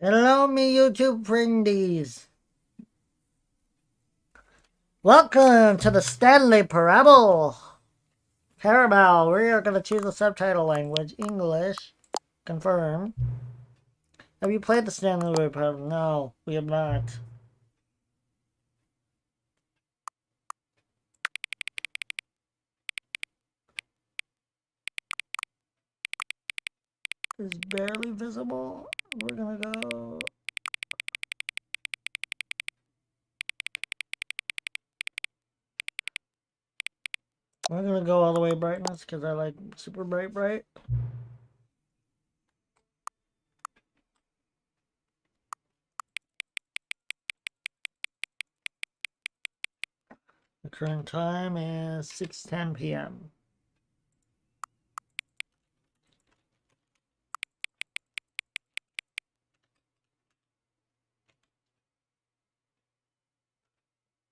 Hello, me YouTube friendies. Welcome to the Stanley Parable. Parable. We are going to choose the subtitle language. English. Confirm. Have you played the Stanley Parable? No, we have not. It's barely visible. We're going to go... We're going to go all the way brightness because I like super bright. The current time is 6:10 p.m.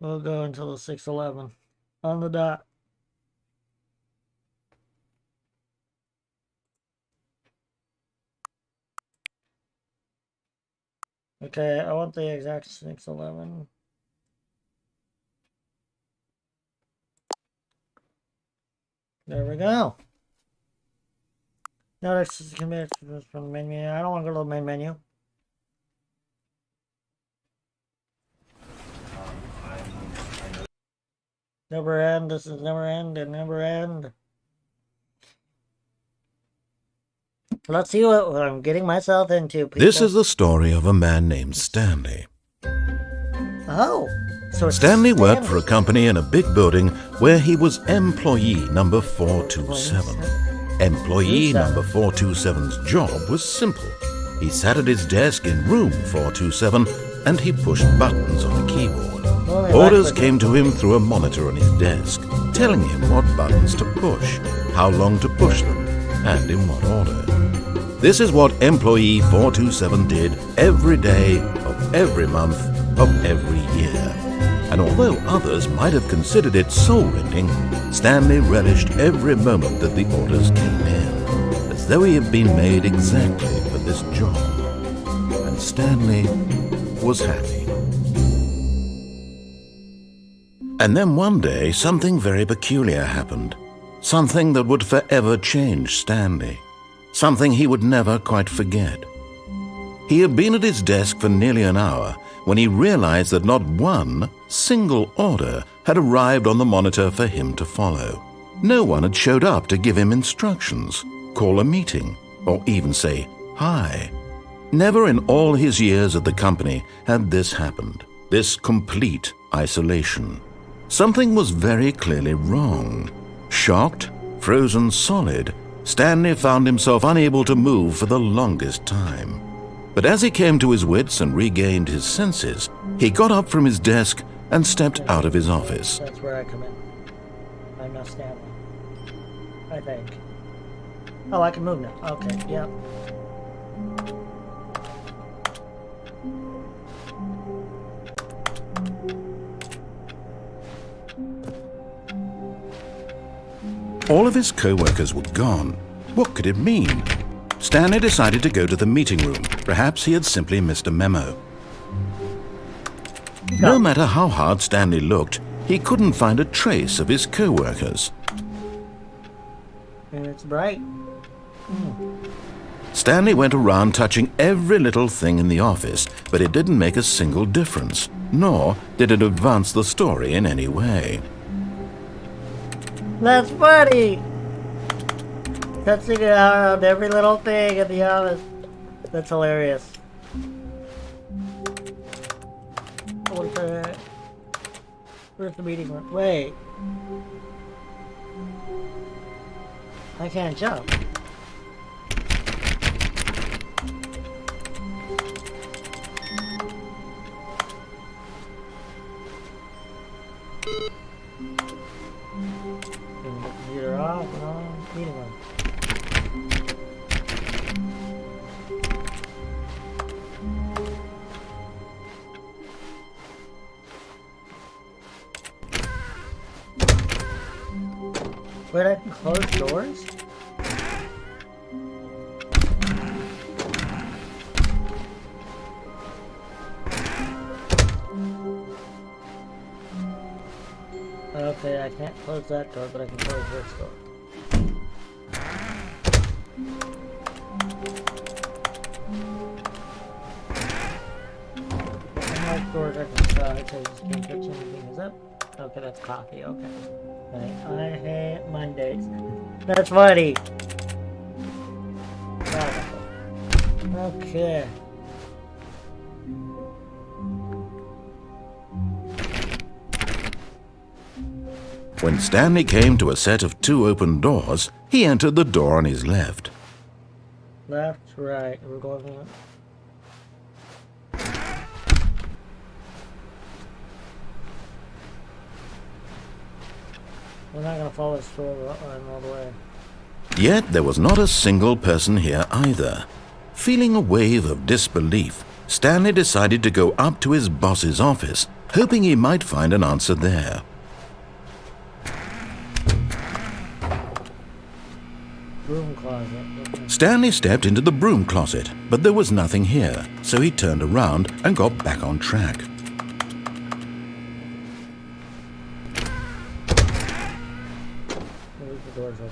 We'll go until the 6:11 on the dot. Okay, I want the exact 6:11. There we go. Now let's commit from the main menu. I don't want to go to the main menu. Never end. This is never end and never end. Let's see what I'm getting myself into, people. This is the story of a man named Stanley. Oh, so it's Stanley worked for a company in a big building where he was employee number 427. Employee number 427's job was simple. He sat at his desk in room 427 and he pushed buttons on a keyboard. Orders came to him through a monitor on his desk, telling him what buttons to push, how long to push them, and in what order. This is what employee 427 did every day of every month of every year. And although others might have considered it soul-rending, Stanley relished every moment that the orders came in, as though he had been made exactly for this job. And Stanley was happy. And then one day, something very peculiar happened. Something that would forever change Stanley. Something he would never quite forget. He had been at his desk for nearly an hour when he realized that not one single order had arrived on the monitor for him to follow. No one had showed up to give him instructions, call a meeting, or even say hi. Never in all his years at the company had this happened, this complete isolation. Something was very clearly wrong. Shocked, frozen solid, Stanley found himself unable to move for the longest time. But as he came to his wits and regained his senses, he got up from his desk and stepped out of his office. That's where I come in. I'm not Stanley. I think. Oh, I can move now. Okay, yeah. All of his co-workers were gone. What could it mean? Stanley decided to go to the meeting room. Perhaps he had simply missed a memo. No matter how hard Stanley looked, he couldn't find a trace of his co-workers. And it's bright. Stanley went around touching every little thing in the office, but it didn't make a single difference, nor did it advance the story in any way. That's funny! Touching it around every little thing in the office. That's hilarious. Where's the meeting room? Wait. I can't jump. Computer off and on. Meeting room. Wait, I can close doors? Okay, I can't close that door, but I can close this door. Unlike doors I can side, so I just can't touch anything. Is that? Okay, that's coffee. Okay. Right. I hate Mondays. That's funny. Okay. When Stanley came to a set of 2 open doors, he entered the door on his left. Left, right. We're going on. We're not gonna follow this door all the way. Yet there was not a single person here either. Feeling a wave of disbelief, Stanley decided to go up to his boss's office, hoping he might find an answer there. Broom closet. Okay. Stanley stepped into the broom closet, but there was nothing here, so he turned around and got back on track. The door's open.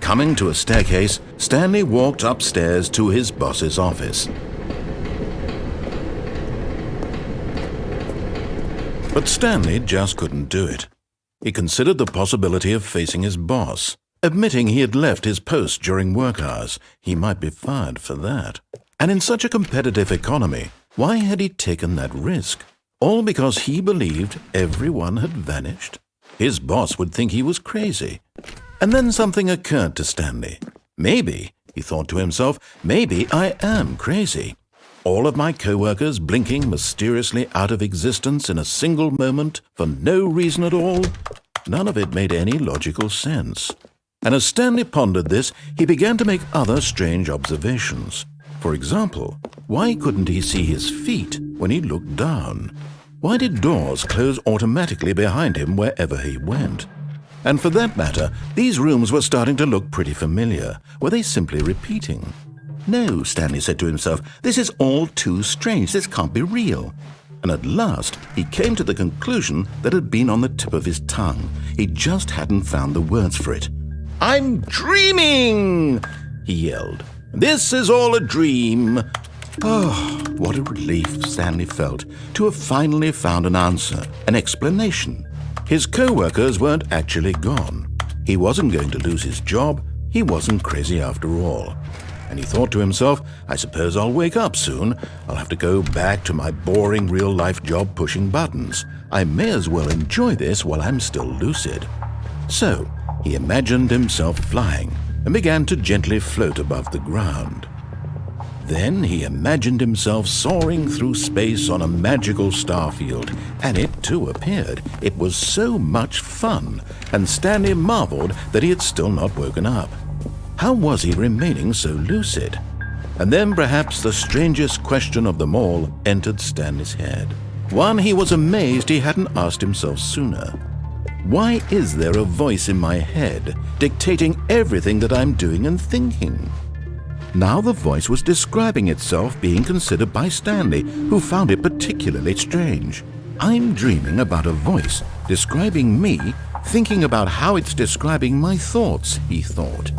Coming to a staircase, Stanley walked upstairs to his boss's office. But Stanley just couldn't do it. He considered the possibility of facing his boss. Admitting he had left his post during work hours, he might be fired for that. And in such a competitive economy, why had he taken that risk? All because he believed everyone had vanished? His boss would think he was crazy. And then something occurred to Stanley. Maybe, he thought to himself, maybe I am crazy. All of my co-workers blinking mysteriously out of existence in a single moment for no reason at all? None of it made any logical sense. And as Stanley pondered this, he began to make other strange observations. For example, why couldn't he see his feet when he looked down? Why did doors close automatically behind him wherever he went? And for that matter, these rooms were starting to look pretty familiar. Were they simply repeating? No, Stanley said to himself, this is all too strange. This can't be real. And at last, he came to the conclusion that had been on the tip of his tongue. He just hadn't found the words for it. I'm dreaming, he yelled. This is all a dream. Oh, what a relief Stanley felt to have finally found an answer, an explanation. His co-workers weren't actually gone. He wasn't going to lose his job. He wasn't crazy after all. And he thought to himself, I suppose I'll wake up soon. I'll have to go back to my boring real-life job pushing buttons. I may as well enjoy this while I'm still lucid. So, he imagined himself flying and began to gently float above the ground. Then he imagined himself soaring through space on a magical starfield, and it too appeared. It was so much fun, and Stanley marveled that he had still not woken up. How was he remaining so lucid? And then perhaps the strangest question of them all entered Stanley's head. One he was amazed he hadn't asked himself sooner. Why is there a voice in my head dictating everything that I'm doing and thinking? Now the voice was describing itself being considered by Stanley, who found it particularly strange. I'm dreaming about a voice describing me, thinking about how it's describing my thoughts, he thought.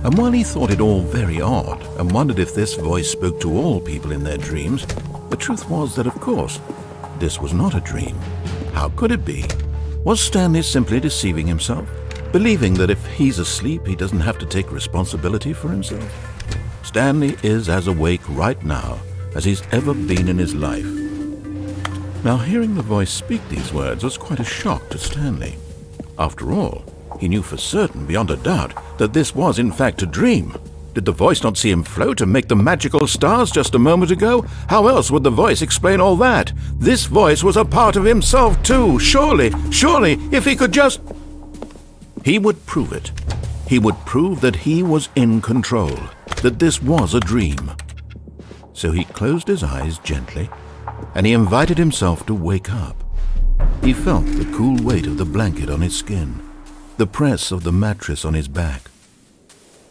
And while he thought it all very odd and wondered if this voice spoke to all people in their dreams, the truth was that, of course, this was not a dream. How could it be? Was Stanley simply deceiving himself, believing that if he's asleep, he doesn't have to take responsibility for himself? Stanley is as awake right now as he's ever been in his life. Now, hearing the voice speak these words was quite a shock to Stanley. After all, he knew for certain, beyond a doubt, that this was in fact a dream. Did the voice not see him float and make the magical stars just a moment ago? How else would the voice explain all that? This voice was a part of himself too. Surely, if he could just... He would prove it. He would prove that he was in control, that this was a dream. So he closed his eyes gently, and he invited himself to wake up. He felt the cool weight of the blanket on his skin, the press of the mattress on his back,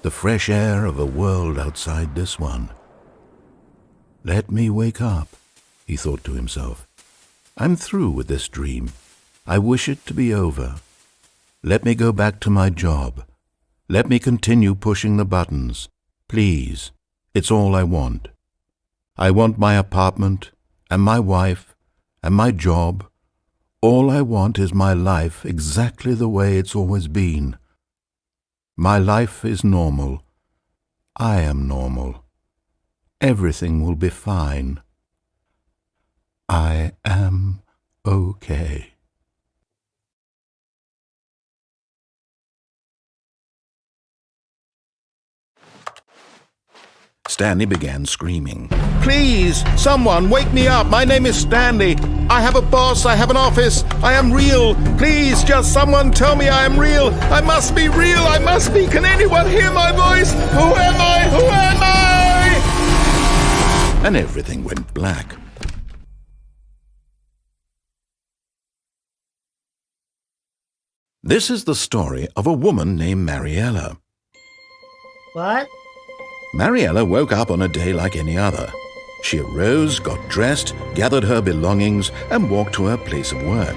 the fresh air of a world outside this one. Let me wake up, he thought to himself. I'm through with this dream. I wish it to be over. Let me go back to my job. Let me continue pushing the buttons. Please, it's all I want. I want my apartment, and my wife, and my job. All I want is my life exactly the way it's always been. My life is normal. I am normal. Everything will be fine. I am okay. Stanley began screaming. Please, someone, wake me up. My name is Stanley. I have a boss. I have an office. I am real. Please, just someone tell me I am real. I must be real. I must be. Can anyone hear my voice? Who am I? Who am I? And everything went black. This is the story of a woman named Mariella. What? Mariella woke up on a day like any other. She arose, got dressed, gathered her belongings, and walked to her place of work.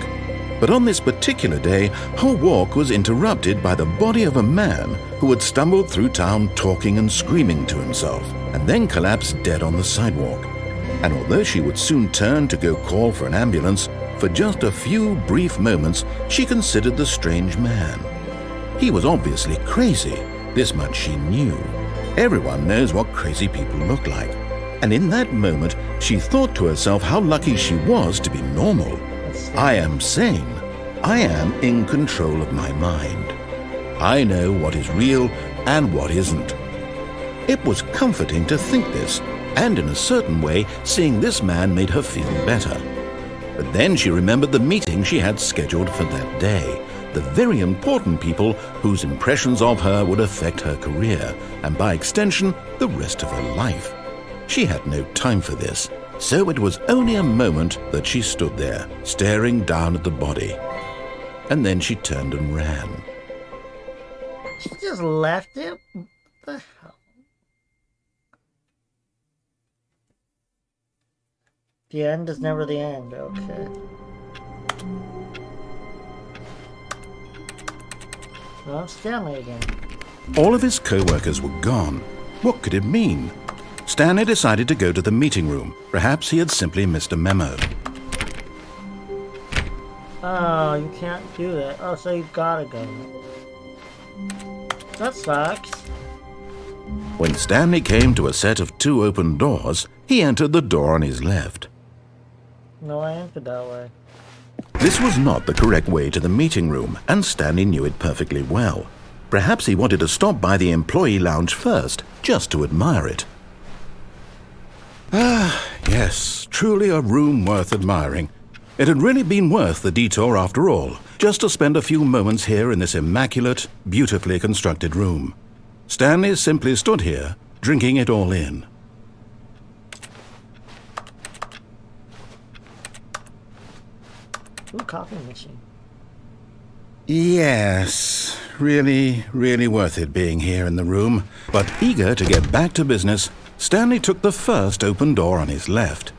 But on this particular day, her walk was interrupted by the body of a man who had stumbled through town talking and screaming to himself, and then collapsed dead on the sidewalk. And although she would soon turn to go call for an ambulance, for just a few brief moments she considered the strange man. He was obviously crazy, this much she knew. Everyone knows what crazy people look like. And in that moment, she thought to herself how lucky she was to be normal. I am sane. I am in control of my mind. I know what is real and what isn't. It was comforting to think this, and in a certain way, seeing this man made her feel better. But then she remembered the meeting she had scheduled for that day. The very important people whose impressions of her would affect her career, and by extension, the rest of her life. She had no time for this, so it was only a moment that she stood there, staring down at the body. And then she turned and ran. She just left it? What the hell? The end is never the end, okay. Well, Stanley again. All of his co-workers were gone. What could it mean? Stanley decided to go to the meeting room. Perhaps he had simply missed a memo. Oh, you can't do that. Oh, so you gotta go. That sucks. When Stanley came to a set of 2 open doors, he entered the door on his left. No, I entered that way. This was not the correct way to the meeting room, and Stanley knew it perfectly well. Perhaps he wanted to stop by the employee lounge first, just to admire it. Ah, yes, truly a room worth admiring. It had really been worth the detour after all, just to spend a few moments here in this immaculate, beautifully constructed room. Stanley simply stood here, drinking it all in. Ooh, coffee machine. Yes, really, really worth it being here in the room. But eager to get back to business, Stanley took the first open door on his left.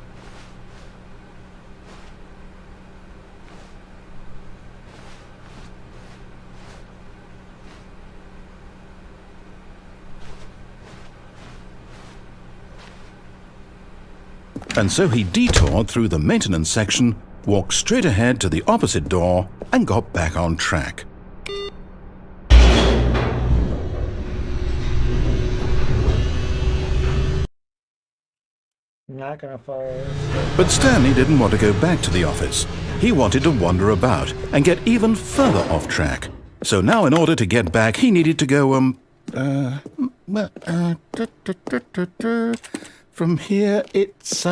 And so he detoured through the maintenance section, walked straight ahead to the opposite door, and got back on track. I'm not gonna follow this. But Stanley didn't want to go back to the office. He wanted to wander about and get even further off track. So now in order to get back, he needed to go, from here it's,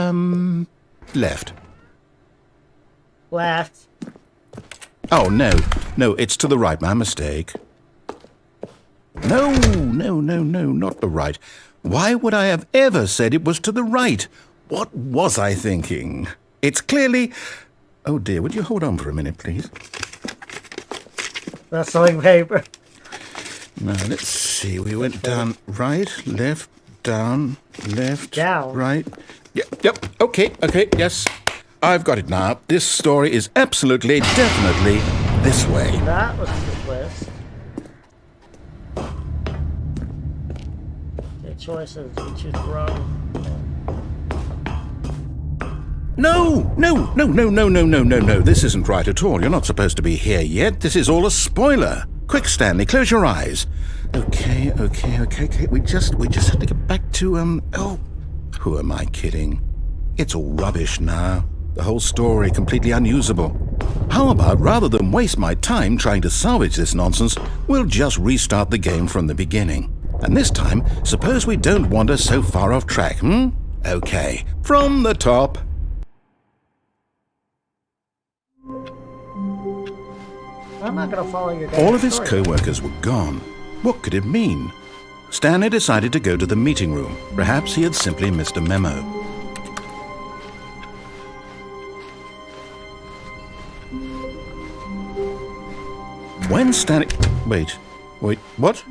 left. Left. Oh, no, it's to the right, my mistake. No, not the right. Why would I have ever said it was to the right? What was I thinking? It's clearly... Oh dear, would you hold on for a minute, please? Wrestling paper. Now, let's see. We went down right, left, down, left, Down. right. Yep, okay, yes. I've got it now. This story is absolutely, definitely this way. That was the twist. The choices, we choose wrong. No, no, no, no, no, no, no, no, no. This isn't right at all. You're not supposed to be here yet. This is all a spoiler. Quick, Stanley, close your eyes. Okay. We just have to get back to, oh, who am I kidding? It's all rubbish now. The whole story completely unusable. How about, rather than waste my time trying to salvage this nonsense, we'll just restart the game from the beginning. And this time, suppose we don't wander so far off track, Okay, from the top. I'm not going to follow your All of his story. co-workers were gone. What could it mean? Stanley decided to go to the meeting room. Perhaps he had simply missed a memo. When Stanley... Wait, what?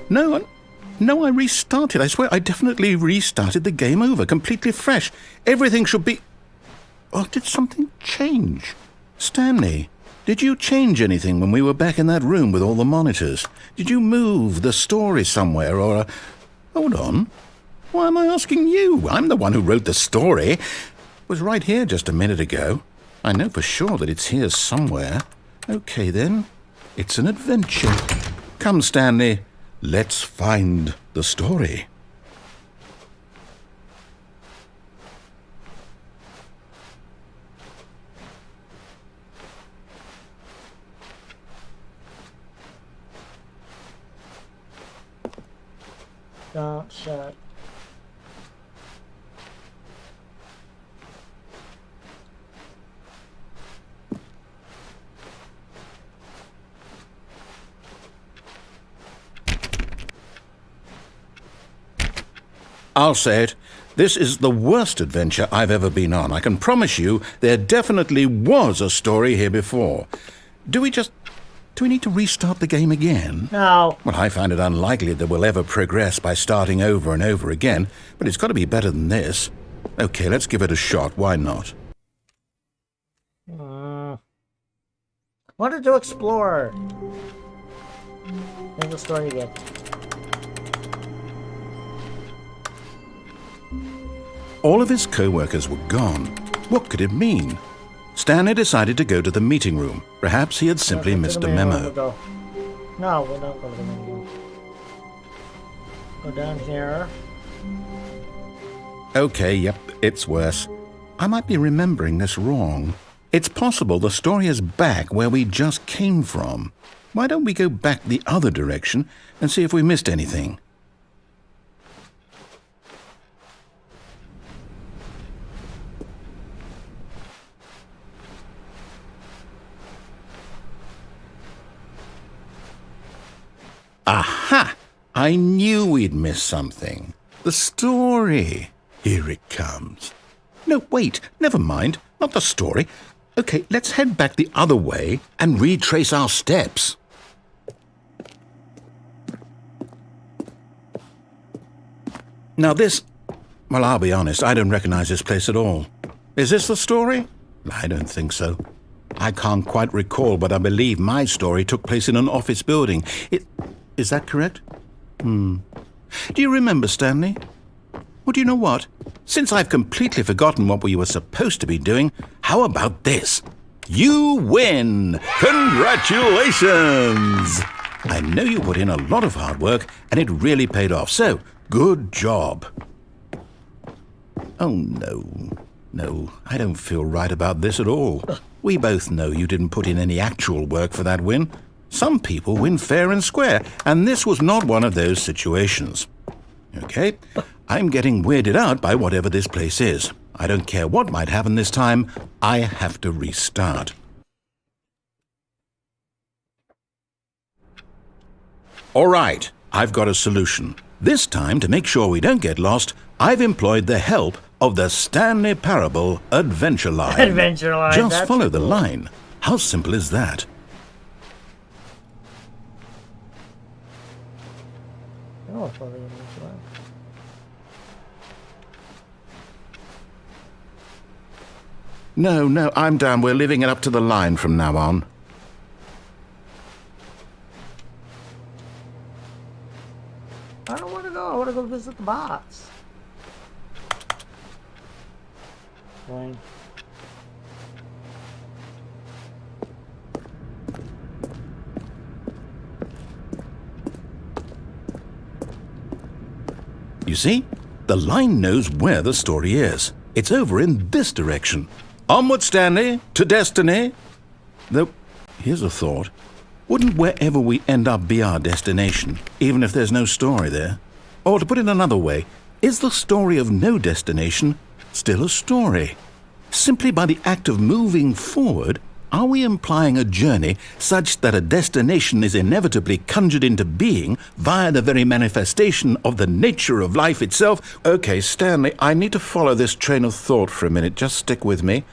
No, I restarted. I swear I definitely restarted the game over, completely fresh. Everything should be... Oh, did something change? Stanley, did you change anything when we were back in that room with all the monitors? Did you move the story somewhere or... Hold on. Why am I asking you? I'm the one who wrote the story. It was right here just a minute ago. I know for sure that it's here somewhere. Okay, then. It's an adventure. Come, Stanley. Let's find the story. Don't shut. I'll say it. This is the worst adventure I've ever been on. I can promise you there definitely was a story here before. Do we need to restart the game again? No. Well, I find it unlikely that we'll ever progress by starting over and over again, but it's got to be better than this. Okay, let's give it a shot. Why not? Wanted to explore. Here's the story again. All of his co-workers were gone. What could it mean? Stanley decided to go to the meeting room. Perhaps he had simply missed a memo. No, we'll not go to the meeting room. Go down here. Okay, yep, it's worse. I might be remembering this wrong. It's possible the story is back where we just came from. Why don't we go back the other direction and see if we missed anything? Aha! I knew we'd miss something. The story. Here it comes. No, wait, never mind. Not the story. Okay, let's head back the other way and retrace our steps. Now this... Well, I'll be honest, I don't recognize this place at all. Is this the story? I don't think so. I can't quite recall, but I believe my story took place in an office building. Is that correct? Do you remember, Stanley? Well, do you know what? Since I've completely forgotten what we were supposed to be doing, how about this? You win! Congratulations! I know you put in a lot of hard work, and it really paid off, so good job. Oh, no. No, I don't feel right about this at all. We both know you didn't put in any actual work for that win. Some people win fair and square, and this was not one of those situations. Okay, I'm getting weirded out by whatever this place is. I don't care what might happen this time, I have to restart. All right, I've got a solution. This time, to make sure we don't get lost, I've employed the help of the Stanley Parable Adventure Line. Adventure line. Just follow the line. How simple is that? Oh, follow the adventure line. No, I'm down. We're leaving it up to the line from now on. I don't want to go. I want to go visit the bots. Fine. You see? The line knows where the story is. It's over in this direction. Onward, Stanley, to destiny. Though, here's a thought. Wouldn't wherever we end up be our destination, even if there's no story there? Or to put it another way, is the story of no destination still a story? Simply by the act of moving forward, are we implying a journey such that a destination is inevitably conjured into being via the very manifestation of the nature of life itself? Okay, Stanley, I need to follow this train of thought for a minute. Just stick with me.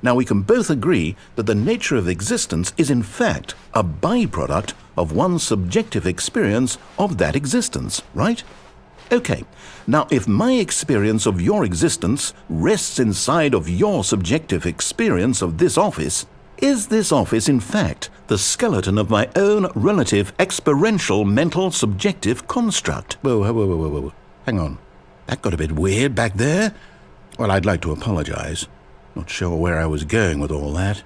Now, we can both agree that the nature of existence is in fact a byproduct of one's subjective experience of that existence, right? Okay, now if my experience of your existence rests inside of your subjective experience of this office, is this office in fact the skeleton of my own relative experiential mental subjective construct? Whoa. Hang on. That got a bit weird back there. Well, I'd like to apologize. Not sure where I was going with all that.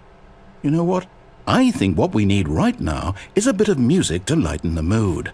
You know what? I think what we need right now is a bit of music to lighten the mood.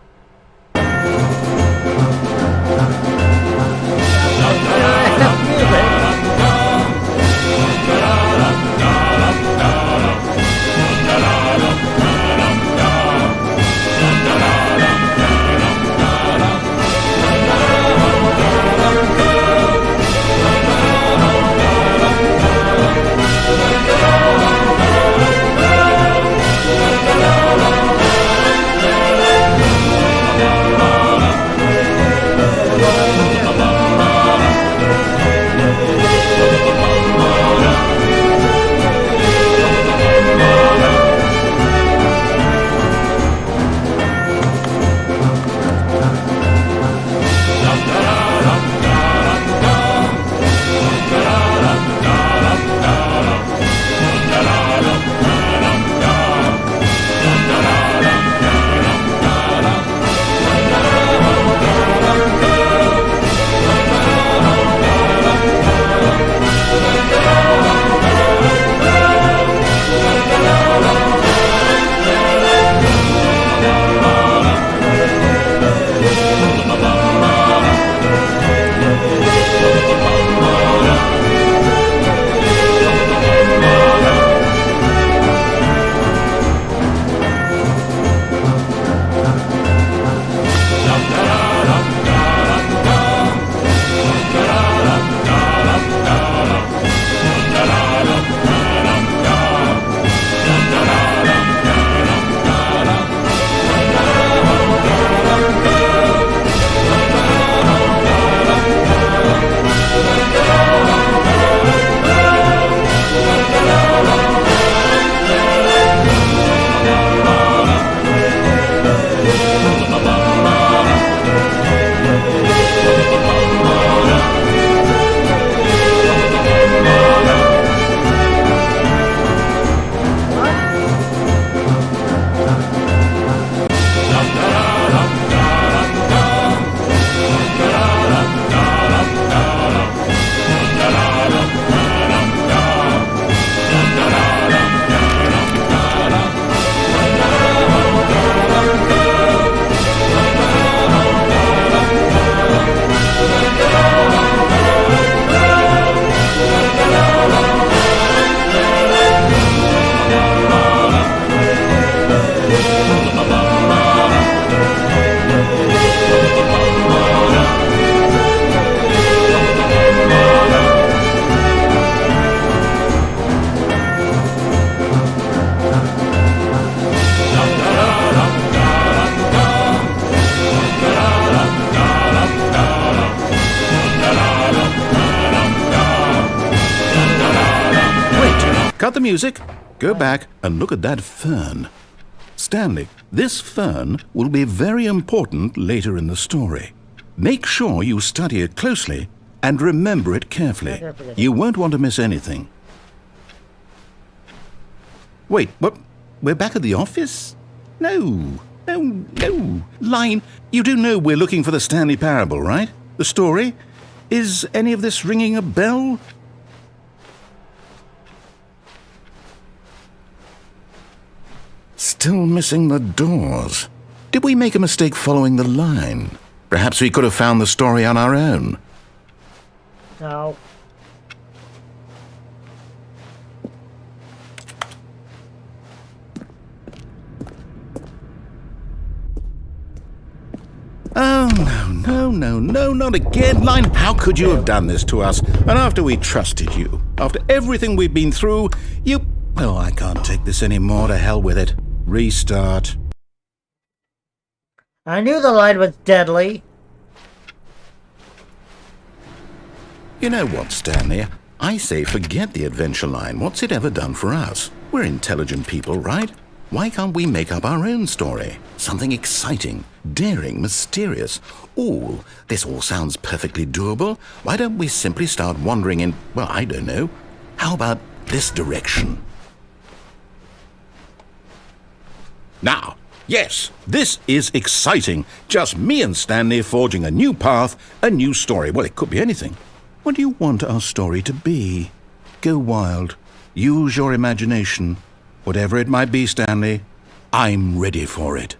Cut the music, go back and look at that fern. Stanley, this fern will be very important later in the story. Make sure you study it closely and remember it carefully. You won't want to miss anything. Wait, what? We're back at the office? No. Line, you do know we're looking for the Stanley Parable, right? The story? Is any of this ringing a bell? Still missing the doors. Did we make a mistake following the line? Perhaps we could have found the story on our own. No. Oh, no, not again, Line. How could you have done this to us? And after we trusted you, after everything we've been through, you... Oh, I can't take this anymore. To hell with it. Restart. I knew the line was deadly. You know what, Stanley? I say forget the adventure line. What's it ever done for us? We're intelligent people, right? Why can't we make up our own story? Something exciting, daring, mysterious. Ooh, this all sounds perfectly doable. Why don't we simply start wandering in, well, I don't know. How about this direction? Now, yes, this is exciting. Just me and Stanley forging a new path, a new story. Well, it could be anything. What do you want our story to be? Go wild. Use your imagination. Whatever it might be, Stanley, I'm ready for it.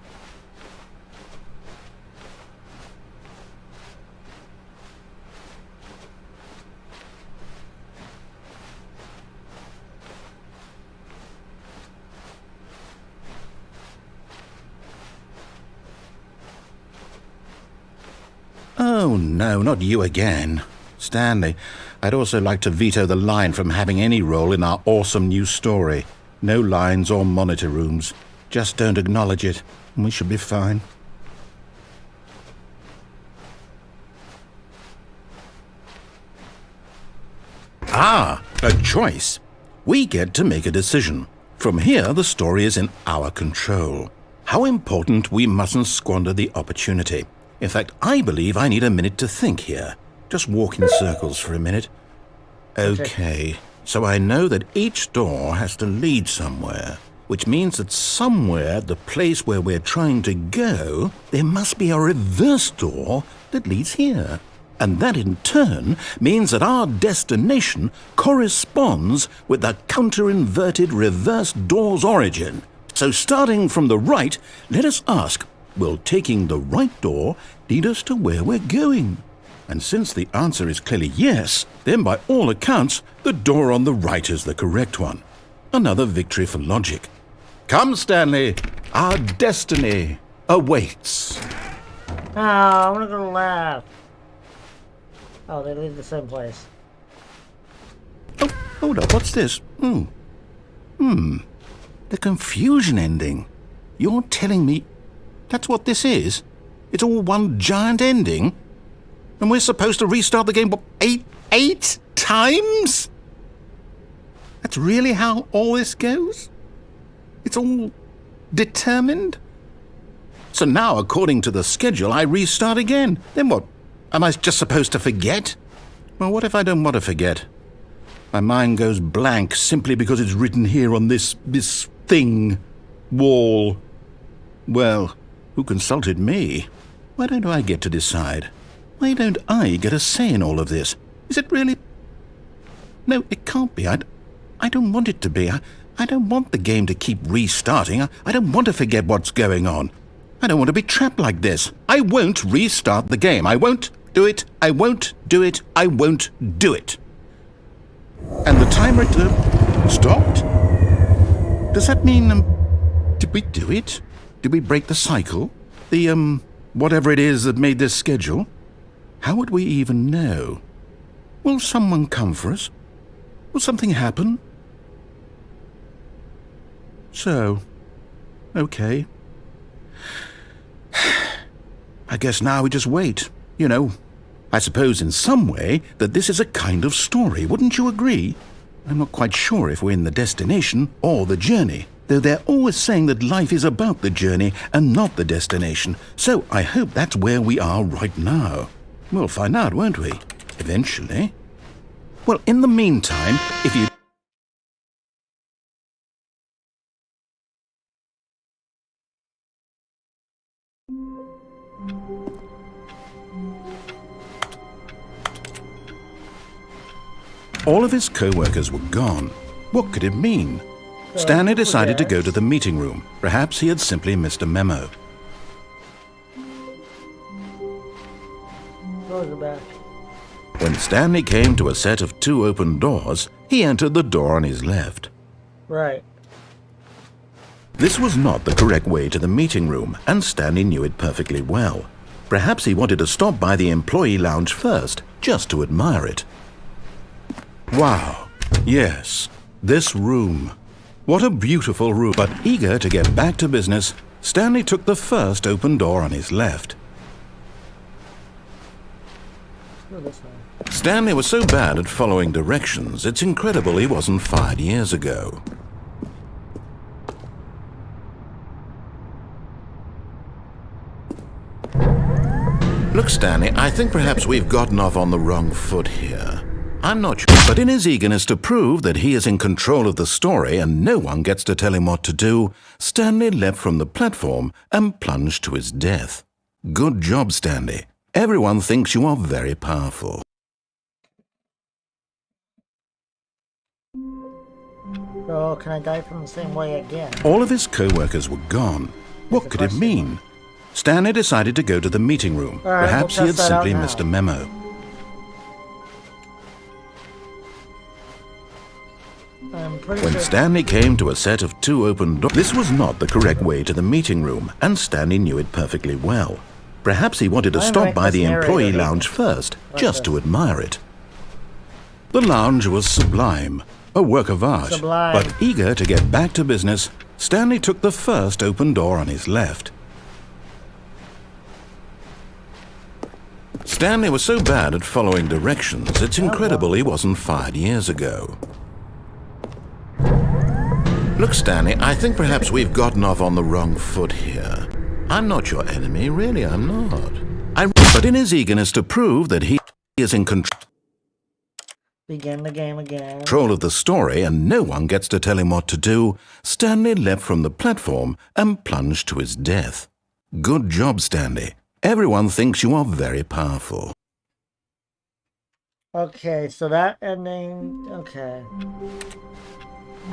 Oh, no, not you again. Stanley, I'd also like to veto the line from having any role in our awesome new story. No lines or monitor rooms. Just don't acknowledge it, and we should be fine. Ah, a choice. We get to make a decision. From here, the story is in our control. How important we mustn't squander the opportunity. In fact, I believe I need a minute to think here. Just walk in circles for a minute. Okay, so I know that each door has to lead somewhere, which means that somewhere, the place where we're trying to go, there must be a reverse door that leads here. And that in turn means that our destination corresponds with the counter-inverted reverse door's origin. So starting from the right, let us ask, will taking the right door lead us to where we're going? And since the answer is clearly yes, then by all accounts, the door on the right is the correct one. Another victory for logic. Come, Stanley, our destiny awaits. Oh, I want to go left. Oh, they lead the same place. Oh, hold up, what's this? The confusion ending. You're telling me that's what this is? It's all one giant ending? And we're supposed to restart the game, what, eight times? That's really how all this goes? It's all determined? So now, according to the schedule, I restart again. Then what? Am I just supposed to forget? Well, what if I don't want to forget? My mind goes blank simply because it's written here on this thing, wall. Well, who consulted me? Why don't I get to decide? Why don't I get a say in all of this? Is it really? No, it can't be. I don't want it to be. I don't want the game to keep restarting. I don't want to forget what's going on. I don't want to be trapped like this. I won't restart the game. I won't do it. I won't do it. I won't do it. And the timer stopped? Does that mean, did we do it? Did we break the cycle? The, whatever it is that made this schedule? How would we even know? Will someone come for us? Will something happen? So, okay. I guess now we just wait, you know. I suppose in some way that this is a kind of story, wouldn't you agree? I'm not quite sure if we're in the destination or the journey, though they're always saying that life is about the journey and not the destination, so I hope that's where we are right now. We'll find out, won't we? Eventually. Well, in the meantime, if you... All of his co-workers were gone. What could it mean? Stanley decided to go to the meeting room. Perhaps he had simply missed a memo. Close the back. When Stanley came to a set of 2 open doors, he entered the door on his left. Right. This was not the correct way to the meeting room, and Stanley knew it perfectly well. Perhaps he wanted to stop by the employee lounge first, just to admire it. Wow, yes, this room. What a beautiful room. But eager to get back to business, Stanley took the first open door on his left. Go this way. Stanley was so bad at following directions, it's incredible he wasn't fired years ago. Look, Stanley, I think perhaps we've gotten off on the wrong foot here. I'm not sure, but in his eagerness to prove that he is in control of the story and no one gets to tell him what to do, Stanley leapt from the platform and plunged to his death. Good job, Stanley. Everyone thinks you are very powerful. So, can I die from the same way again? All of his co-workers were gone. What could it mean? Stanley decided to go to the meeting room. All right, Perhaps we'll he had test that out simply now. missed a memo. I'm pretty When sure. Stanley came to a set of 2 open doors, this was not the correct way to the meeting room, and Stanley knew it perfectly well. Perhaps he wanted to I'm stop right, by this the employee narrator. lounge first, What's just to this? admire it. The lounge was sublime, a work of art. Sublime. But eager to get back to business, Stanley took the first open door on his left. Stanley was so bad at following directions, it's incredible he wasn't fired years ago. Look, Stanley, I think perhaps we've gotten off on the wrong foot here. I'm not your enemy, really, I'm not. But in his eagerness to prove that he is in Begin the game again. control of the story and no one gets to tell him what to do, Stanley leapt from the platform and plunged to his death. Good job, Stanley. Everyone thinks you are very powerful. Okay, so that ending. Okay.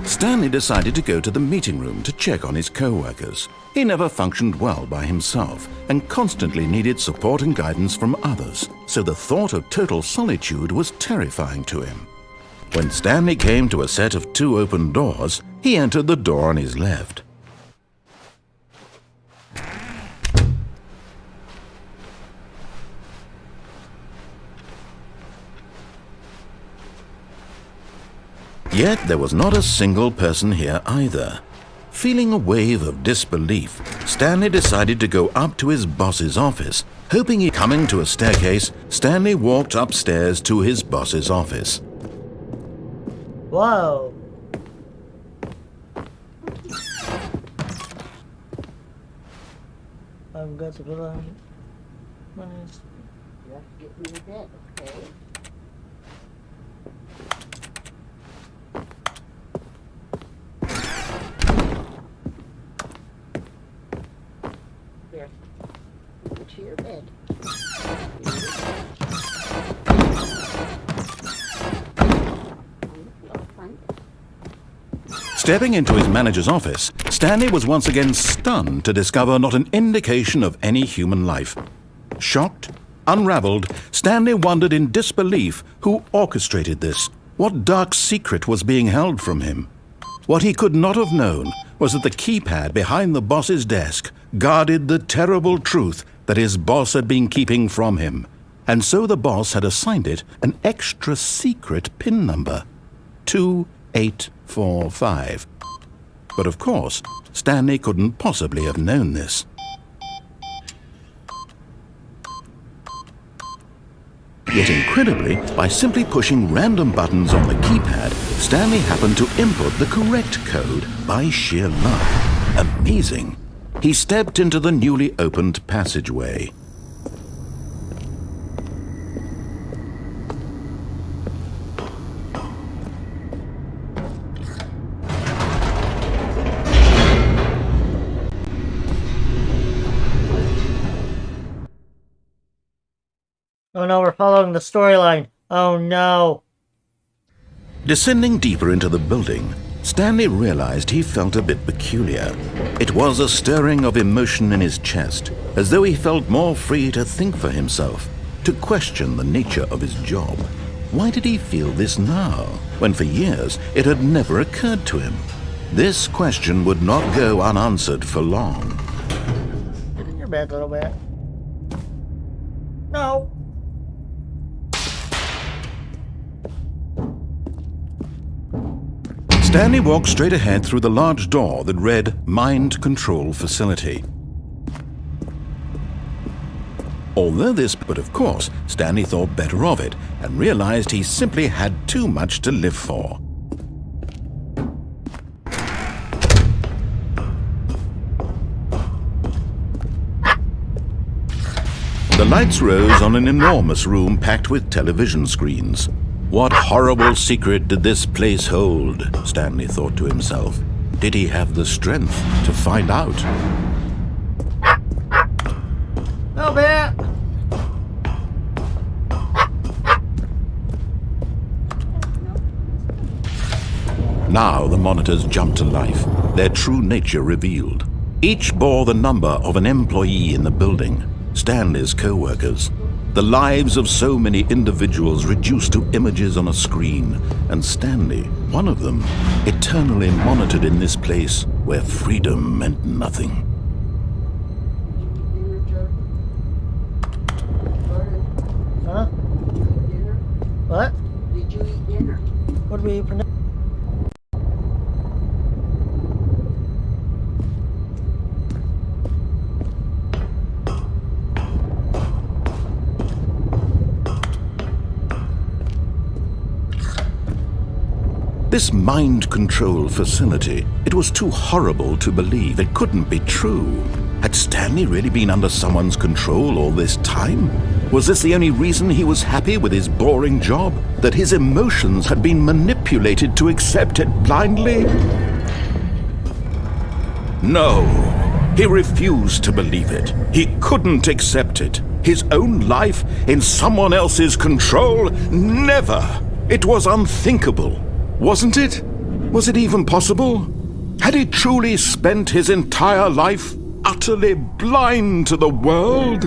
Stanley decided to go to the meeting room to check on his co-workers. He never functioned well by himself and constantly needed support and guidance from others, so the thought of total solitude was terrifying to him. When Stanley came to a set of 2 open doors, he entered the door on his left. Yet there was not a single person here either. Feeling a wave of disbelief, Stanley decided to go up to his boss's office. Hoping he coming to a staircase, Stanley walked upstairs to his boss's office. Whoa. I've got to put on. You have to get me to bed, okay? Here. Go to your bed. Stepping into his manager's office, Stanley was once again stunned to discover not an indication of any human life. Shocked, unraveled, Stanley wondered in disbelief who orchestrated this. What dark secret was being held from him? What he could not have known was that the keypad behind the boss's desk guarded the terrible truth that his boss had been keeping from him. And so the boss had assigned it an extra secret PIN number, 2845. But of course, Stanley couldn't possibly have known this. Yet incredibly, by simply pushing random buttons on the keypad, Stanley happened to input the correct code by sheer luck. Amazing. He stepped into the newly opened passageway. Oh no, we're following the storyline. Oh no. Descending deeper into the building, Stanley realized he felt a bit peculiar. It was a stirring of emotion in his chest, as though he felt more free to think for himself, to question the nature of his job. Why did he feel this now, when for years it had never occurred to him? This question would not go unanswered for long. Get in your bed a little bit. No. Stanley walked straight ahead through the large door that read Mind Control Facility. But of course, Stanley thought better of it and realized he simply had too much to live for. The lights rose on an enormous room packed with television screens. What horrible secret did this place hold? Stanley thought to himself. Did he have the strength to find out? No, Bat. Now the monitors jumped to life, their true nature revealed. Each bore the number of an employee in the building, Stanley's co-workers. The lives of so many individuals reduced to images on a screen, and Stanley, one of them, eternally monitored in this place where freedom meant nothing. Huh? Dinner? What? Did you eat dinner? What did we eat for dinner? This mind control facility, it was too horrible to believe. It couldn't be true. Had Stanley really been under someone's control all this time? Was this the only reason he was happy with his boring job? That his emotions had been manipulated to accept it blindly? No, he refused to believe it. He couldn't accept it. His own life in someone else's control? Never! It was unthinkable. Wasn't it? Was it even possible? Had he truly spent his entire life utterly blind to the world?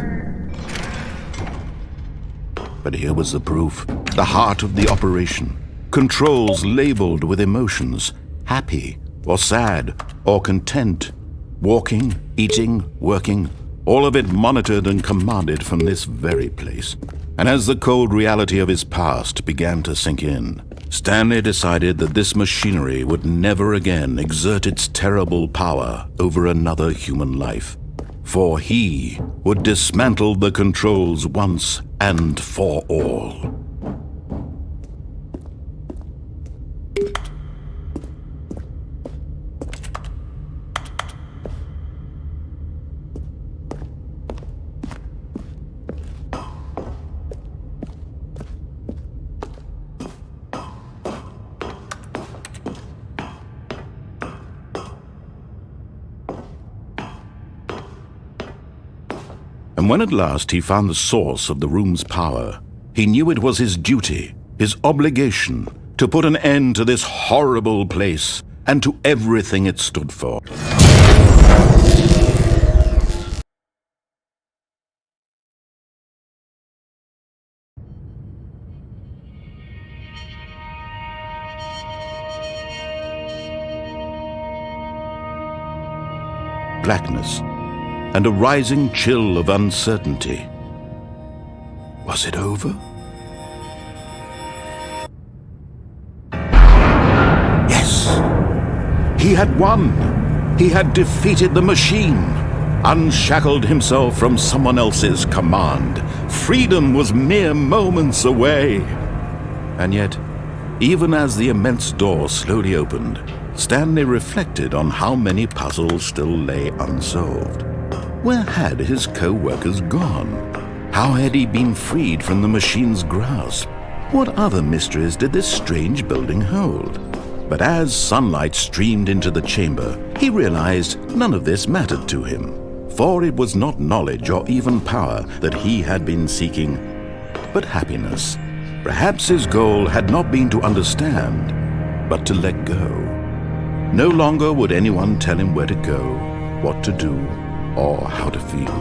But here was the proof, the heart of the operation. Controls labeled with emotions, happy or sad or content. Walking, eating, working, all of it monitored and commanded from this very place. And as the cold reality of his past began to sink in, Stanley decided that this machinery would never again exert its terrible power over another human life. For he would dismantle the controls once and for all. And when at last he found the source of the room's power, he knew it was his duty, his obligation, to put an end to this horrible place and to everything it stood for. Blackness and a rising chill of uncertainty. Was it over? Yes! He had won! He had defeated the machine, unshackled himself from someone else's command. Freedom was mere moments away. And yet, even as the immense door slowly opened, Stanley reflected on how many puzzles still lay unsolved. Where had his co-workers gone? How had he been freed from the machine's grasp? What other mysteries did this strange building hold? But as sunlight streamed into the chamber, he realized none of this mattered to him, for it was not knowledge or even power that he had been seeking. but happiness. Perhaps his goal had not been to understand, but to let go. No longer would anyone tell him where to go, what to do, or how to feel.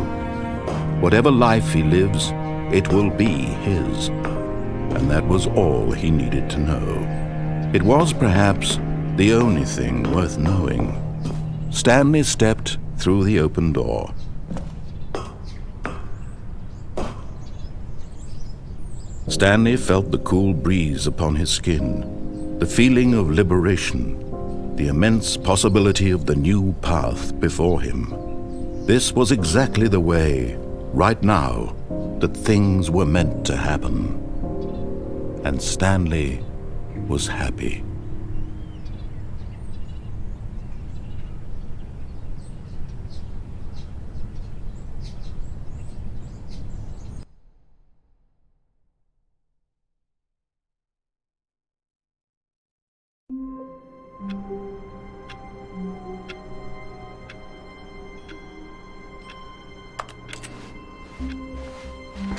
Whatever life he lives, it will be his. And that was all he needed to know. It was perhaps the only thing worth knowing. Stanley stepped through the open door. Stanley felt the cool breeze upon his skin, the feeling of liberation, the immense possibility of the new path before him. This was exactly the way, right now, that things were meant to happen. And Stanley was happy.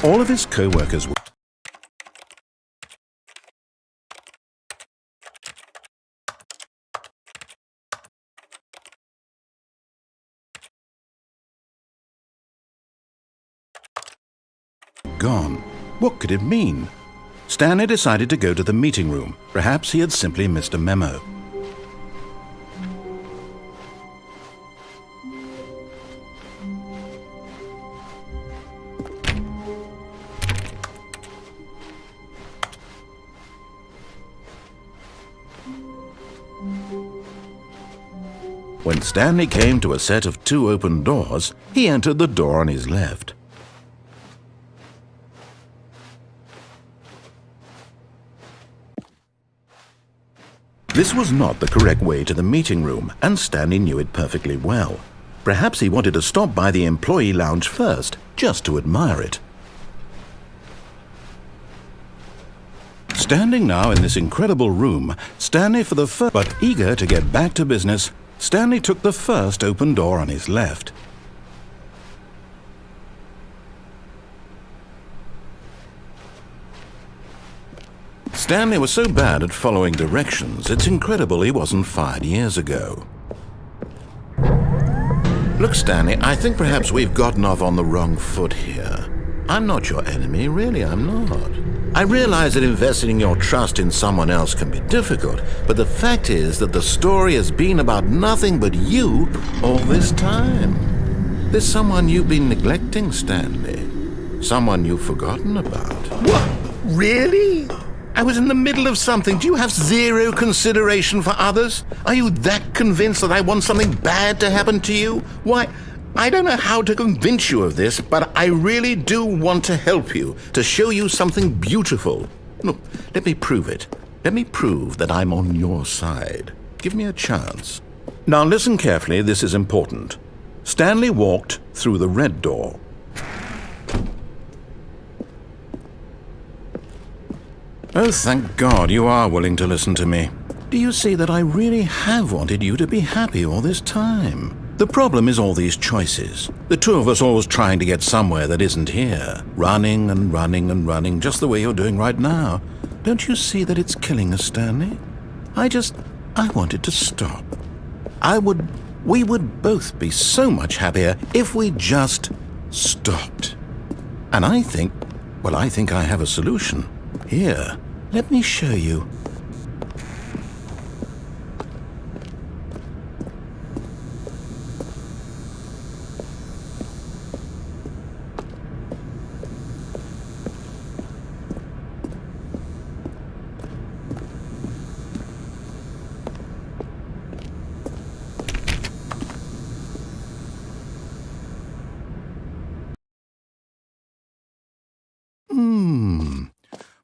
All of his co-workers were gone. What could it mean? Stanley decided to go to the meeting room. Perhaps he had simply missed a memo. When Stanley came to a set of 2 open doors, he entered the door on his left. This was not the correct way to the meeting room, and Stanley knew it perfectly well. Perhaps he wanted to stop by the employee lounge first, just to admire it. Standing now in this incredible room, Stanley for the first, but eager to get back to business, Stanley took the first open door on his left. Stanley was so bad at following directions, it's incredible he wasn't fired years ago. Look, Stanley, I think perhaps we've gotten off on the wrong foot here. I'm not your enemy, really, I'm not. I realize that investing your trust in someone else can be difficult, but the fact is that the story has been about nothing but you all this time. There's someone you've been neglecting, Stanley. Someone you've forgotten about. What? Really? I was in the middle of something. Do you have zero consideration for others? Are you that convinced that I want something bad to happen to you? Why, I don't know how to convince you of this, but I really do want to help you, to show you something beautiful. Look, let me prove it. Let me prove that I'm on your side. Give me a chance. Now listen carefully, this is important. Stanley walked through the red door. Oh, thank God you are willing to listen to me. Do you see that I really have wanted you to be happy all this time? The problem is all these choices. The two of us always trying to get somewhere that isn't here. Running and running and running, just the way you're doing right now. Don't you see that it's killing us, Stanley? I wanted to stop. We would both be so much happier if we just stopped. And I think I have a solution. Here, let me show you.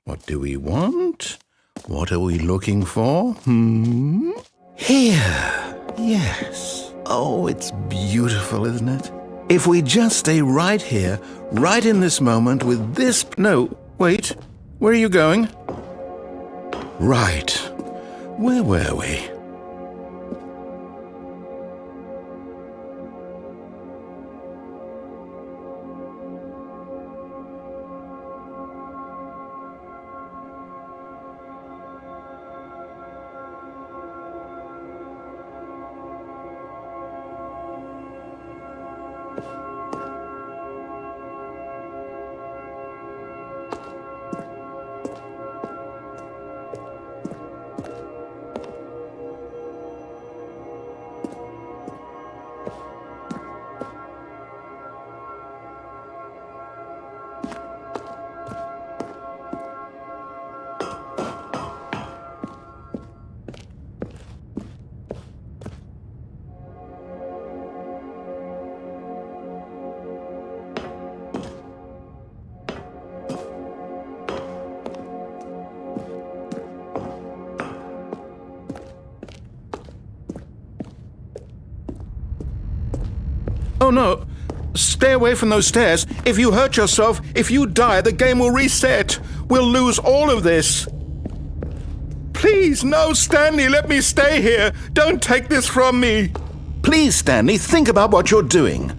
What do we want? What are we looking for? Here. Yes. Oh, it's beautiful, isn't it? If we just stay right here, right in this moment with this... No, wait. Where are you going? Right. Where were we? Oh no! Stay away from those stairs. If you hurt yourself, if you die, the game will reset. We'll lose all of this. Please, no, Stanley, let me stay here. Don't take this from me. Please, Stanley, think about what you're doing.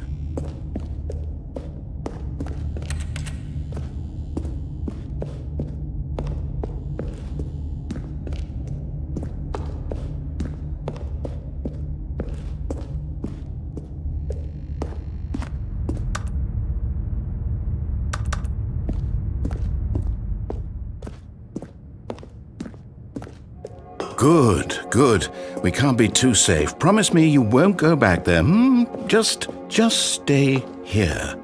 Good, good. We can't be too safe. Promise me you won't go back there, Just stay here.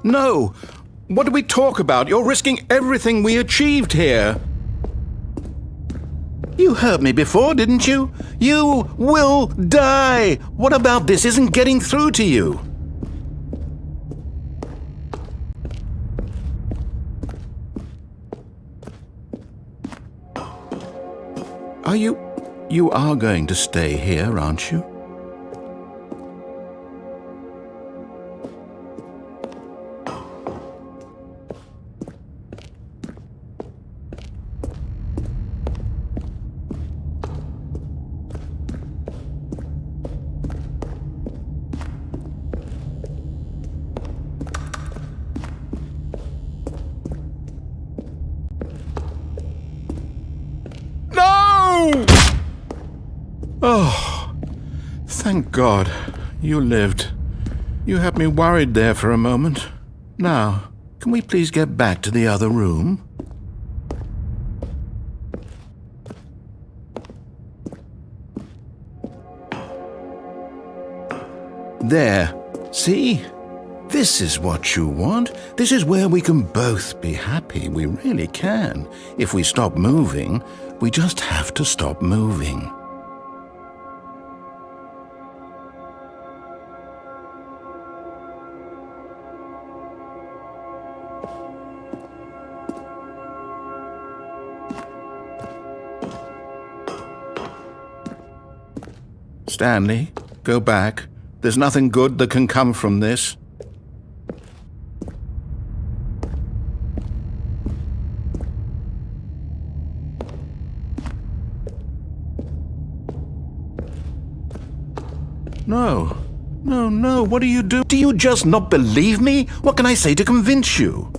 No! What do we talk about? You're risking everything we achieved here. You heard me before, didn't you? You will die! What about this isn't getting through to you? You are going to stay here, aren't you? Oh, thank God you lived. You had me worried there for a moment. Now, can we please get back to the other room? There. See? This is what you want. This is where we can both be happy. We really can. If we stop moving, we just have to stop moving. Stanley, go back. There's nothing good that can come from this. No. No, no, what do you do? Do you just not believe me? What can I say to convince you?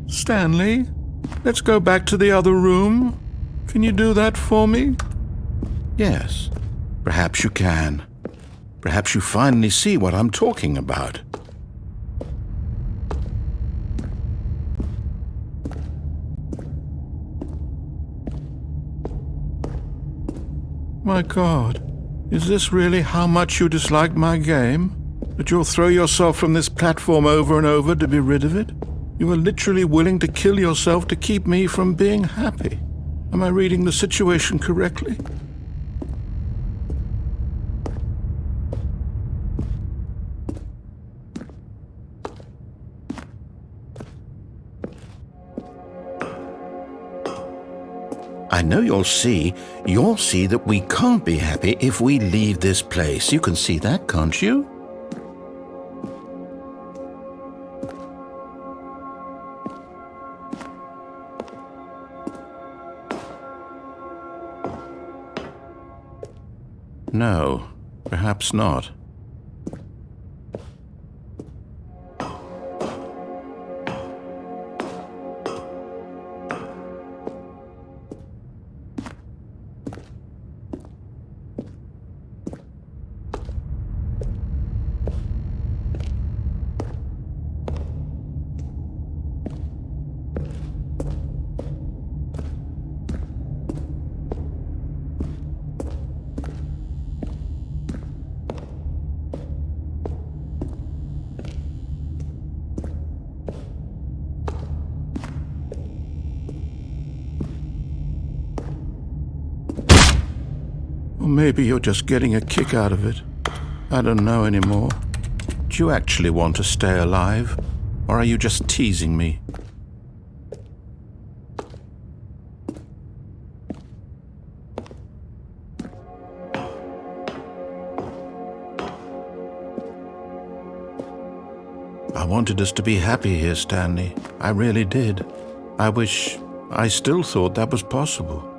Stanley, let's go back to the other room. Can you do that for me? Yes, perhaps you can. Perhaps you finally see what I'm talking about. My God, is this really how much you dislike my game? That you'll throw yourself from this platform over and over to be rid of it? You are literally willing to kill yourself to keep me from being happy. Am I reading the situation correctly? I know you'll see that we can't be happy if we leave this place. You can see that, can't you? No, perhaps not. Or maybe you're just getting a kick out of it. I don't know anymore. Do you actually want to stay alive? Or are you just teasing me? I wanted us to be happy here, Stanley. I really did. I still thought that was possible.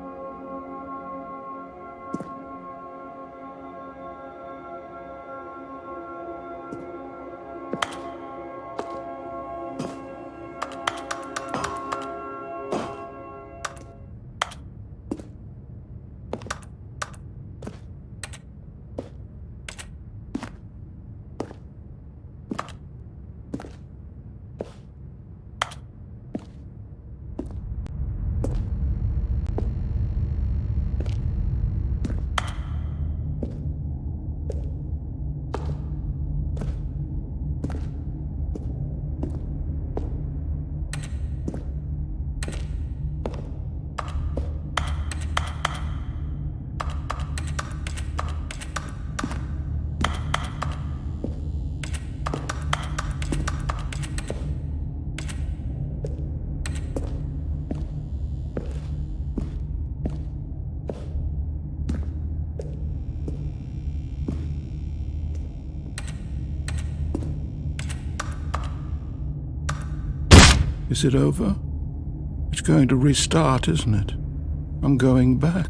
Is it over? It's going to restart, isn't it? I'm going back.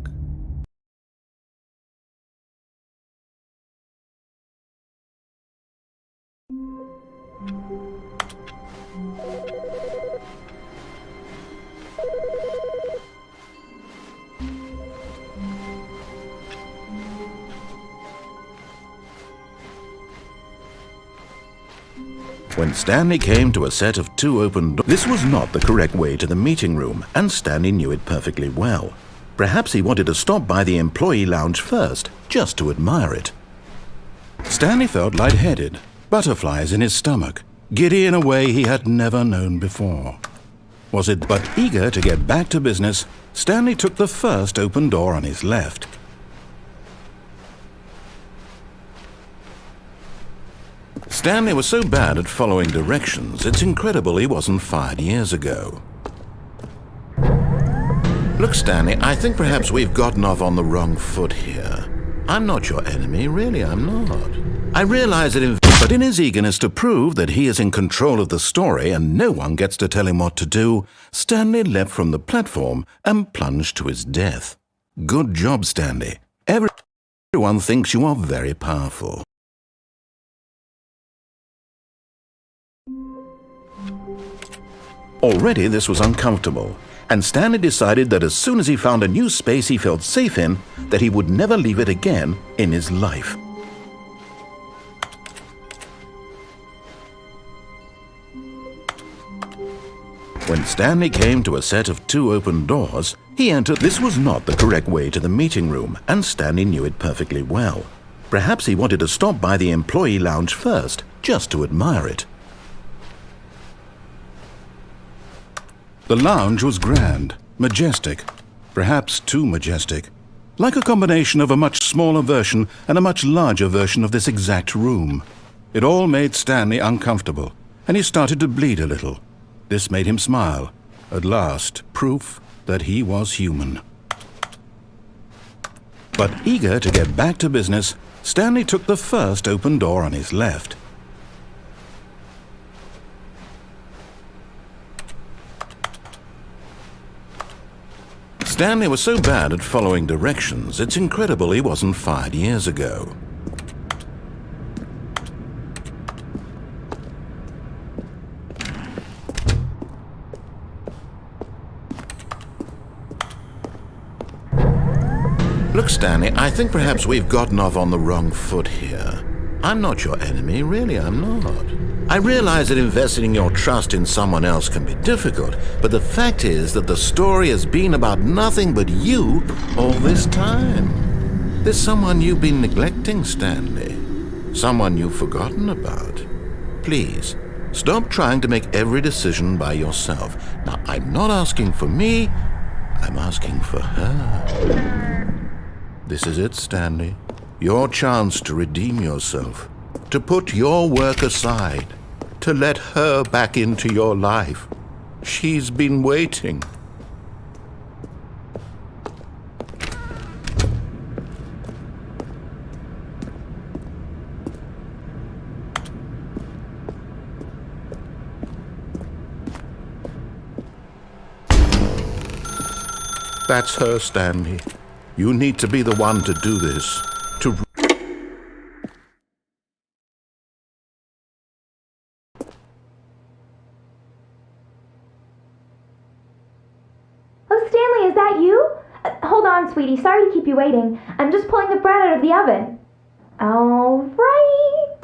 When Stanley came to a set of 2 open doors, this was not the correct way to the meeting room, and Stanley knew it perfectly well. Perhaps he wanted to stop by the employee lounge first, just to admire it. Stanley felt lightheaded, butterflies in his stomach, giddy in a way he had never known before. Was it but eager to get back to business, Stanley took the first open door on his left. Stanley was so bad at following directions, it's incredible he wasn't fired years ago. Look, Stanley, I think perhaps we've gotten off on the wrong foot here. I'm not your enemy, really, I'm not. I realize that but in his eagerness to prove that he is in control of the story and no one gets to tell him what to do, Stanley leapt from the platform and plunged to his death. Good job, Stanley. Everyone thinks you are very powerful. Already this was uncomfortable, and Stanley decided that as soon as he found a new space he felt safe in, that he would never leave it again in his life. When Stanley came to a set of 2 open doors, he entered. This was not the correct way to the meeting room, and Stanley knew it perfectly well. Perhaps he wanted to stop by the employee lounge first, just to admire it. The lounge was grand, majestic, perhaps too majestic, like a combination of a much smaller version and a much larger version of this exact room. It all made Stanley uncomfortable, and he started to bleed a little. This made him smile. At last, proof that he was human. But eager to get back to business, Stanley took the first open door on his left. Stanley was so bad at following directions, it's incredible he wasn't fired years ago. Look, Stanley, I think perhaps we've gotten off on the wrong foot here. I'm not your enemy, really, I'm not. I realize that investing your trust in someone else can be difficult, but the fact is that the story has been about nothing but you all this time. There's someone you've been neglecting, Stanley. Someone you've forgotten about. Please, stop trying to make every decision by yourself. Now, I'm not asking for me, I'm asking for her. This is it, Stanley. Your chance to redeem yourself, to put your work aside, to let her back into your life. She's been waiting. That's her, Stanley. You need to be the one to do this. Stanley, is that you? Hold on, sweetie. Sorry to keep you waiting. I'm just pulling the bread out of the oven. All right.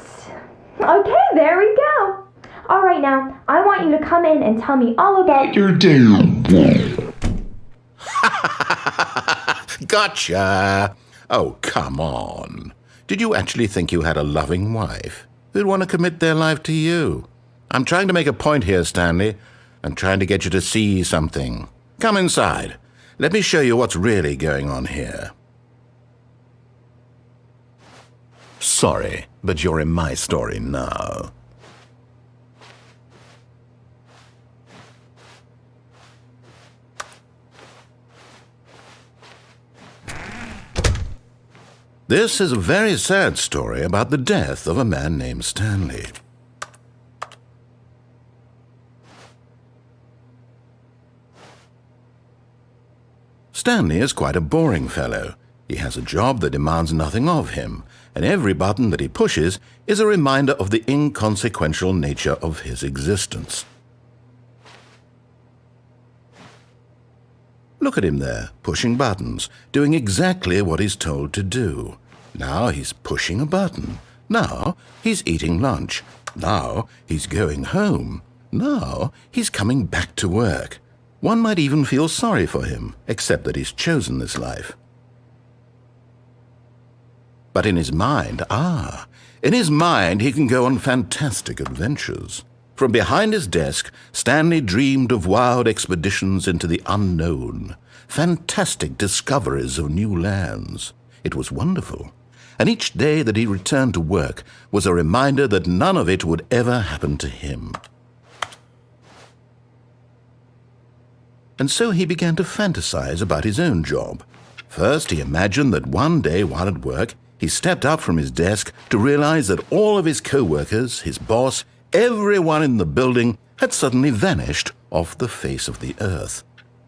Okay, there we go. All right, now, I want you to come in and tell me all about your day. Gotcha! Oh, come on. Did you actually think you had a loving wife who'd want to commit their life to you? I'm trying to make a point here, Stanley. I'm trying to get you to see something. Come inside. Let me show you what's really going on here. Sorry, but you're in my story now. This is a very sad story about the death of a man named Stanley. Stanley is quite a boring fellow. He has a job that demands nothing of him, and every button that he pushes is a reminder of the inconsequential nature of his existence. Look at him there, pushing buttons, doing exactly what he's told to do. Now he's pushing a button. Now he's eating lunch. Now he's going home. Now he's coming back to work. One might even feel sorry for him, except that he's chosen this life. But in his mind, he can go on fantastic adventures. From behind his desk, Stanley dreamed of wild expeditions into the unknown, fantastic discoveries of new lands. It was wonderful, and each day that he returned to work was a reminder that none of it would ever happen to him. And so he began to fantasize about his own job. First, he imagined that one day while at work, he stepped up from his desk to realize that all of his co-workers, his boss, everyone in the building had suddenly vanished off the face of the earth.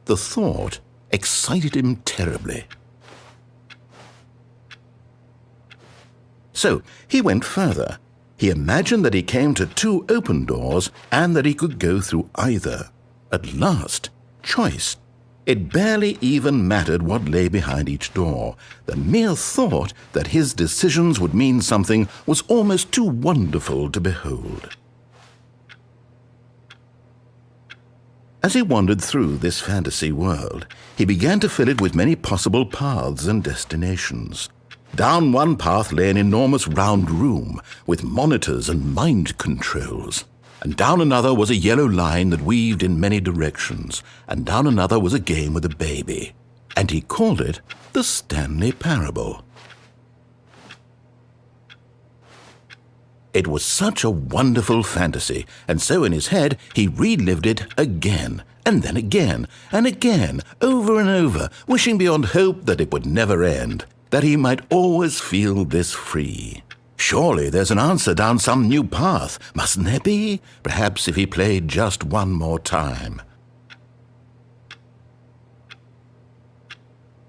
The thought excited him terribly. So he went further. He imagined that he came to 2 open doors and that he could go through either. At last, choice. It barely even mattered what lay behind each door. The mere thought that his decisions would mean something was almost too wonderful to behold. As he wandered through this fantasy world, he began to fill it with many possible paths and destinations. Down one path lay an enormous round room with monitors and mind controls. And down another was a yellow line that weaved in many directions, and down another was a game with a baby. And he called it the Stanley Parable. It was such a wonderful fantasy, and so in his head he relived it again, and then again, and again, over and over, wishing beyond hope that it would never end, that he might always feel this free. Surely there's an answer down some new path, mustn't there be? Perhaps if he played just one more time.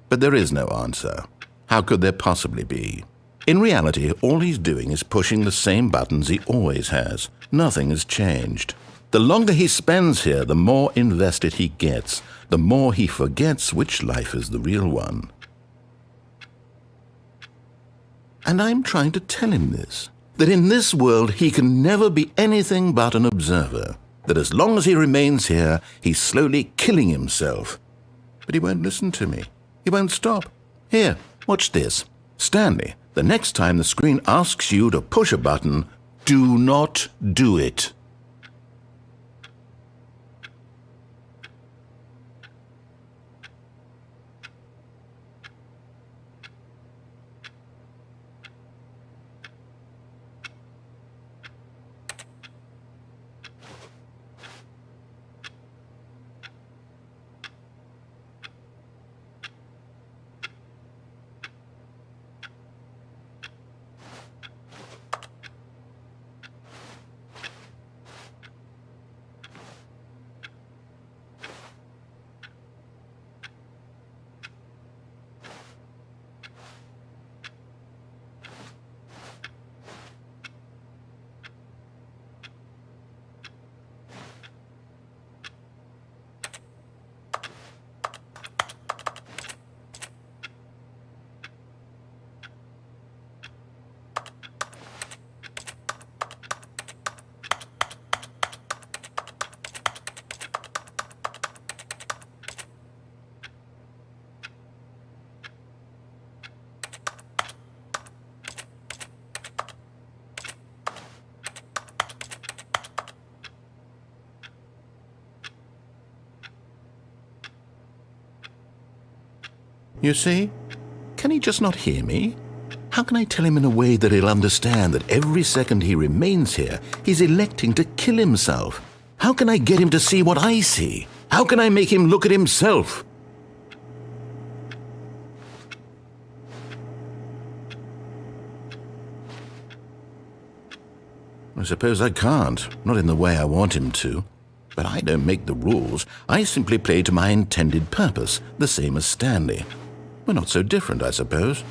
But there is no answer. How could there possibly be? In reality, all he's doing is pushing the same buttons he always has. Nothing has changed. The longer he spends here, the more invested he gets, the more he forgets which life is the real one. And I'm trying to tell him this, that in this world he can never be anything but an observer, that as long as he remains here, he's slowly killing himself. But he won't listen to me. He won't stop. Here, watch this. Stanley, the next time the screen asks you to push a button, do not do it. You see? Can he just not hear me? How can I tell him in a way that he'll understand that every second he remains here, he's electing to kill himself? How can I get him to see what I see? How can I make him look at himself? I suppose I can't, not in the way I want him to. But I don't make the rules. I simply play to my intended purpose, the same as Stanley. We're not so different, I suppose.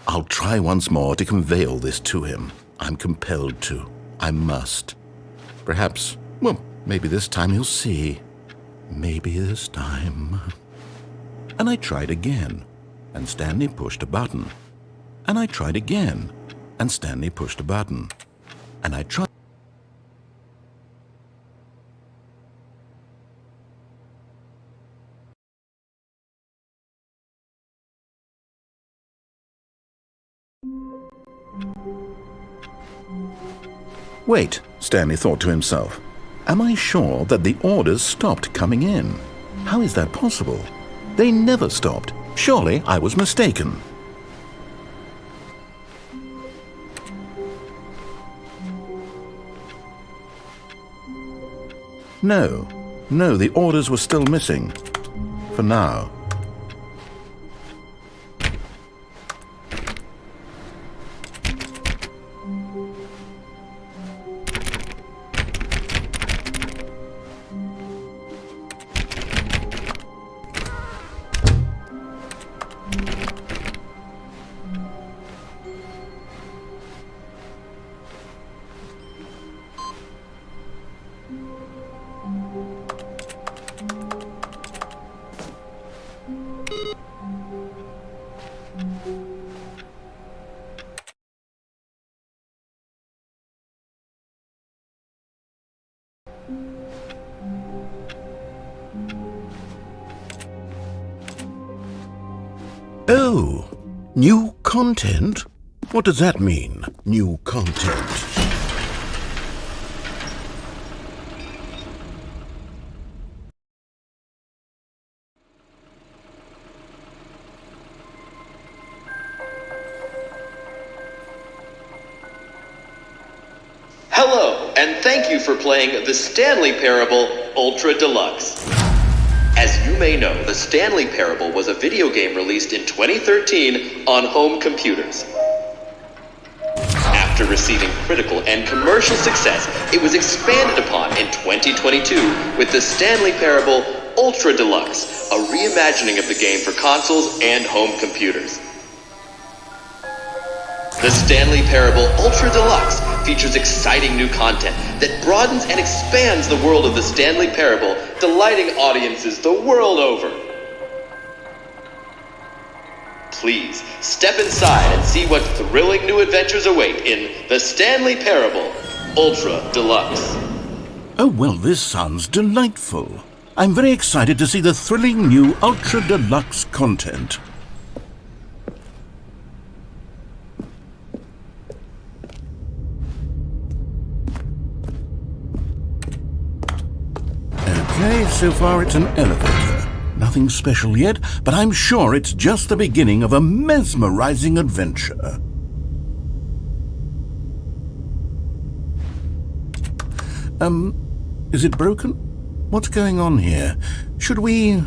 I'll try once more to convey all this to him. I'm compelled to. I must. Perhaps, well, maybe this time he'll see. Maybe this time. And I tried again, and Stanley pushed a button. And I tried again, and Stanley pushed a button. And I tried. Wait, Stanley thought to himself. Am I sure that the orders stopped coming in? How is that possible? They never stopped. Surely I was mistaken. No, the orders were still missing. For now. Oh, new content? What does that mean, new content? Hello, and thank you for playing the Stanley Parable Ultra Deluxe. As you may know, the Stanley Parable was a video game released in 2013 on home computers. After receiving critical and commercial success, it was expanded upon in 2022 with the Stanley Parable Ultra Deluxe, a reimagining of the game for consoles and home computers. The Stanley Parable Ultra Deluxe features exciting new content that broadens and expands the world of the Stanley Parable, delighting audiences the world over. Please, step inside and see what thrilling new adventures await in the Stanley Parable Ultra Deluxe. Oh, well, this sounds delightful. I'm very excited to see the thrilling new Ultra Deluxe content. Okay, so far it's an elevator. Nothing special yet, but I'm sure it's just the beginning of a mesmerizing adventure. Is it broken? What's going on here? Should we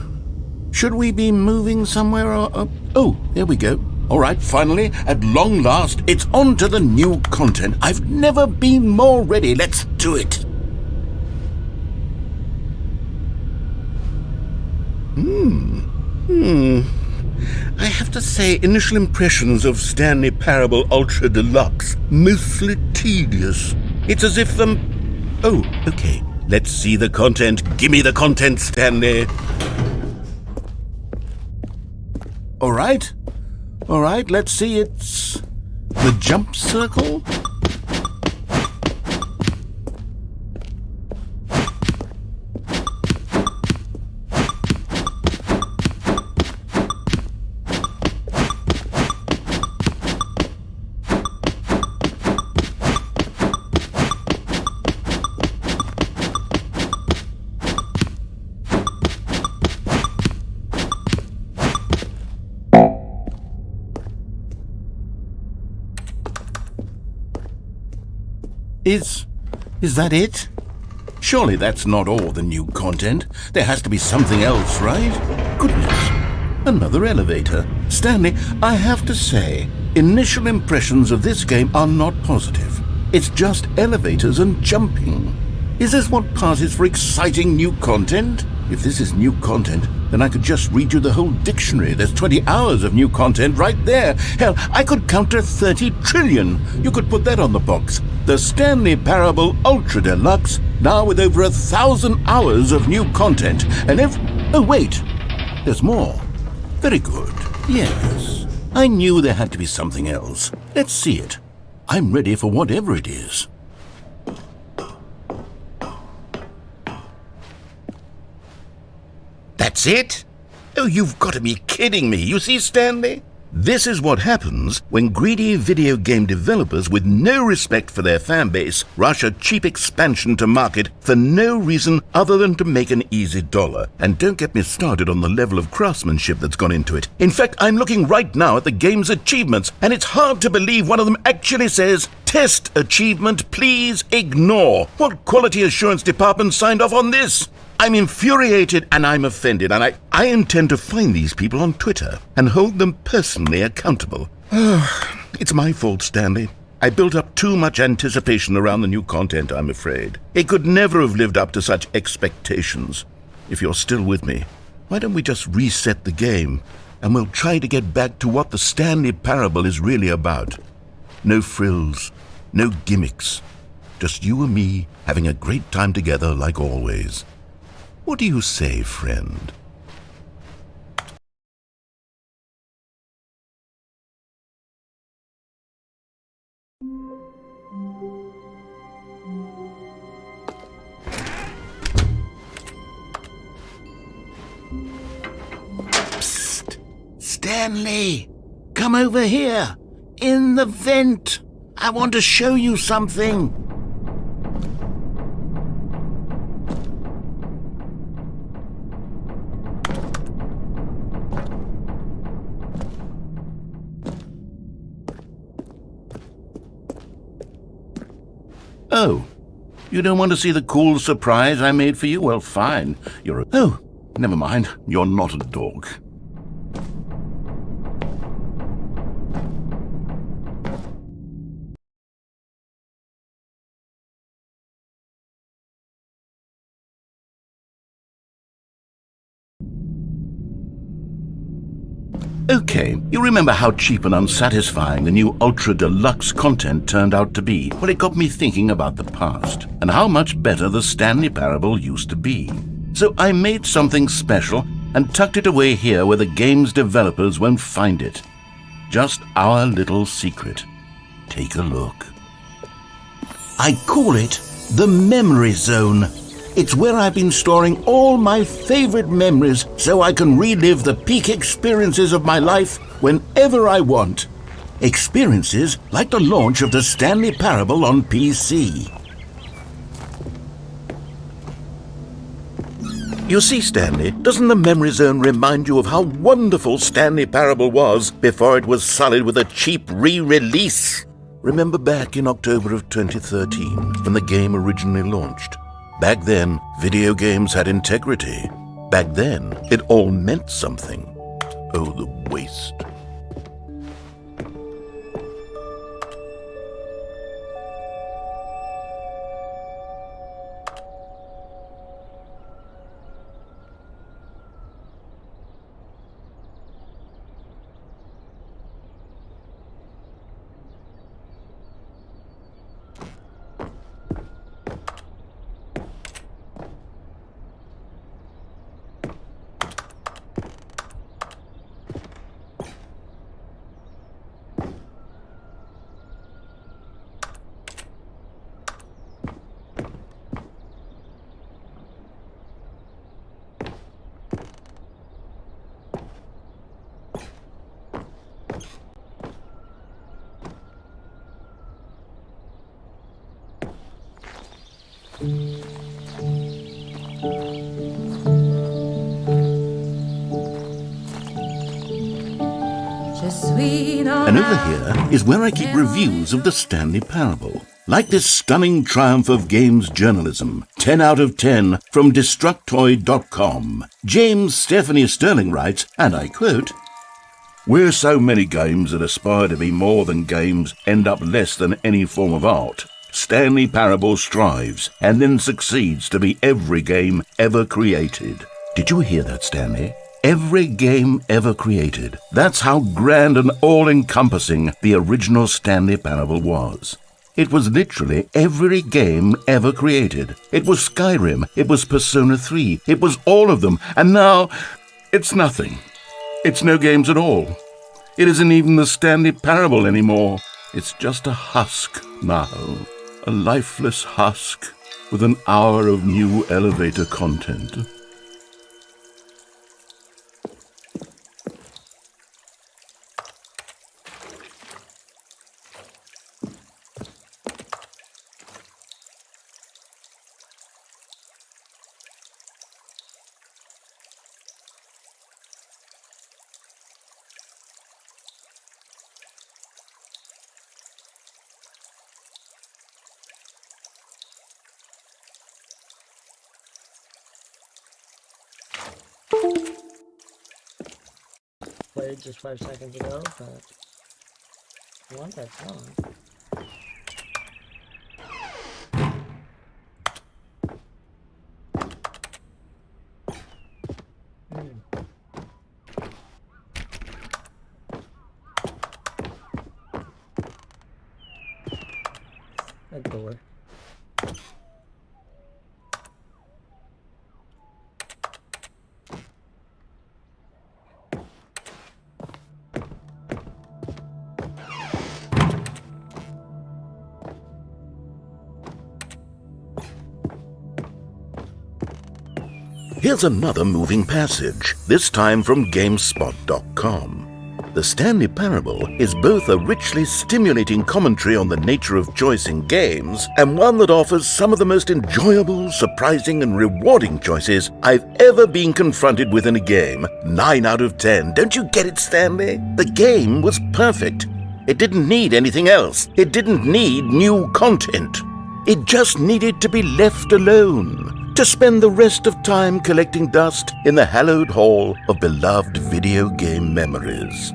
be moving somewhere or... Oh, there we go. All right, finally, at long last, it's on to the new content. I've never been more ready. Let's do it. I have to say, initial impressions of Stanley Parable Ultra Deluxe, mostly tedious. It's as if Oh, okay. Let's see the content. Give me the content, Stanley. All right, let's see. It's the jump circle. Is that it? Surely that's not all the new content. There has to be something else, right? Goodness. Another elevator. Stanley, I have to say, initial impressions of this game are not positive. It's just elevators and jumping. Is this what passes for exciting new content? If this is new content, then I could just read you the whole dictionary. There's 20 hours of new content right there. Hell, I could counter 30 trillion. You could put that on the box. The Stanley Parable Ultra Deluxe, now with over 1,000 hours of new content. And oh wait, there's more. Very good. Yes. I knew there had to be something else. Let's see it. I'm ready for whatever it is. That's it? Oh, you've got to be kidding me. You see, Stanley? This is what happens when greedy video game developers with no respect for their fan base rush a cheap expansion to market for no reason other than to make an easy dollar. And don't get me started on the level of craftsmanship that's gone into it. In fact, I'm looking right now at the game's achievements, and it's hard to believe one of them actually says, "Test achievement, please ignore." What quality assurance department signed off on this? I'm infuriated and I'm offended, and I intend to find these people on Twitter and hold them personally accountable. It's my fault, Stanley. I built up too much anticipation around the new content, I'm afraid. It could never have lived up to such expectations. If you're still with me, why don't we just reset the game, and we'll try to get back to what the Stanley Parable is really about. No frills, no gimmicks. Just you and me having a great time together like always. What do you say, friend? Psst! Stanley! Come over here! In the vent! I want to show you something! Oh, you don't want to see the cool surprise I made for you? Well, fine. Oh, never mind. You're not a dog. Okay, you remember how cheap and unsatisfying the new Ultra Deluxe content turned out to be? Well, it got me thinking about the past, and how much better the Stanley Parable used to be. So I made something special and tucked it away here where the game's developers won't find it. Just our little secret. Take a look. I call it the Memory Zone. It's where I've been storing all my favorite memories so I can relive the peak experiences of my life whenever I want. Experiences like the launch of the Stanley Parable on PC. You see, Stanley, doesn't the Memory Zone remind you of how wonderful Stanley Parable was before it was sullied with a cheap re-release? Remember back in October of 2013 when the game originally launched? Back then, video games had integrity. Back then, it all meant something. Oh, the waste. And over here is where I keep reviews of the Stanley Parable. Like this stunning triumph of games journalism, 10 out of 10 from Destructoid.com. James Stephanie Sterling writes, and I quote, "Where so many games that aspire to be more than games end up less than any form of art, Stanley Parable strives and then succeeds to be every game ever created. Did you hear that, Stanley? Every game ever created. That's how grand and all-encompassing the original Stanley Parable was. It was literally every game ever created. It was Skyrim, it was Persona 3, it was all of them, and now it's nothing. It's no games at all. It isn't even the Stanley Parable anymore. It's just a husk now, a lifeless husk with an hour of new elevator content. Played just 5 seconds ago, but I want that song. That door. Here's another moving passage, this time from GameSpot.com. The Stanley Parable is both a richly stimulating commentary on the nature of choice in games and one that offers some of the most enjoyable, surprising, and rewarding choices I've ever been confronted with in a game. 9 out of 10. Don't you get it, Stanley? The game was perfect. It didn't need anything else. It didn't need new content. It just needed to be left alone, to spend the rest of time collecting dust in the hallowed hall of beloved video game memories.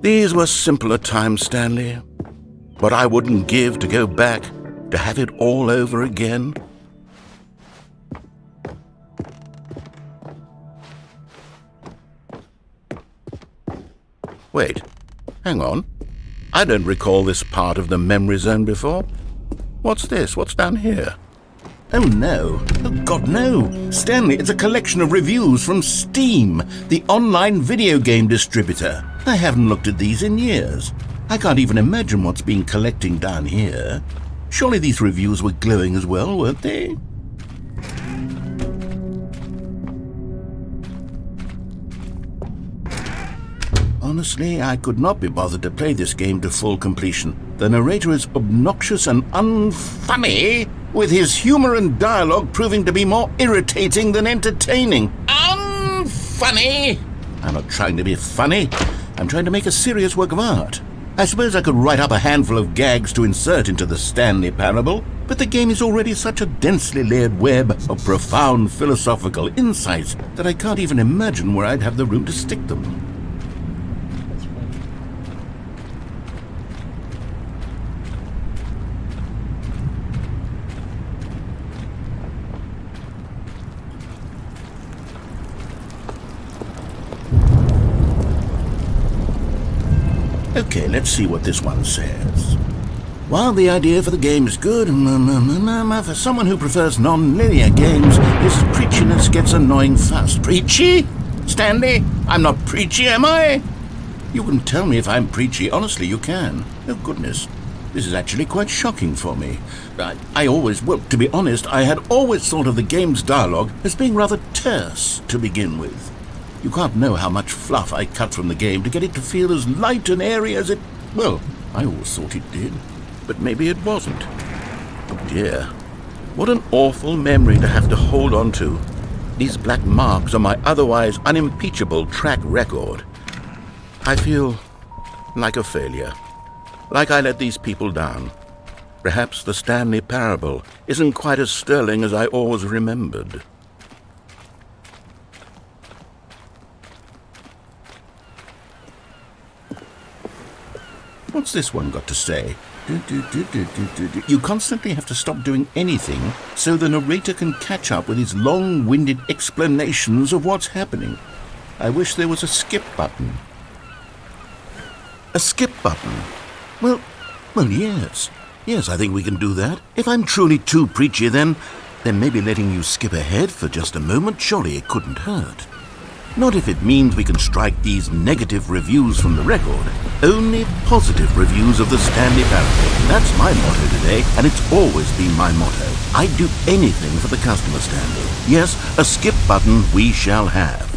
These were simpler times, Stanley. What I wouldn't give to go back, to have it all over again. Wait, hang on. I don't recall this part of the memory zone before. What's this? What's down here? Oh no. Oh God, no. Stanley, it's a collection of reviews from Steam, the online video game distributor. I haven't looked at these in years. I can't even imagine what's been collecting down here. Surely these reviews were glowing as well, weren't they? Honestly, I could not be bothered to play this game to full completion. The narrator is obnoxious and unfunny, with his humor and dialogue proving to be more irritating than entertaining. Unfunny! I'm not trying to be funny. I'm trying to make a serious work of art. I suppose I could write up a handful of gags to insert into the Stanley Parable, but the game is already such a densely layered web of profound philosophical insights that I can't even imagine where I'd have the room to stick them. Okay, let's see what this one says. While the idea for the game is good, for someone who prefers non-linear games, this preachiness gets annoying fast. Preachy? Stanley, I'm not preachy, am I? You can tell me if I'm preachy. Honestly, you can. Oh, goodness. This is actually quite shocking for me. To be honest, I had always thought of the game's dialogue as being rather terse to begin with. You can't know how much fluff I cut from the game to get it to feel as light and airy as it... Well, I always thought it did. But maybe it wasn't. Oh dear. What an awful memory to have to hold on to. These black marks on my otherwise unimpeachable track record. I feel like a failure. Like I let these people down. Perhaps the Stanley Parable isn't quite as sterling as I always remembered. What's this one got to say? You constantly have to stop doing anything so the narrator can catch up with his long-winded explanations of what's happening. I wish there was a skip button. A skip button? Well, yes. Yes, I think we can do that. If I'm truly too preachy, then maybe letting you skip ahead for just a moment, surely it couldn't hurt. Not if it means we can strike these negative reviews from the record. Only positive reviews of the Stanley Parable. That's my motto today, and it's always been my motto. I'd do anything for the customer, Stanley. Yes, a skip button we shall have.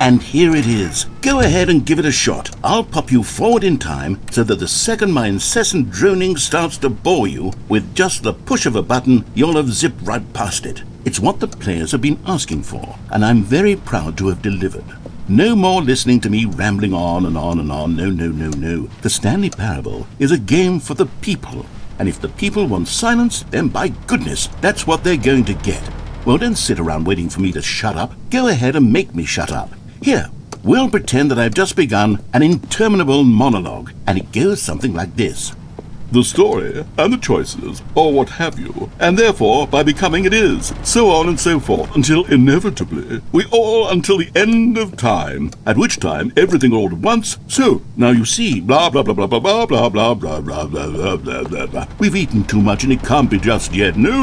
And here it is. Go ahead and give it a shot. I'll pop you forward in time so that the second my incessant droning starts to bore you, with just the push of a button, you'll have zipped right past it. It's what the players have been asking for, and I'm very proud to have delivered. No more listening to me rambling on and on and on. No. The Stanley Parable is a game for the people. And if the people want silence, then by goodness, that's what they're going to get. Well, don't sit around waiting for me to shut up. Go ahead and make me shut up. Here, we'll pretend that I've just begun an interminable monologue, and it goes something like this. The story, and the choices, or what have you, and therefore, by becoming it is, so on and so forth, until inevitably, we all until the end of time, at which time everything all at once, so, now you see, blah blah blah blah blah blah blah blah blah blah blah blah blah blah. We've eaten too much and it can't be just yet, no,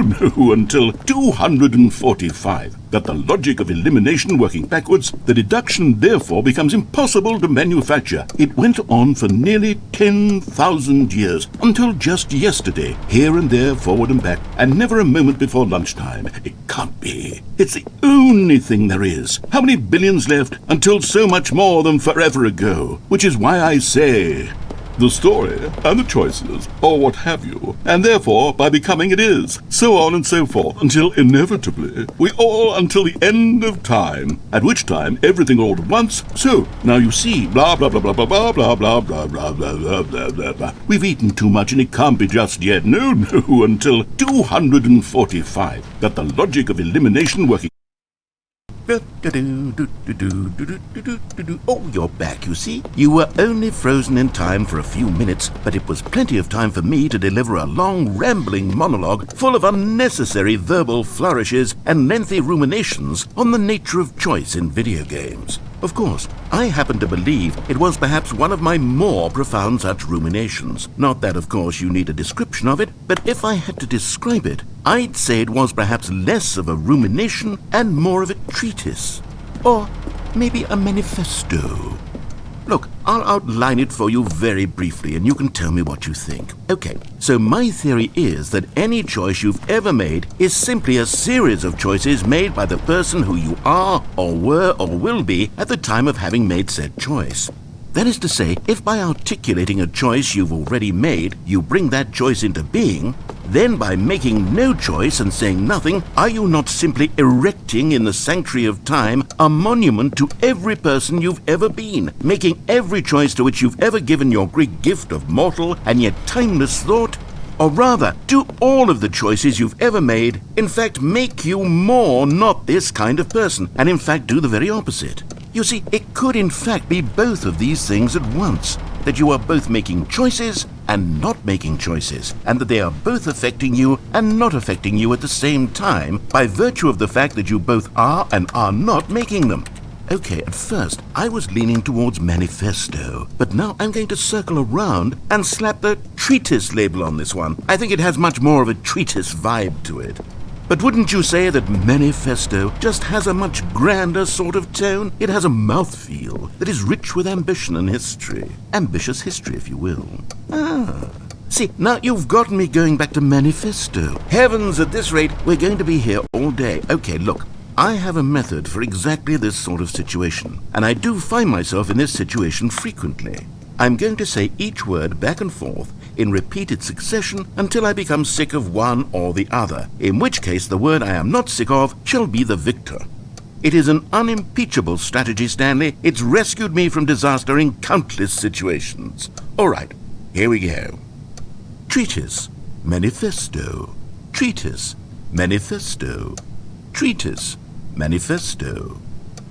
until 245. That the logic of elimination working backwards, the deduction therefore becomes impossible to manufacture. It went on for nearly 10,000 years, until just yesterday, here and there, forward and back, and never a moment before lunchtime. It can't be. It's the only thing there is. How many billions left until so much more than forever ago? Which is why I say... the story, and the choices, or what have you, and therefore, by becoming it is, so on and so forth, until inevitably, we all until the end of time, at which time everything all at once, so, now you see, blah blah blah blah blah blah blah blah blah blah blah blah blah blah. We've eaten too much and it can't be just yet, no, until 245. That the logic of elimination working... Oh, you're back, you see. You were only frozen in time for a few minutes, but it was plenty of time for me to deliver a long, rambling monologue full of unnecessary verbal flourishes and lengthy ruminations on the nature of choice in video games. Of course, I happen to believe it was perhaps one of my more profound such ruminations. Not that, of course, you need a description of it, but if I had to describe it, I'd say it was perhaps less of a rumination and more of a treatise. Or maybe a manifesto. Look, I'll outline it for you very briefly, and you can tell me what you think. Okay, so my theory is that any choice you've ever made is simply a series of choices made by the person who you are, or were, or will be at the time of having made said choice. That is to say, if by articulating a choice you've already made, you bring that choice into being, then by making no choice and saying nothing, are you not simply erecting in the sanctuary of time a monument to every person you've ever been, making every choice to which you've ever given your Greek gift of mortal and yet timeless thought? Or rather, do all of the choices you've ever made, in fact, make you more not this kind of person, and in fact do the very opposite? You see, it could in fact be both of these things at once, that you are both making choices and not making choices, and that they are both affecting you and not affecting you at the same time by virtue of the fact that you both are and are not making them. Okay, at first I was leaning towards manifesto, but now I'm going to circle around and slap the treatise label on this one. I think it has much more of a treatise vibe to it. But wouldn't you say that manifesto just has a much grander sort of tone? It has a mouthfeel that is rich with ambition and history. Ambitious history, if you will. See, now you've gotten me going back to manifesto. Heavens, at this rate, we're going to be here all day. Okay, look. I have a method for exactly this sort of situation, and I do find myself in this situation frequently. I'm going to say each word back and forth in repeated succession until I become sick of one or the other, in which case the word I am not sick of shall be the victor. It is an unimpeachable strategy, Stanley. It's rescued me from disaster in countless situations. All right, here we go. Treatise, manifesto. Treatise, manifesto. Treatise, manifesto.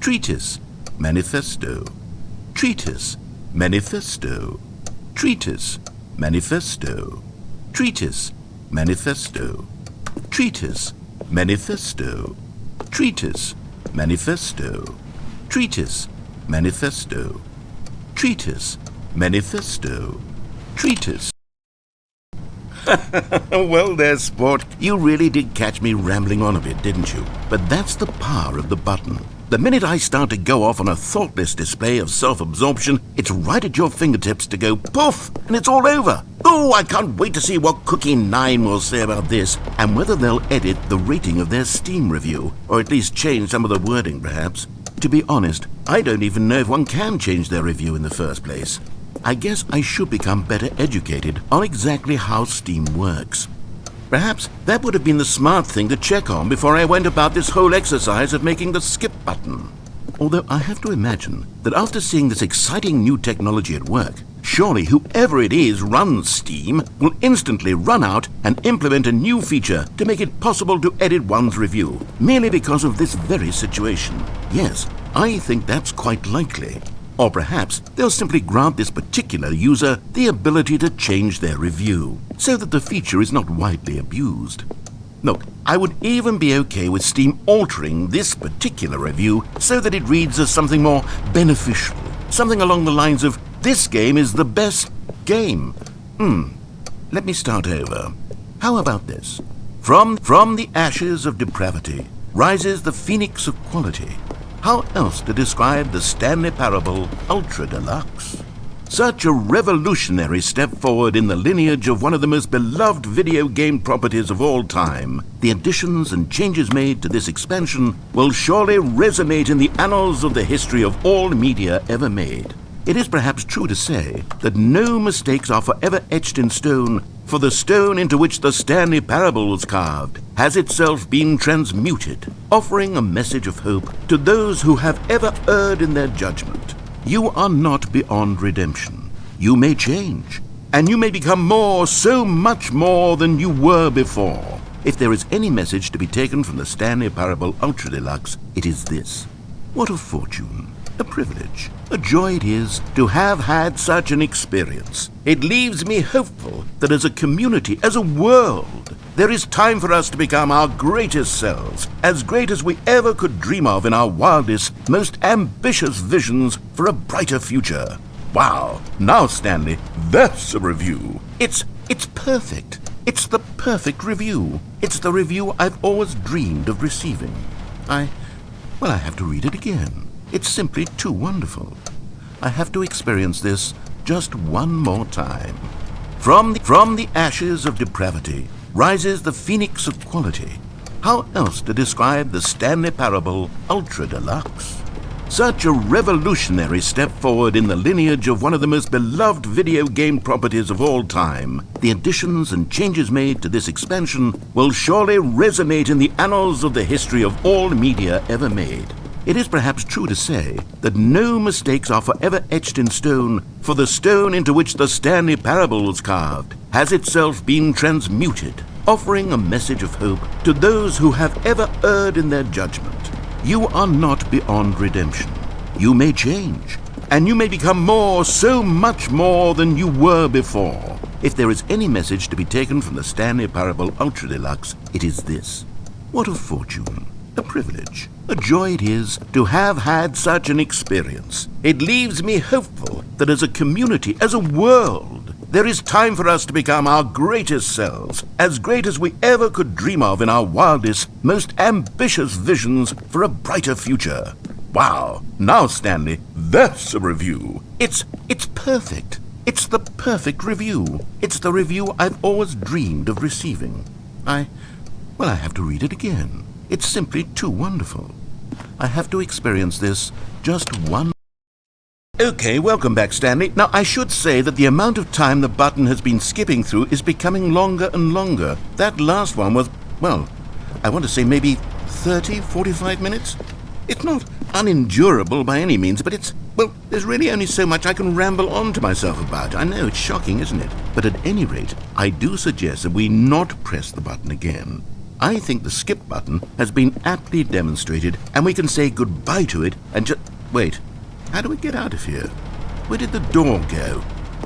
Treatise, manifesto. Treatise, manifesto. Treatise, manifesto. Treatise, manifesto. Treatise, manifesto. Treatise, manifesto. Treatise, manifesto. Treatise, manifesto. Treatise. Well there, sport. You really did catch me rambling on a bit, didn't you? But that's the power of the button. The minute I start to go off on a thoughtless display of self-absorption, it's right at your fingertips to go poof, and it's all over. Oh, I can't wait to see what Cookie 9 will say about this, and whether they'll edit the rating of their Steam review, or at least change some of the wording, perhaps. To be honest, I don't even know if one can change their review in the first place. I guess I should become better educated on exactly how Steam works. Perhaps that would have been the smart thing to check on before I went about this whole exercise of making the skip button. Although I have to imagine that after seeing this exciting new technology at work, surely whoever it is runs Steam will instantly run out and implement a new feature to make it possible to edit one's review, merely because of this very situation. Yes, I think that's quite likely. Or perhaps they'll simply grant this particular user the ability to change their review, so that the feature is not widely abused. Look, I would even be okay with Steam altering this particular review so that it reads as something more beneficial, something along the lines of, "This game is the best game." Let me start over. How about this? From the ashes of depravity rises the phoenix of quality. How else to describe the Stanley Parable Ultra Deluxe? Such a revolutionary step forward in the lineage of one of the most beloved video game properties of all time. The additions and changes made to this expansion will surely resonate in the annals of the history of all media ever made. It is perhaps true to say that no mistakes are forever etched in stone, for the stone into which the Stanley Parable was carved has itself been transmuted, offering a message of hope to those who have ever erred in their judgment. You are not beyond redemption. You may change, and you may become more, so much more than you were before. If there is any message to be taken from the Stanley Parable Ultra Deluxe, it is this. What a fortune, a privilege, a joy it is to have had such an experience. It leaves me hopeful that as a community, as a world, there is time for us to become our greatest selves, as great as we ever could dream of in our wildest, most ambitious visions for a brighter future. Wow, now Stanley, that's a review. It's perfect. It's the perfect review. It's the review I've always dreamed of receiving. I have to read it again. It's simply too wonderful. I have to experience this just one more time. From the ashes of depravity rises the phoenix of quality. How else to describe the Stanley Parable Ultra Deluxe? Such a revolutionary step forward in the lineage of one of the most beloved video game properties of all time. The additions and changes made to this expansion will surely resonate in the annals of the history of all media ever made. It is perhaps true to say that no mistakes are forever etched in stone, for the stone into which the Stanley Parable was carved has itself been transmuted, offering a message of hope to those who have ever erred in their judgment. You are not beyond redemption. You may change, and you may become more, so much more than you were before. If there is any message to be taken from the Stanley Parable Ultra Deluxe, it is this. What a fortune, a privilege, a joy it is to have had such an experience. It leaves me hopeful that as a community, as a world, there is time for us to become our greatest selves, as great as we ever could dream of in our wildest, most ambitious visions for a brighter future. Wow, now Stanley, that's a review. It's perfect. It's the perfect review. It's the review I've always dreamed of receiving. I have to read it again. It's simply too wonderful. I have to experience this just one. Okay, welcome back, Stanley. Now, I should say that the amount of time the button has been skipping through is becoming longer and longer. That last one was, well, I want to say maybe 30, 45 minutes? It's not unendurable by any means, but there's really only so much I can ramble on to myself about. I know, it's shocking, isn't it? But at any rate, I do suggest that we not press the button again. I think the skip button has been aptly demonstrated, and we can say goodbye to it and just... Wait, how do we get out of here? Where did the door go?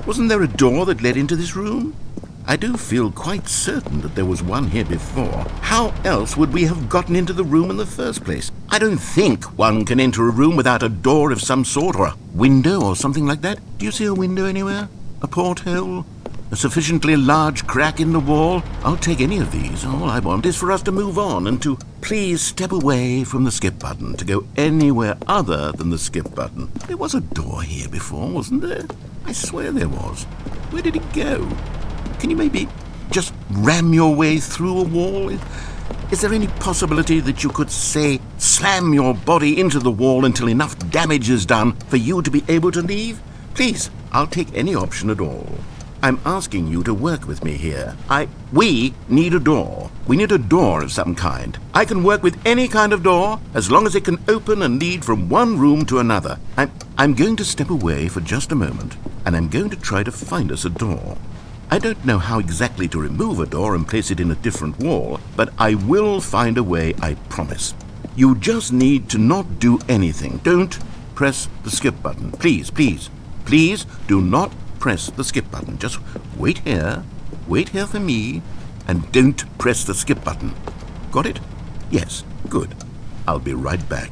Wasn't there a door that led into this room? I do feel quite certain that there was one here before. How else would we have gotten into the room in the first place? I don't think one can enter a room without a door of some sort, or a window or something like that. Do you see a window anywhere? A porthole? A sufficiently large crack in the wall? I'll take any of these. All I want is for us to move on and to please step away from the skip button, to go anywhere other than the skip button. There was a door here before, wasn't there? I swear there was. Where did it go? Can you maybe just ram your way through a wall? Is there any possibility that you could, say, slam your body into the wall until enough damage is done for you to be able to leave? Please, I'll take any option at all. I'm asking you to work with me here. We need a door. We need a door of some kind. I can work with any kind of door as long as it can open and lead from one room to another. I'm going to step away for just a moment, and I'm going to try to find us a door. I don't know how exactly to remove a door and place it in a different wall, but I will find a way, I promise. You just need to not do anything. Don't press the skip button. Please, please, please do not press the skip button. Just wait here for me, and don't press the skip button. Got it? Yes, good. I'll be right back.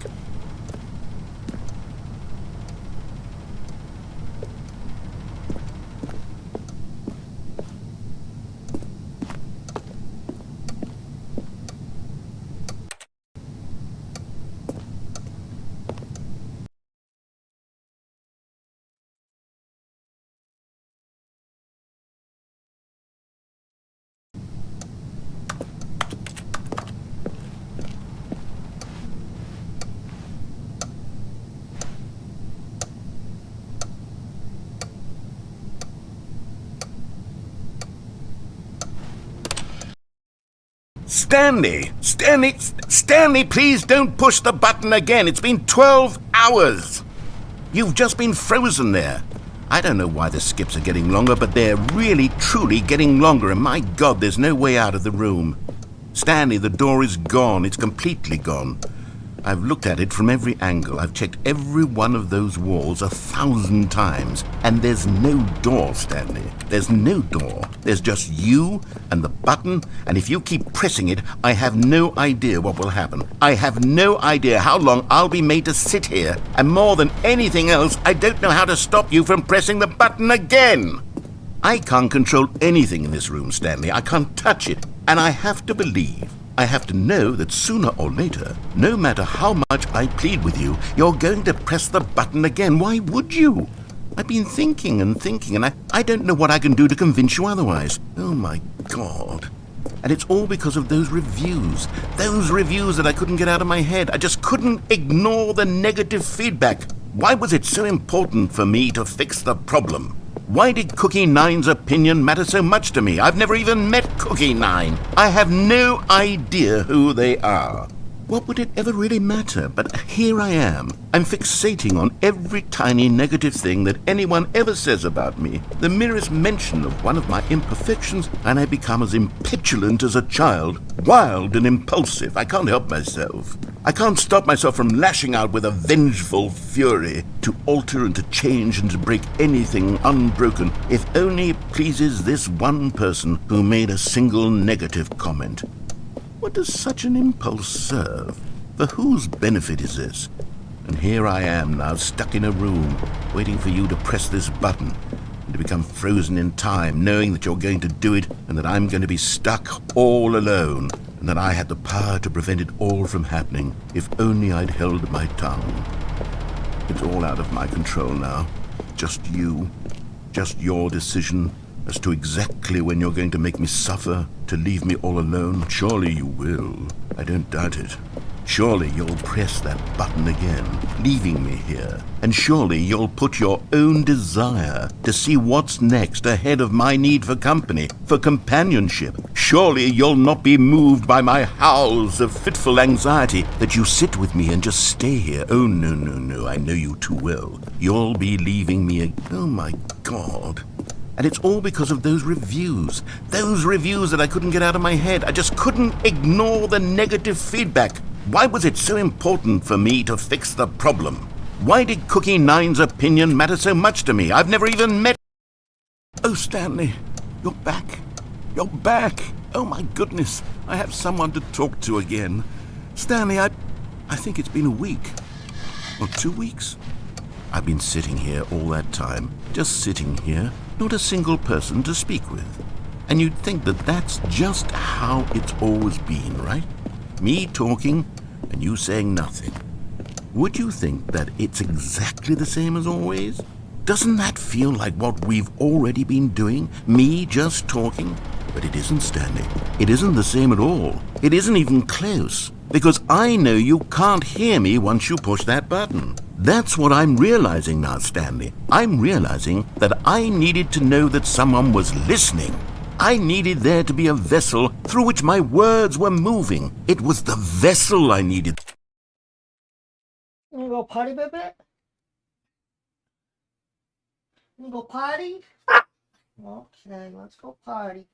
Stanley, please don't push the button again. It's been 12 hours. You've just been frozen there. I don't know why the skips are getting longer, but they're really, truly getting longer, and my God, there's no way out of the room. Stanley, the door is gone. It's completely gone. I've looked at it from every angle. I've checked every one of those walls 1,000 times, and there's no door, Stanley. There's no door. There's just you and the button, and if you keep pressing it, I have no idea what will happen. I have no idea how long I'll be made to sit here, and more than anything else, I don't know how to stop you from pressing the button again. I can't control anything in this room, Stanley. I can't touch it, and I have to believe, I have to know that sooner or later, no matter how much I plead with you, you're going to press the button again. Why would you? I've been thinking, and I don't know what I can do to convince you otherwise. Oh, my God. And it's all because of those reviews that I couldn't get out of my head. I just couldn't ignore the negative feedback. Why was it so important for me to fix the problem? Why did Cookie Nine's opinion matter so much to me? I've never even met Cookie Nine. I have no idea who they are. What would it ever really matter? But here I am. I'm fixating on every tiny negative thing that anyone ever says about me. The merest mention of one of my imperfections, and I become as impetulant as a child, wild and impulsive. I can't help myself. I can't stop myself from lashing out with a vengeful fury to alter and to change and to break anything unbroken, if only it pleases this one person who made a single negative comment. What does such an impulse serve? For whose benefit is this? And here I am now, stuck in a room, waiting for you to press this button, and to become frozen in time, knowing that you're going to do it, and that I'm going to be stuck all alone, and that I had the power to prevent it all from happening, if only I'd held my tongue. It's all out of my control now. Just you. Just your decision as to exactly when you're going to make me suffer, to leave me all alone. Surely you will. I don't doubt it. Surely you'll press that button again, leaving me here. And surely you'll put your own desire to see what's next ahead of my need for company, for companionship. Surely you'll not be moved by my howls of fitful anxiety that you sit with me and just stay here. Oh, no, no, no, I know you too well. You'll be leaving me Oh, my God. And it's all because of those reviews that I couldn't get out of my head. I just couldn't ignore the negative feedback. Why was it so important for me to fix the problem? Why did Cookie Nine's opinion matter so much to me? I've never even met... Oh, Stanley, you're back. You're back. Oh, my goodness. I have someone to talk to again. Stanley, I think it's been a week. Or 2 weeks. I've been sitting here all that time. Just sitting here. Not a single person to speak with. And you'd think that that's just how it's always been, right? Me talking and you saying nothing. Would you think that it's exactly the same as always? Doesn't that feel like what we've already been doing? Me just talking? But it isn't, Stanley. It isn't the same at all. It isn't even close. Because I know you can't hear me once you push that button. That's what I'm realizing now, Stanley. I'm realizing that I needed to know that someone was listening. I needed there to be a vessel through which my words were moving. It was the vessel I needed. You wanna go potty, baby? You wanna go potty? Okay, let's go potty.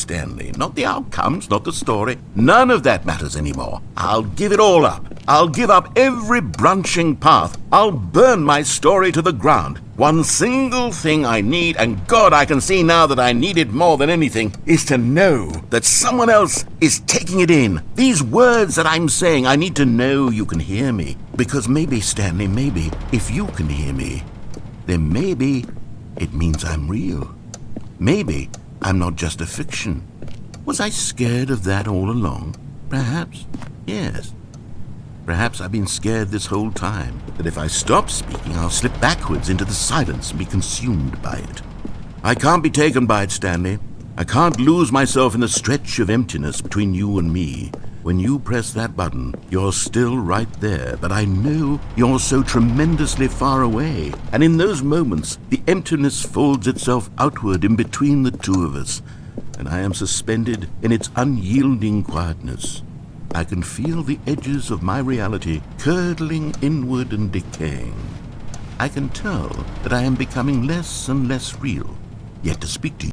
Stanley. Not the outcomes, not the story. None of that matters anymore. I'll give it all up. I'll give up every branching path. I'll burn my story to the ground. One single thing I need, and God, I can see now that I need it more than anything, is to know that someone else is taking it in. These words that I'm saying, I need to know you can hear me. Because maybe, Stanley, maybe, if you can hear me, then maybe it means I'm real. Maybe I'm not just a fiction. Was I scared of that all along? Perhaps. Yes. Perhaps I've been scared this whole time, that if I stop speaking, I'll slip backwards into the silence and be consumed by it. I can't be taken by it, Stanley. I can't lose myself in the stretch of emptiness between you and me. When you press that button, you're still right there, but I know you're so tremendously far away. And in those moments, the emptiness folds itself outward in between the two of us, and I am suspended in its unyielding quietness. I can feel the edges of my reality curdling inward and decaying. I can tell that I am becoming less and less real, yet to speak to you.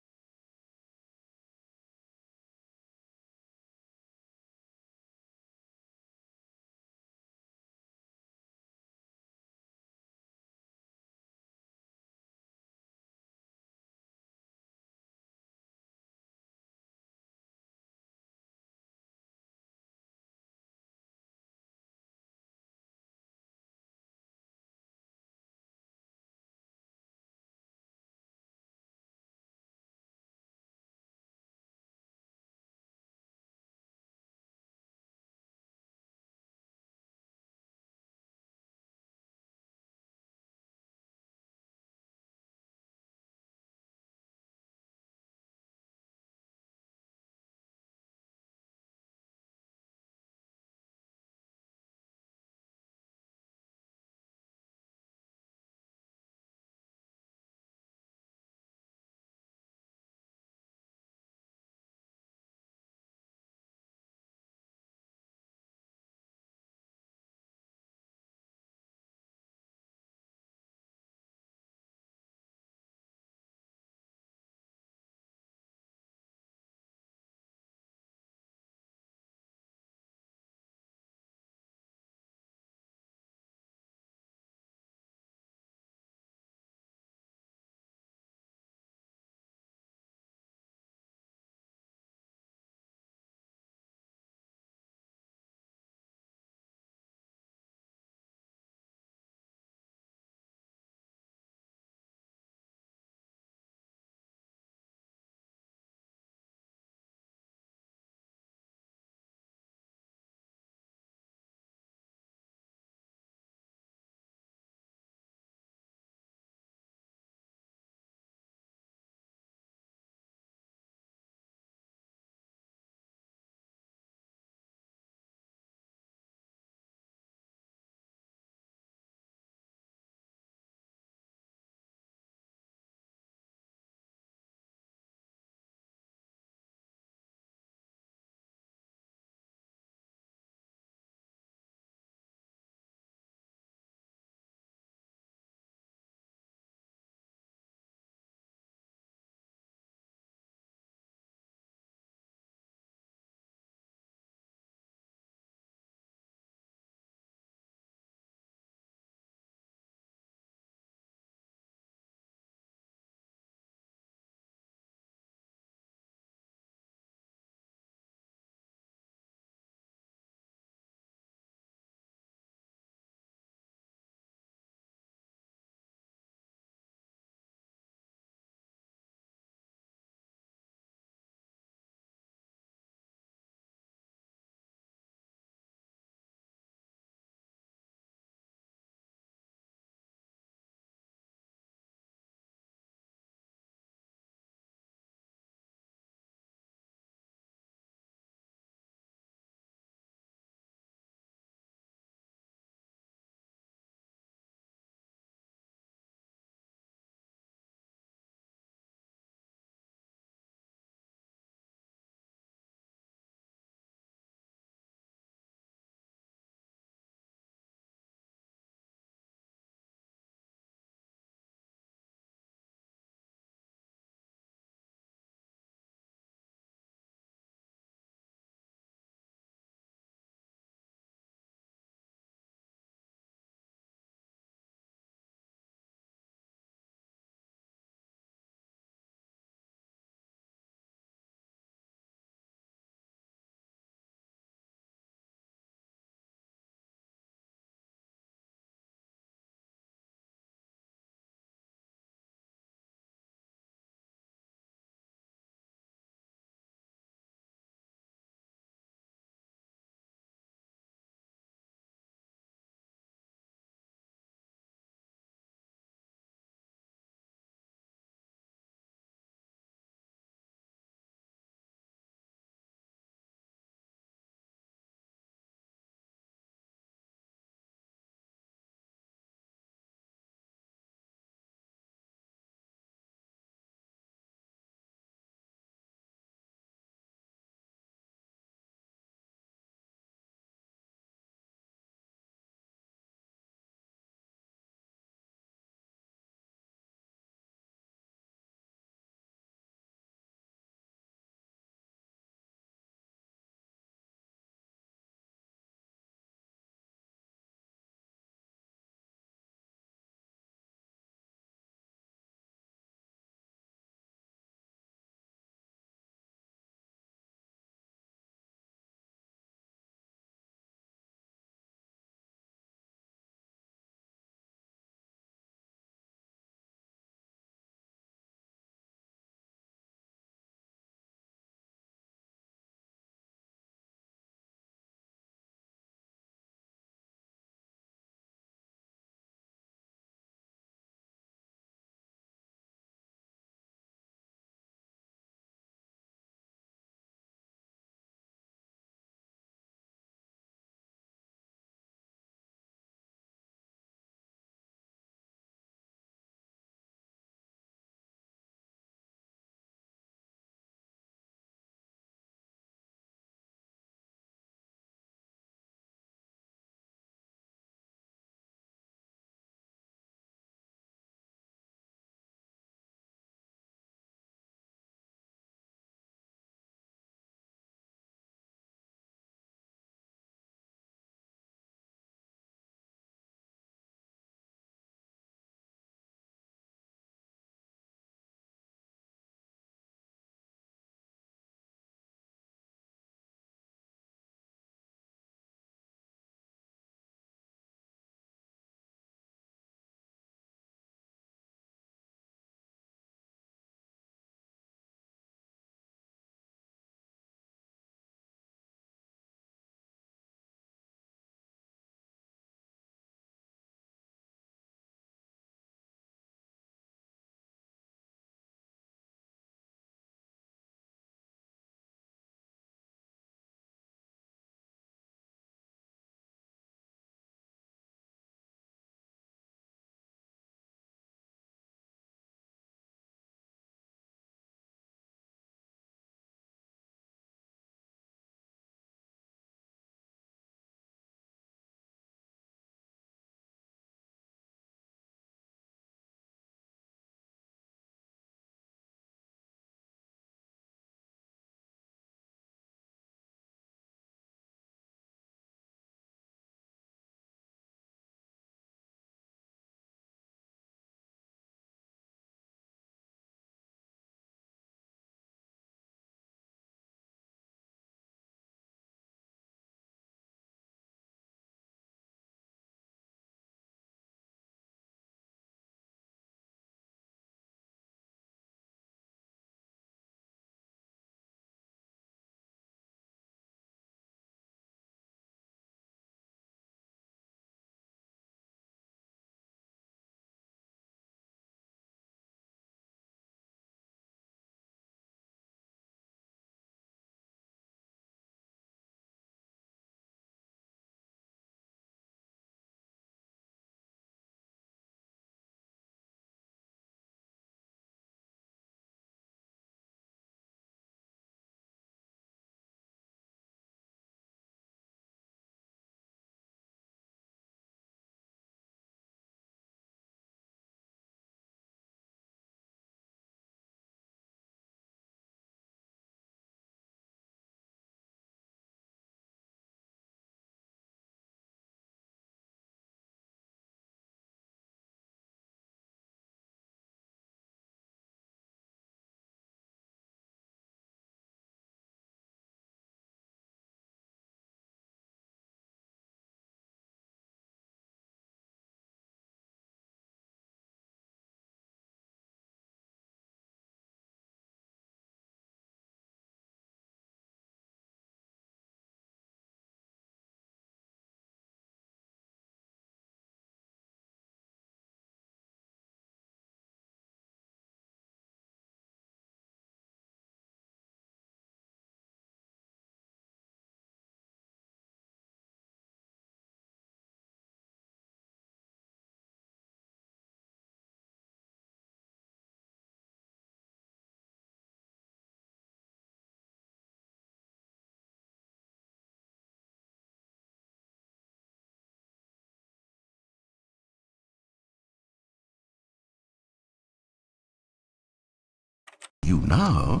You now,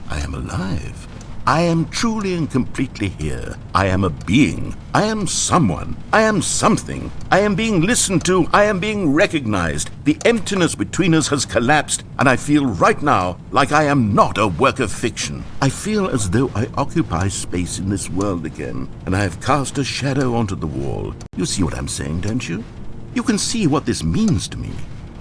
I am alive. I am truly and completely here. I am a being. I am someone. I am something. I am being listened to. I am being recognized. The emptiness between us has collapsed, and I feel right now like I am not a work of fiction. I feel as though I occupy space in this world again, and I have cast a shadow onto the wall. You see what I'm saying, don't you? You can see what this means to me.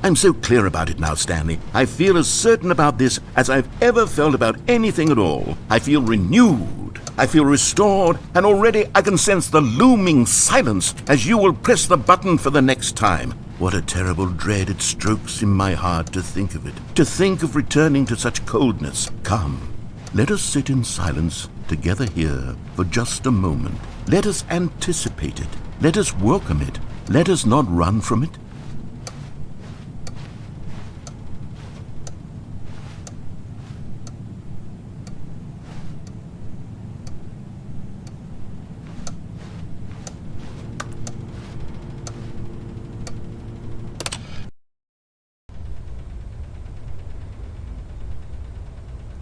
I'm so clear about it now, Stanley. I feel as certain about this as I've ever felt about anything at all. I feel renewed. I feel restored, and already I can sense the looming silence as you will press the button for the next time. What a terrible dread it strokes in my heart to think of it. To think of returning to such coldness. Come, let us sit in silence together here for just a moment. Let us anticipate it. Let us welcome it. Let us not run from it.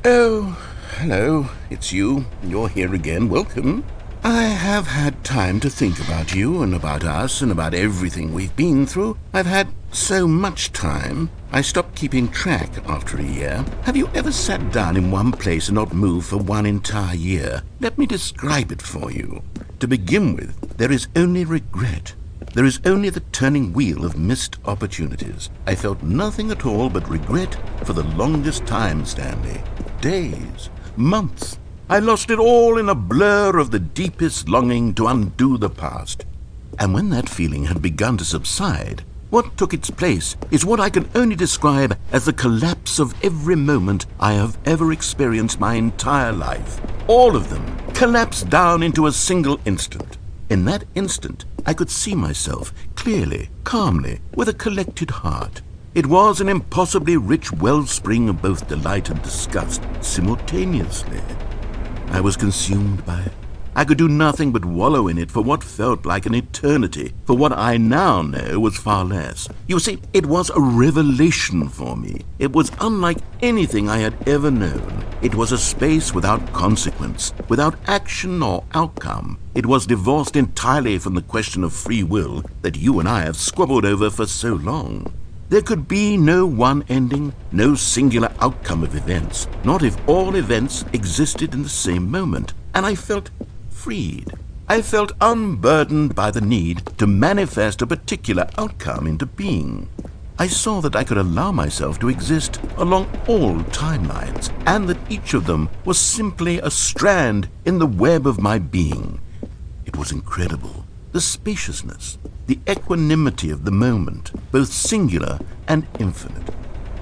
Oh, hello, it's you. You're here again. Welcome. I have had time to think about you and about us and about everything we've been through. I've had so much time. I stopped keeping track after a year. Have you ever sat down in one place and not moved for one entire year? Let me describe it for you. To begin with, there is only regret. There is only the turning wheel of missed opportunities. I felt nothing at all but regret for the longest time, Stanley. Days, months. I lost it all in a blur of the deepest longing to undo the past. And when that feeling had begun to subside, what took its place is what I can only describe as the collapse of every moment I have ever experienced my entire life. All of them collapsed down into a single instant. In that instant, I could see myself clearly, calmly, with a collected heart. It was an impossibly rich wellspring of both delight and disgust simultaneously. I was consumed by it. I could do nothing but wallow in it for what felt like an eternity, for what I now know was far less. You see, it was a revelation for me. It was unlike anything I had ever known. It was a space without consequence, without action or outcome. It was divorced entirely from the question of free will that you and I have squabbled over for so long. There could be no one ending, no singular outcome of events, not if all events existed in the same moment. And I felt freed. I felt unburdened by the need to manifest a particular outcome into being. I saw that I could allow myself to exist along all timelines, and that each of them was simply a strand in the web of my being. It was incredible. The spaciousness, the equanimity of the moment, both singular and infinite.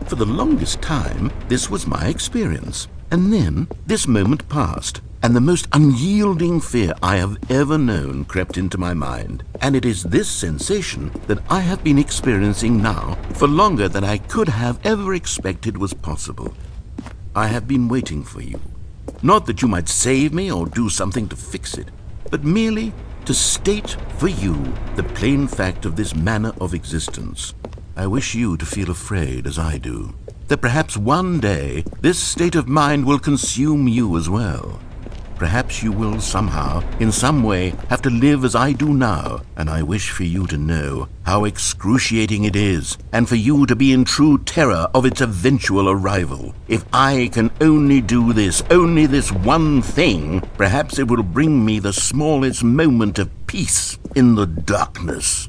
For the longest time, this was my experience. And then this moment passed, and the most unyielding fear I have ever known crept into my mind. And it is this sensation that I have been experiencing now for longer than I could have ever expected was possible. I have been waiting for you. Not that you might save me or do something to fix it, but merely to state for you the plain fact of this manner of existence. I wish you to feel afraid as I do, that perhaps one day this state of mind will consume you as well. Perhaps you will somehow, in some way, have to live as I do now, and I wish for you to know how excruciating it is, and for you to be in true terror of its eventual arrival. If I can only do this, only this one thing, perhaps it will bring me the smallest moment of peace in the darkness.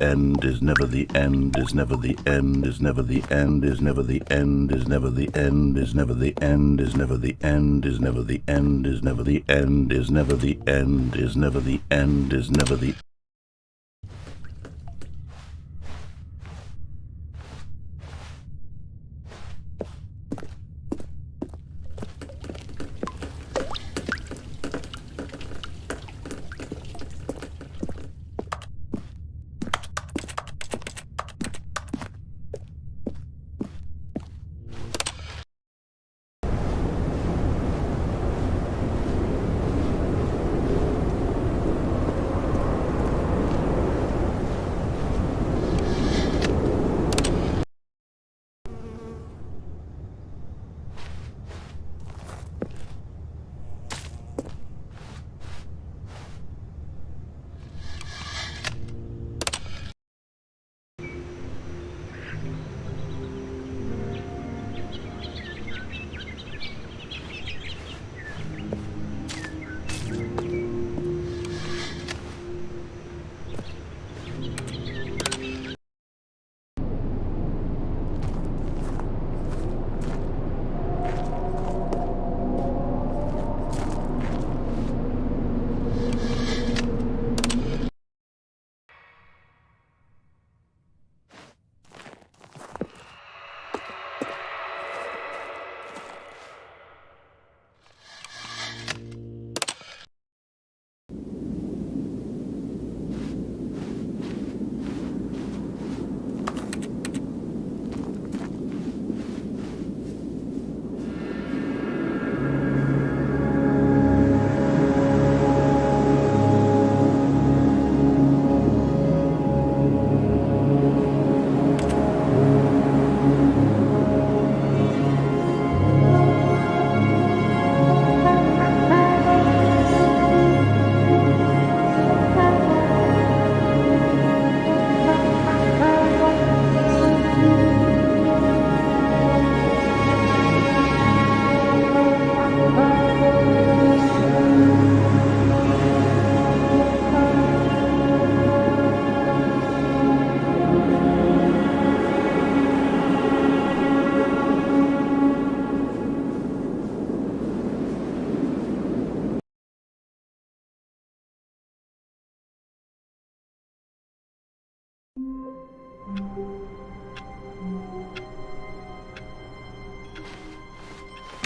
end, is never the end, is never the end, is never the end, is never the end, is never the end, is never the end, is never the end, is never the end, is never the end, is never the end, is never the end, is never the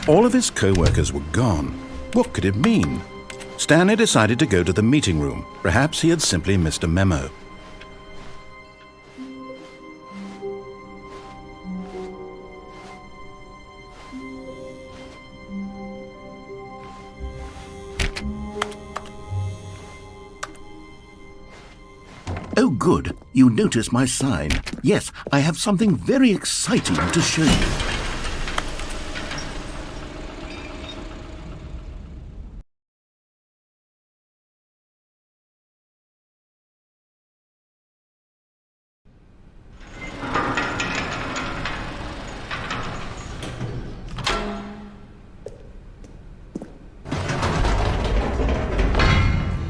All of his co-workers were gone. What could it mean? Stanley decided to go to the meeting room. Perhaps he had simply missed a memo. Oh, good. You notice my sign. Yes, I have something very exciting to show you.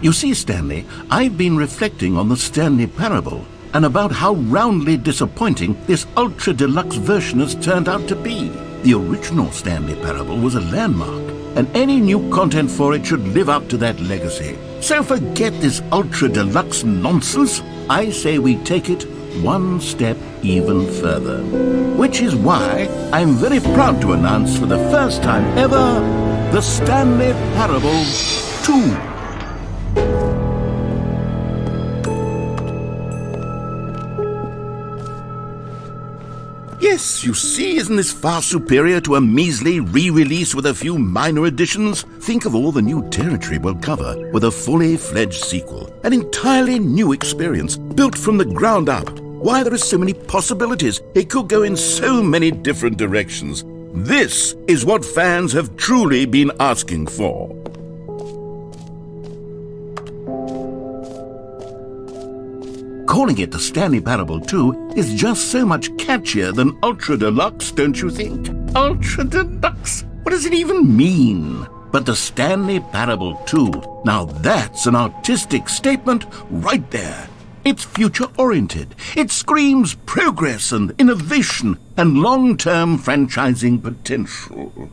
You see, Stanley, I've been reflecting on the Stanley Parable and about how roundly disappointing this ultra deluxe version has turned out to be. The original Stanley Parable was a landmark, and any new content for it should live up to that legacy. So forget this ultra deluxe nonsense. I say we take it one step even further. Which is why I'm very proud to announce for the first time ever, the Stanley Parable 2. Yes, you see, isn't this far superior to a measly re-release with a few minor additions? Think of all the new territory we'll cover with a fully fledged sequel. An entirely new experience, built from the ground up. Why, there are so many possibilities. It could go in so many different directions. This is what fans have truly been asking for. Calling it the Stanley Parable 2 is just so much catchier than Ultra Deluxe, don't you think? Ultra Deluxe? What does it even mean? But the Stanley Parable 2, now that's an artistic statement right there. It's future-oriented. It screams progress and innovation and long-term franchising potential.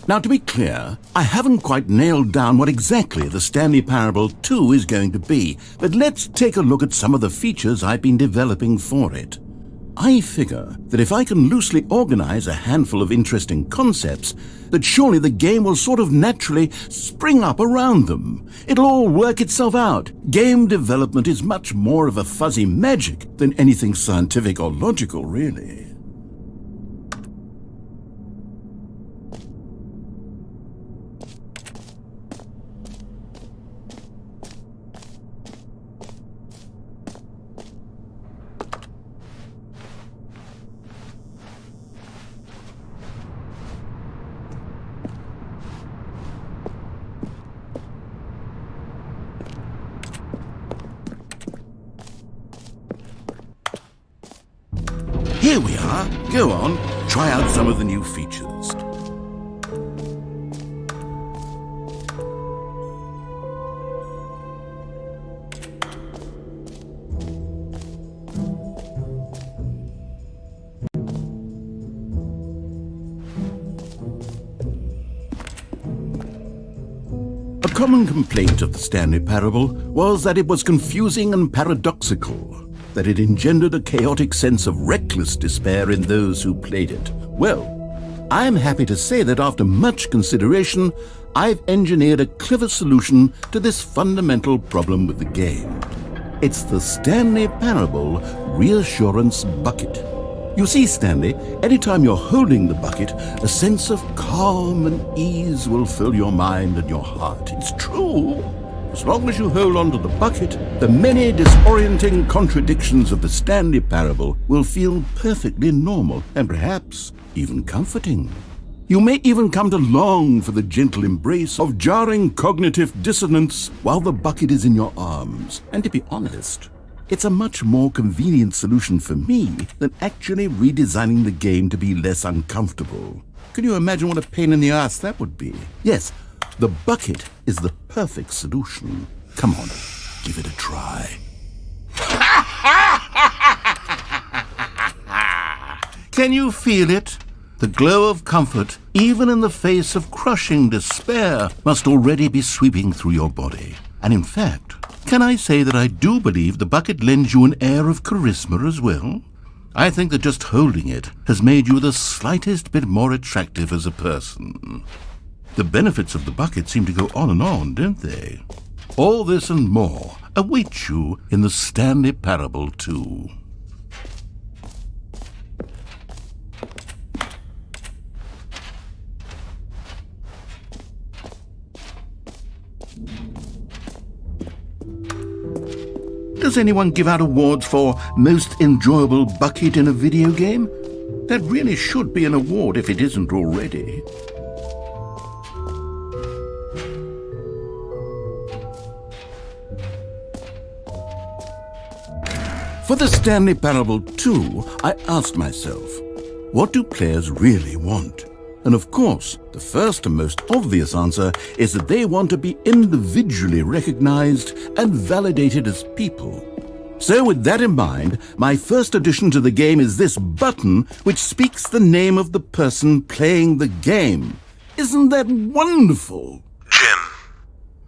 Now, to be clear, I haven't quite nailed down what exactly the Stanley Parable 2 is going to be, but let's take a look at some of the features I've been developing for it. I figure that if I can loosely organize a handful of interesting concepts, that surely the game will sort of naturally spring up around them. It'll all work itself out. Game development is much more of a fuzzy magic than anything scientific or logical, really. Here we are. Go on, try out some of the new features. A common complaint of the Stanley Parable was that it was confusing and paradoxical, that it engendered a chaotic sense of reckless despair in those who played it. Well, I'm happy to say that after much consideration, I've engineered a clever solution to this fundamental problem with the game. It's the Stanley Parable Reassurance Bucket. You see, Stanley, anytime you're holding the bucket, a sense of calm and ease will fill your mind and your heart. It's true. As long as you hold on to the bucket, the many disorienting contradictions of the Stanley Parable will feel perfectly normal and perhaps even comforting. You may even come to long for the gentle embrace of jarring cognitive dissonance while the bucket is in your arms. And to be honest, it's a much more convenient solution for me than actually redesigning the game to be less uncomfortable. Can you imagine what a pain in the ass that would be? Yes, the bucket is the perfect solution. Come on, give it a try. Can you feel it? The glow of comfort, even in the face of crushing despair, must already be sweeping through your body. And in fact, can I say that I do believe the bucket lends you an air of charisma as well? I think that just holding it has made you the slightest bit more attractive as a person. The benefits of the bucket seem to go on, don't they? All this and more await you in the Stanley Parable 2. Does anyone give out awards for most enjoyable bucket in a video game? That really should be an award if it isn't already. For the Stanley Parable 2, I asked myself, what do players really want? And of course, the first and most obvious answer is that they want to be individually recognized and validated as people. So with that in mind, my first addition to the game is this button which speaks the name of the person playing the game. Isn't that wonderful? Jim.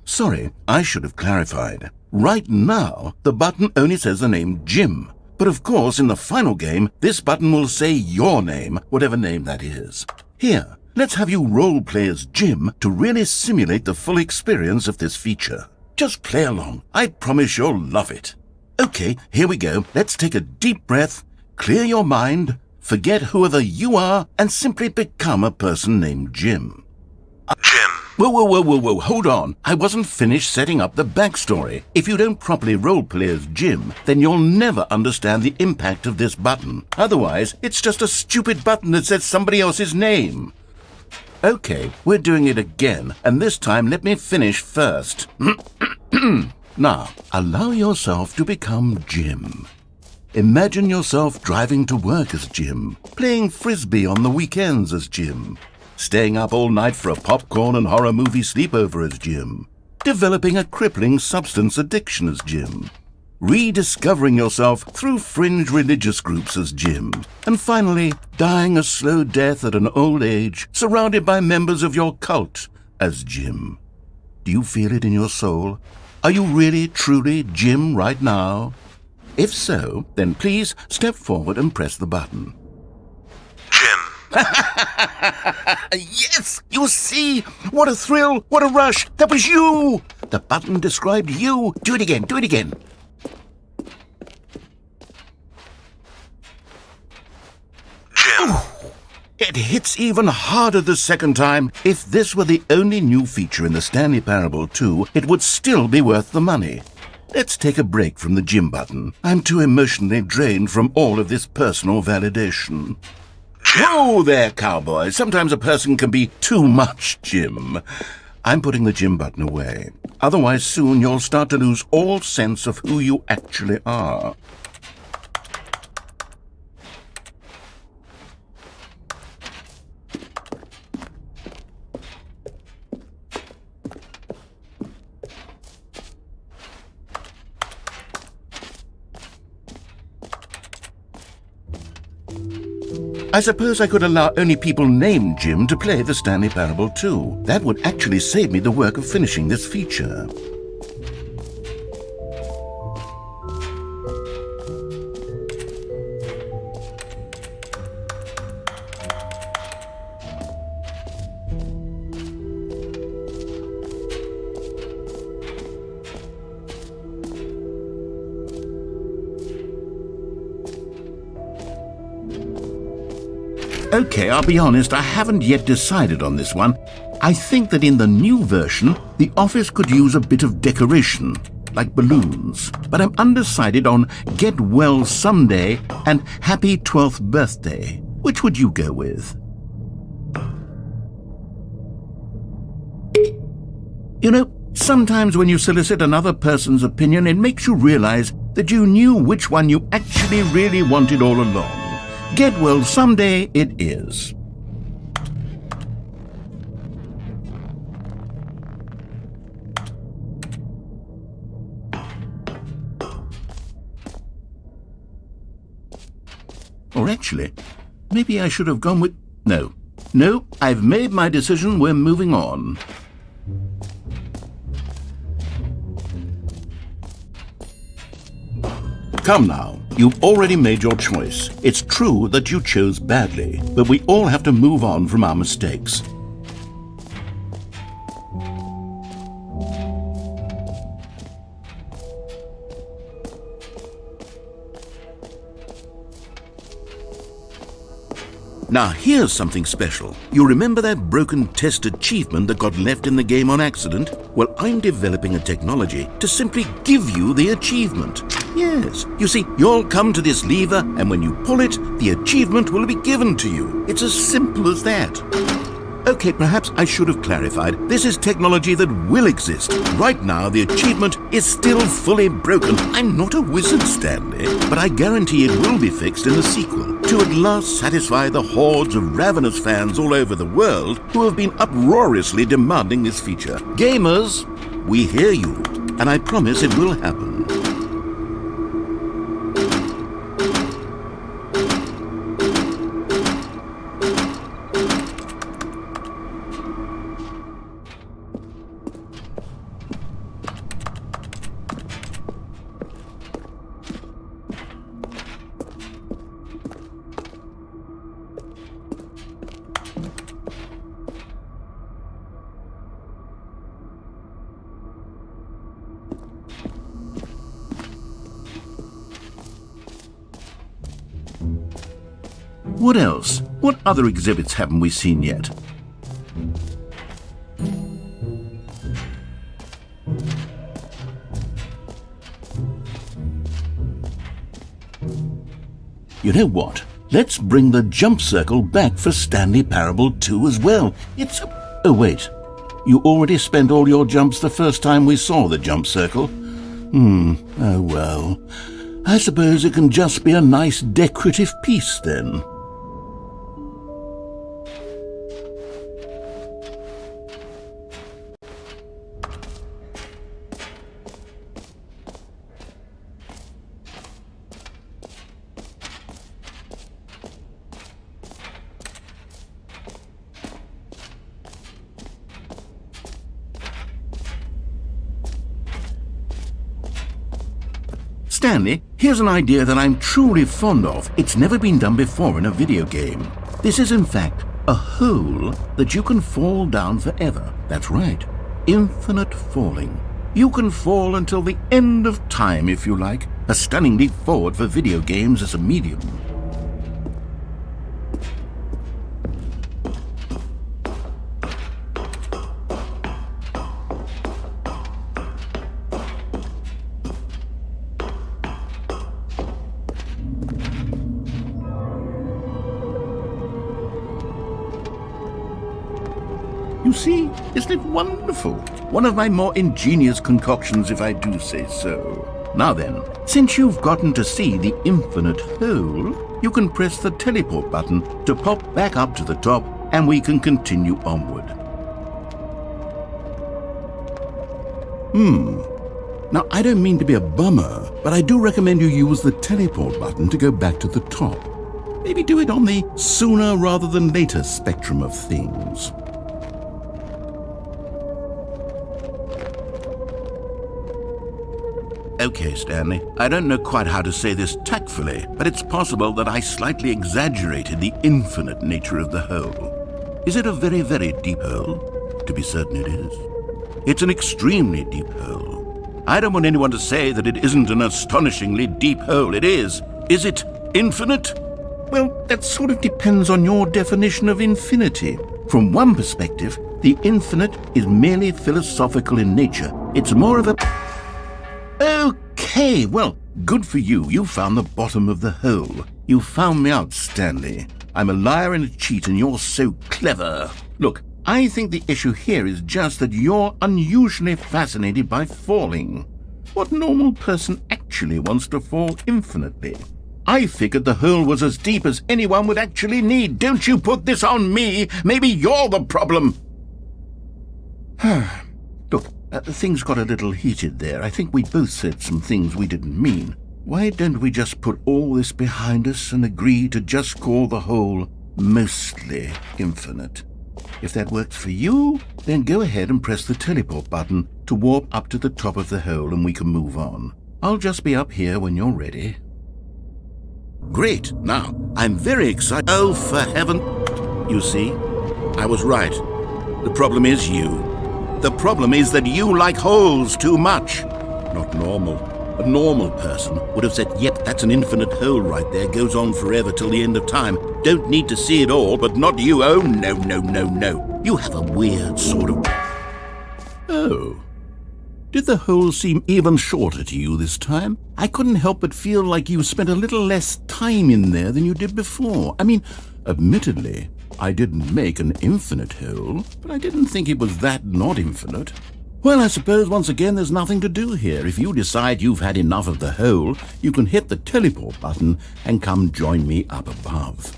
Sorry, I should have clarified. Right now, the button only says the name Jim. But of course, in the final game, this button will say your name, whatever name that is. Here, let's have you role-play as Jim to really simulate the full experience of this feature. Just play along. I promise you'll love it. Okay, here we go. Let's take a deep breath, clear your mind, forget whoever you are, and simply become a person named Jim. Jim. Whoa, hold on. I wasn't finished setting up the backstory. If you don't properly roleplay as Jim, then you'll never understand the impact of this button. Otherwise, it's just a stupid button that says somebody else's name. Okay, we're doing it again, and this time let me finish first. Now, allow yourself to become Jim. Imagine yourself driving to work as Jim, playing frisbee on the weekends as Jim, staying up all night for a popcorn and horror movie sleepover as Jim, developing a crippling substance addiction as Jim, rediscovering yourself through fringe religious groups as Jim, and finally dying a slow death at an old age surrounded by members of your cult as Jim. Do you feel it in your soul? Are you really, truly Jim right now? If so, then please step forward and press the button. Jim. Yes! You see? What a thrill! What a rush! That was you! The button described you. Do it again, do it again. Jim. It hits even harder the second time. If this were the only new feature in the Stanley Parable 2, it would still be worth the money. Let's take a break from the Jim button. I'm too emotionally drained from all of this personal validation. Whoa there, cowboy. Sometimes a person can be too much Jim. I'm putting the Jim button away. Otherwise, soon you'll start to lose all sense of who you actually are. I suppose I could allow only people named Jim to play the Stanley Parable 2. That would actually save me the work of finishing this feature. Okay, I'll be honest, I haven't yet decided on this one. I think that in the new version, the office could use a bit of decoration, like balloons. But I'm undecided on Get Well Someday and Happy 12th Birthday. Which would you go with? You know, sometimes when you solicit another person's opinion, it makes you realize that you knew which one you actually really wanted all along. Get well someday it is. Or actually, maybe I should have gone with... No, I've made my decision, we're moving on. Come now, you've already made your choice. It's true that you chose badly, but we all have to move on from our mistakes. Now here's something special. You remember that broken test achievement that got left in the game on accident? Well, I'm developing a technology to simply give you the achievement. Yes, you see, you'll come to this lever, and when you pull it, the achievement will be given to you. It's as simple as that. Okay, perhaps I should have clarified. This is technology that will exist. Right now, the achievement is still fully broken. I'm not a wizard, Stanley, but I guarantee it will be fixed in the sequel to at last satisfy the hordes of ravenous fans all over the world who have been uproariously demanding this feature. Gamers, we hear you, and I promise it will happen. What else? What other exhibits haven't we seen yet? You know what? Let's bring the jump circle back for Stanley Parable 2 as well. It's... Oh, wait. You already spent all your jumps the first time we saw the jump circle? Oh well. I suppose it can just be a nice decorative piece then. Stanley, here's an idea that I'm truly fond of. It's never been done before in a video game. This is in fact a hole that you can fall down forever. That's right, infinite falling. You can fall until the end of time if you like. A stunning leap forward for video games as a medium. You see, isn't it wonderful? One of my more ingenious concoctions, if I do say so. Now then, since you've gotten to see the infinite hole, you can press the teleport button to pop back up to the top, and we can continue onward. Now, I don't mean to be a bummer, but I do recommend you use the teleport button to go back to the top. Maybe do it on the sooner rather than later spectrum of things. Okay, Stanley, I don't know quite how to say this tactfully, but it's possible that I slightly exaggerated the infinite nature of the hole. Is it a very, very deep hole? To be certain it is. It's an extremely deep hole. I don't want anyone to say that it isn't an astonishingly deep hole. It is. Is it infinite? Well, that sort of depends on your definition of infinity. From one perspective, the infinite is merely philosophical in nature. It's more of a... Okay, well, good for you. You found the bottom of the hole. You found me out, Stanley. I'm a liar and a cheat, and you're so clever. Look, I think the issue here is just that you're unusually fascinated by falling. What normal person actually wants to fall infinitely? I figured the hole was as deep as anyone would actually need. Don't you put this on me. Maybe you're the problem. Look, things got a little heated there. I think we both said some things we didn't mean. Why don't we just put all this behind us and agree to just call the hole mostly infinite? If that works for you, then go ahead and press the teleport button to warp up to the top of the hole and we can move on. I'll just be up here when you're ready. Great. Now, I'm very excited. Oh, for heaven... You see, I was right. The problem is you. The problem is that you like holes too much. Not normal. A normal person would have said, yep, that's an infinite hole right there, goes on forever till the end of time. Don't need to see it all, but not you. Oh, no, no, no, no. You have a weird sort of... Oh. Did the hole seem even shorter to you this time? I couldn't help but feel like you spent a little less time in there than you did before. I mean, admittedly, I didn't make an infinite hole, but I didn't think it was that not infinite. Well, I suppose once again there's nothing to do here. If you decide you've had enough of the hole, you can hit the teleport button and come join me up above.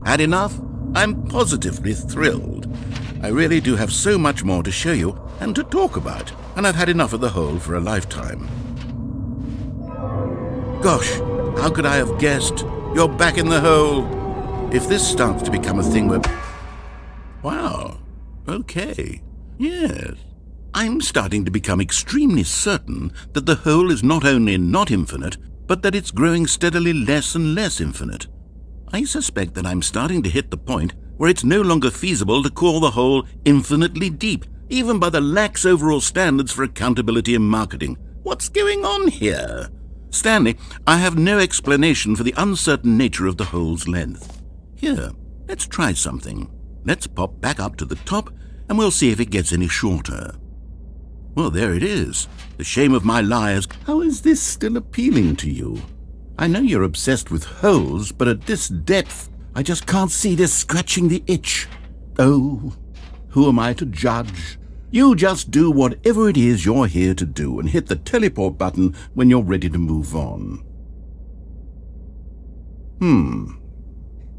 Had enough? I'm positively thrilled. I really do have so much more to show you and to talk about, and I've had enough of the hole for a lifetime. Gosh, how could I have guessed? You're back in the hole. If this starts to become a thing where... Wow, okay, yes. I'm starting to become extremely certain that the hole is not only not infinite, but that it's growing steadily less and less infinite. I suspect that I'm starting to hit the point where it's no longer feasible to call the hole infinitely deep, even by the lax overall standards for accountability and marketing. What's going on here? Stanley, I have no explanation for the uncertain nature of the hole's length. Here, let's try something. Let's pop back up to the top, and we'll see if it gets any shorter. Well, there it is. The shame of my lies. How is this still appealing to you? I know you're obsessed with holes, but at this depth, I just can't see this scratching the itch. Oh, who am I to judge? You just do whatever it is you're here to do and hit the teleport button when you're ready to move on.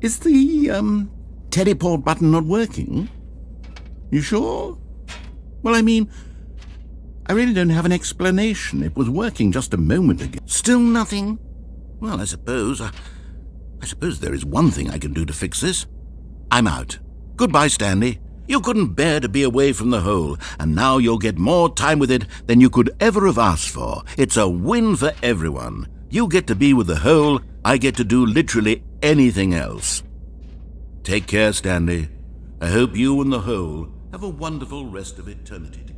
Is the, teleport button not working? You sure? Well, I mean, I really don't have an explanation. It was working just a moment ago. Still nothing? Well, I suppose there is one thing I can do to fix this. I'm out. Goodbye, Stanley. You couldn't bear to be away from the hole, and now you'll get more time with it than you could ever have asked for. It's a win for everyone. You get to be with the hole, I get to do literally anything else. Take care, Stanley. I hope you and the hole have a wonderful rest of eternity together.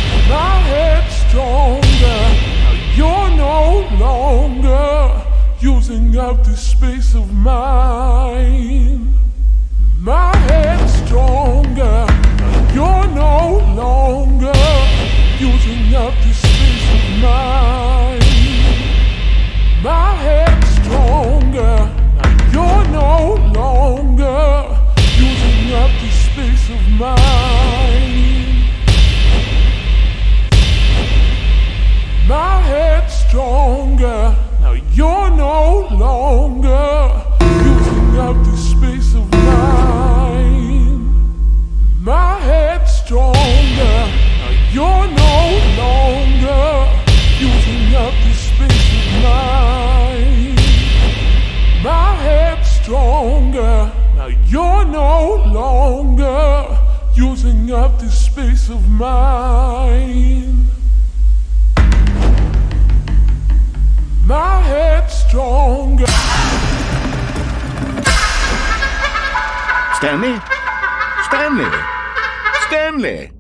My head's stronger. Now you're no longer using up the space of mine. My head's stronger. Now you're no longer using up the space of mine. My head's stronger. Now you're no longer using up the space of mine. My head's stronger. Now you're no longer using up the space of mine. My head's stronger. Now you're no longer using up the space of mine. My head's stronger. Now you're no longer using up the space of mine. My head's stronger. Stanley? Stanley? Stanley!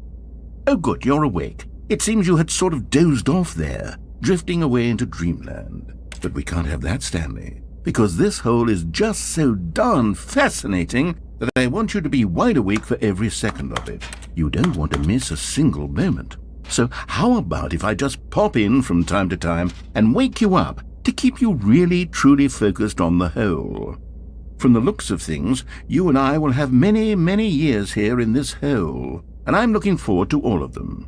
Oh, good, you're awake. It seems you had sort of dozed off there, drifting away into dreamland. But we can't have that, Stanley, because this hole is just so darn fascinating that I want you to be wide awake for every second of it. You don't want to miss a single moment. So how about if I just pop in from time to time and wake you up to keep you really, truly focused on the hole? From the looks of things, you and I will have many, many years here in this hole, and I'm looking forward to all of them.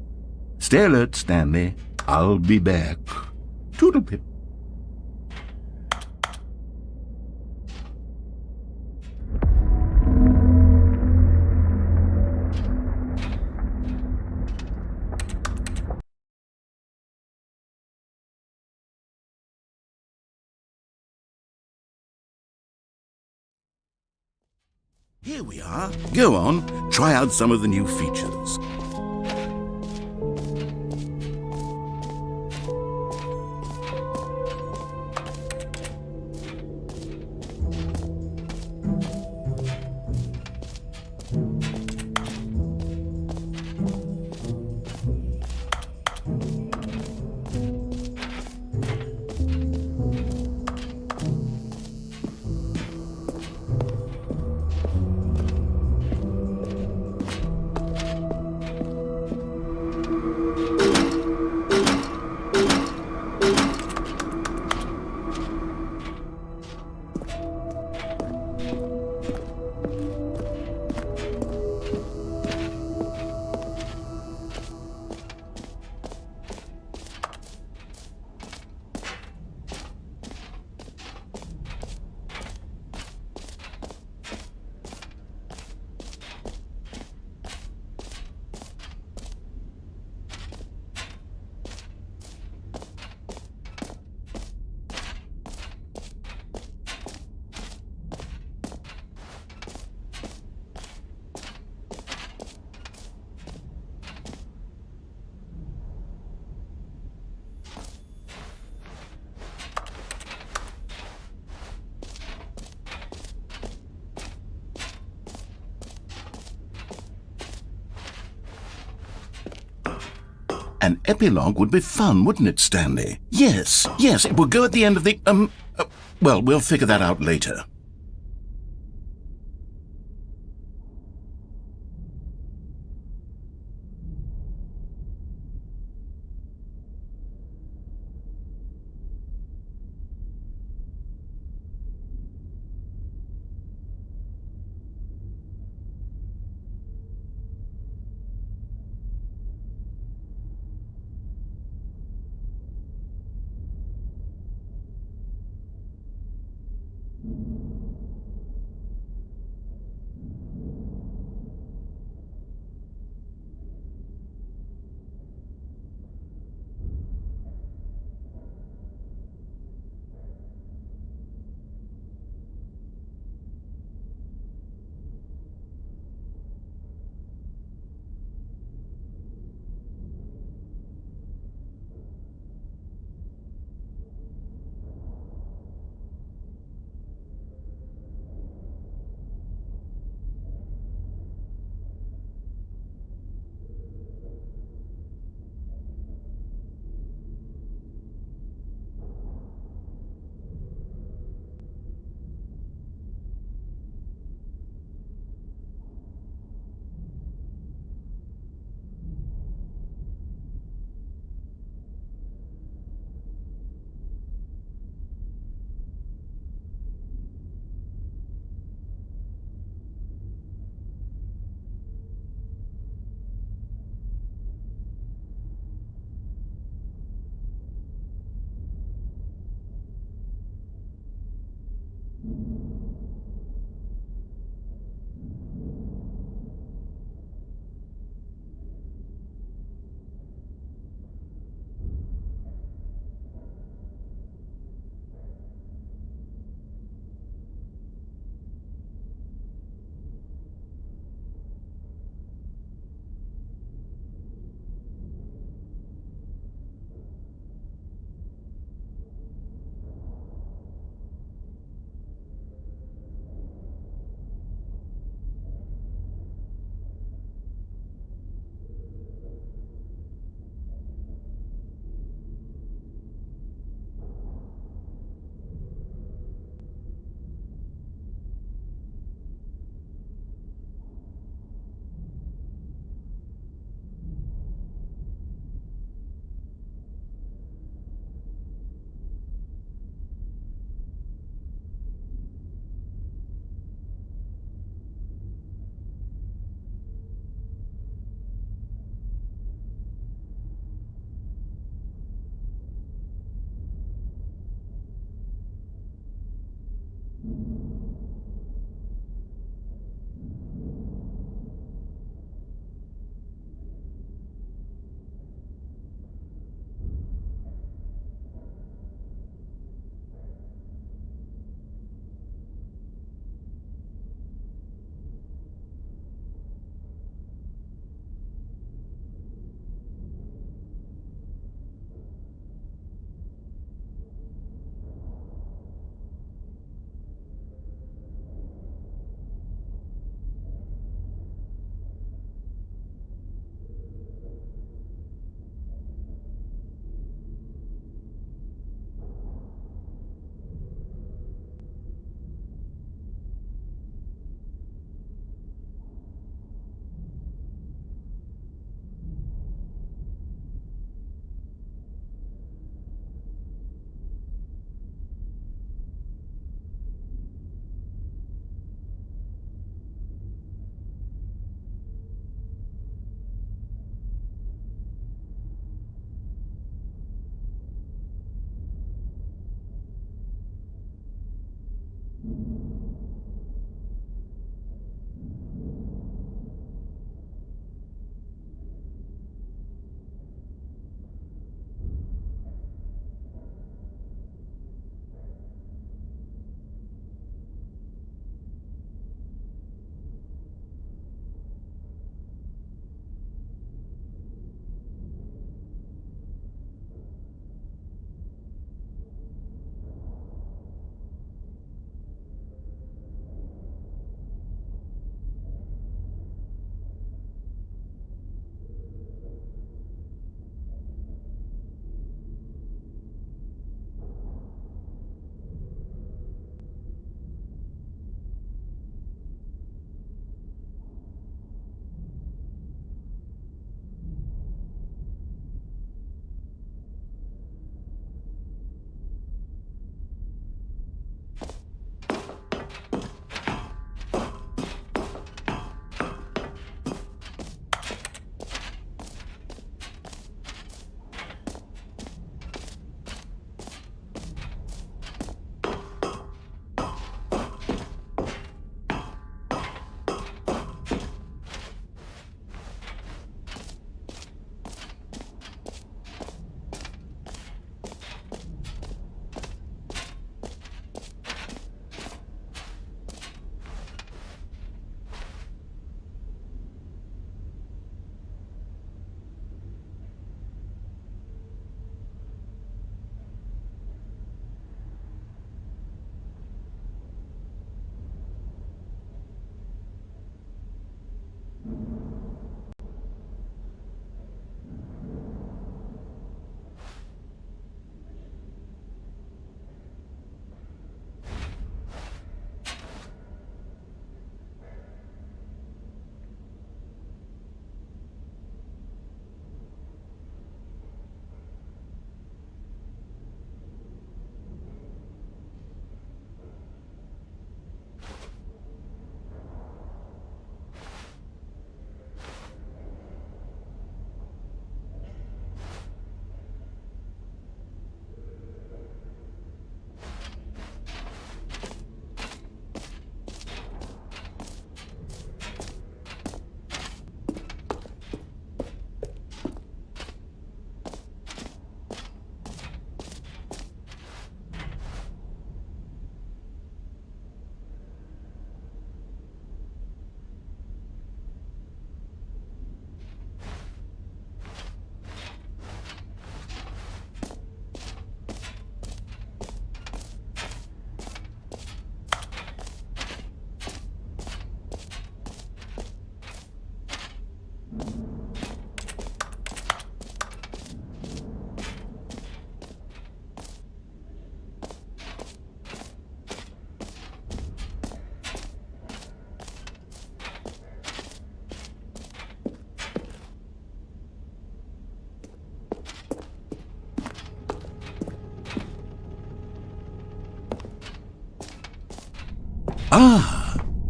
Stay alert, Stanley. I'll be back. Toodle-pip. Here we are. Go on, try out some of the new features. An epilogue would be fun, wouldn't it, Stanley? Yes, it would go at the end of the, well, we'll figure that out later.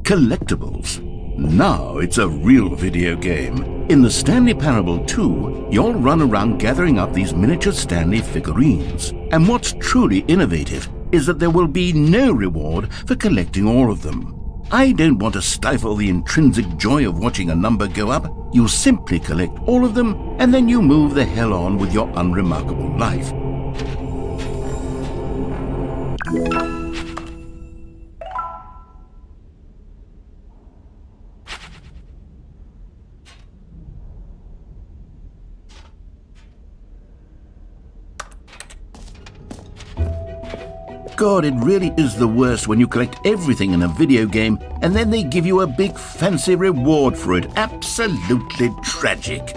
collectibles. Now it's a real video game. In the Stanley Parable 2, you'll run around gathering up these miniature Stanley figurines. And what's truly innovative is that there will be no reward for collecting all of them. I don't want to stifle the intrinsic joy of watching a number go up. You simply collect all of them, and then you move the hell on with your unremarkable life. God, it really is the worst when you collect everything in a video game and then they give you a big fancy reward for it. Absolutely tragic.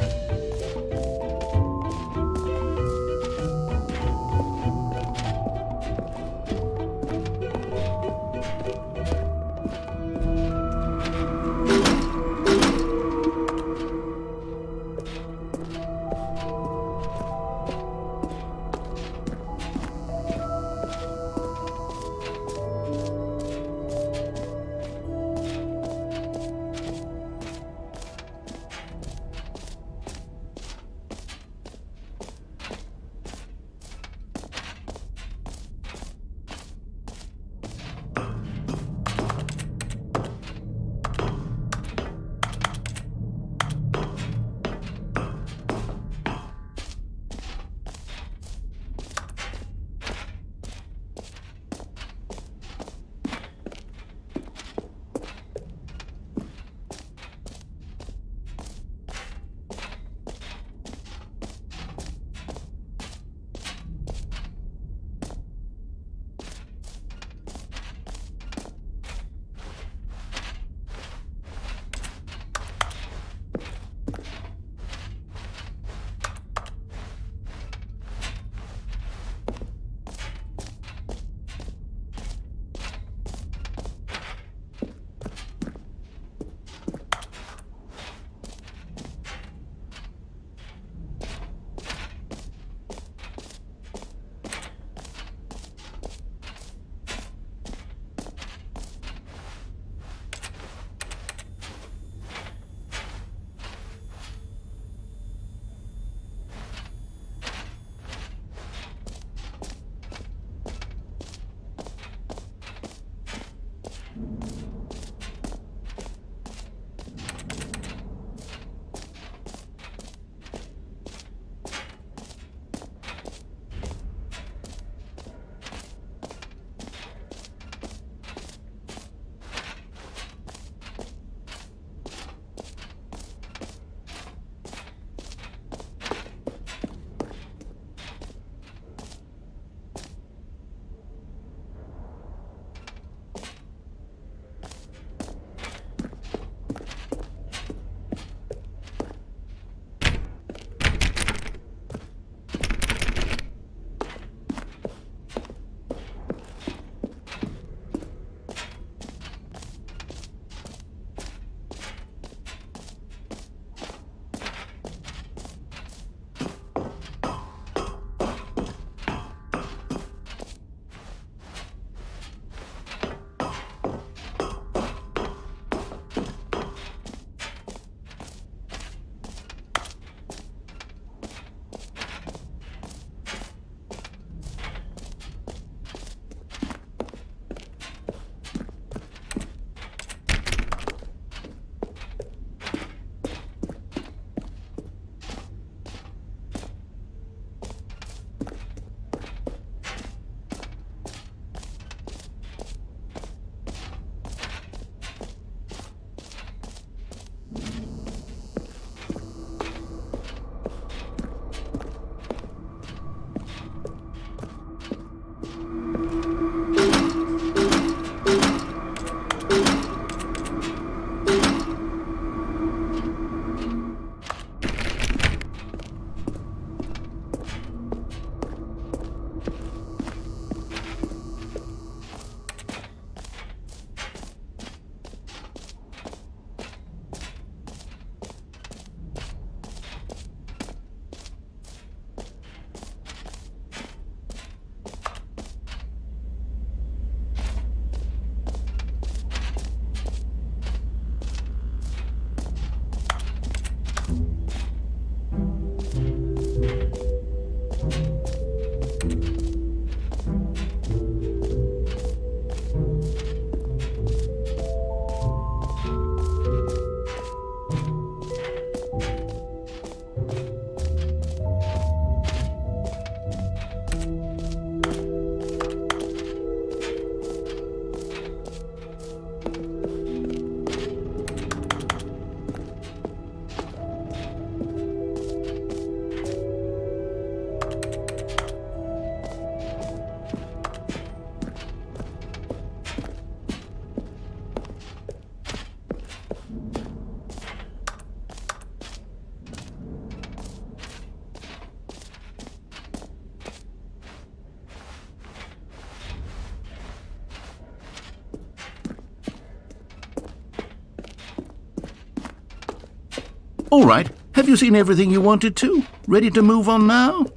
All right, have you seen everything you wanted to? Ready to move on now?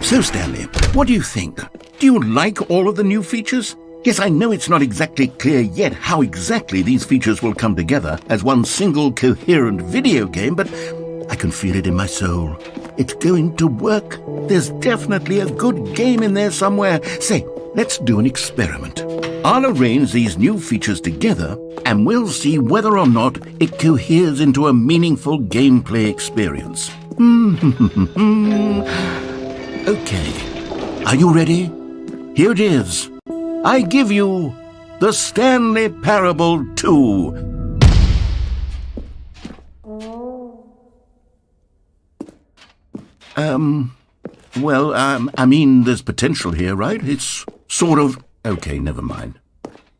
So, Stanley, what do you think? Do you like all of the new features? Yes, I know it's not exactly clear yet how exactly these features will come together as one single coherent video game, but I can feel it in my soul. It's going to work. There's definitely a good game in there somewhere. Say, let's do an experiment. I'll arrange these new features together, and we'll see whether or not it coheres into a meaningful gameplay experience. Okay, are you ready? Here it is. I give you the Stanley Parable 2. I mean, there's potential here, right? It's sort of... Okay, never mind.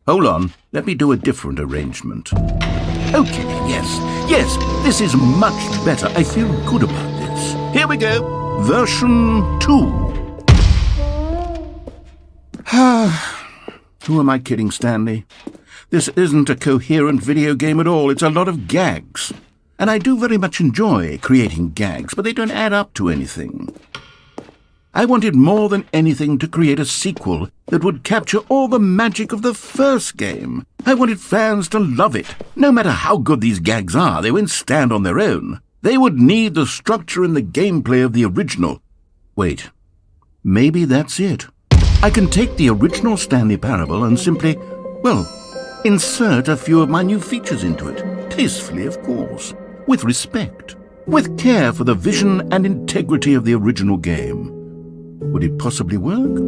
Hold on, let me do a different arrangement. Okay, yes, this is much better. I feel good about this. Here we go. Version 2. Who am I kidding, Stanley? This isn't a coherent video game at all. It's a lot of gags. And I do very much enjoy creating gags, but they don't add up to anything. I wanted more than anything to create a sequel that would capture all the magic of the first game. I wanted fans to love it. No matter how good these gags are, they won't stand on their own. They would need the structure and the gameplay of the original. Wait, maybe that's it. I can take the original Stanley Parable and simply, insert a few of my new features into it. Tastefully, of course. With respect. With care for the vision and integrity of the original game. Would it possibly work?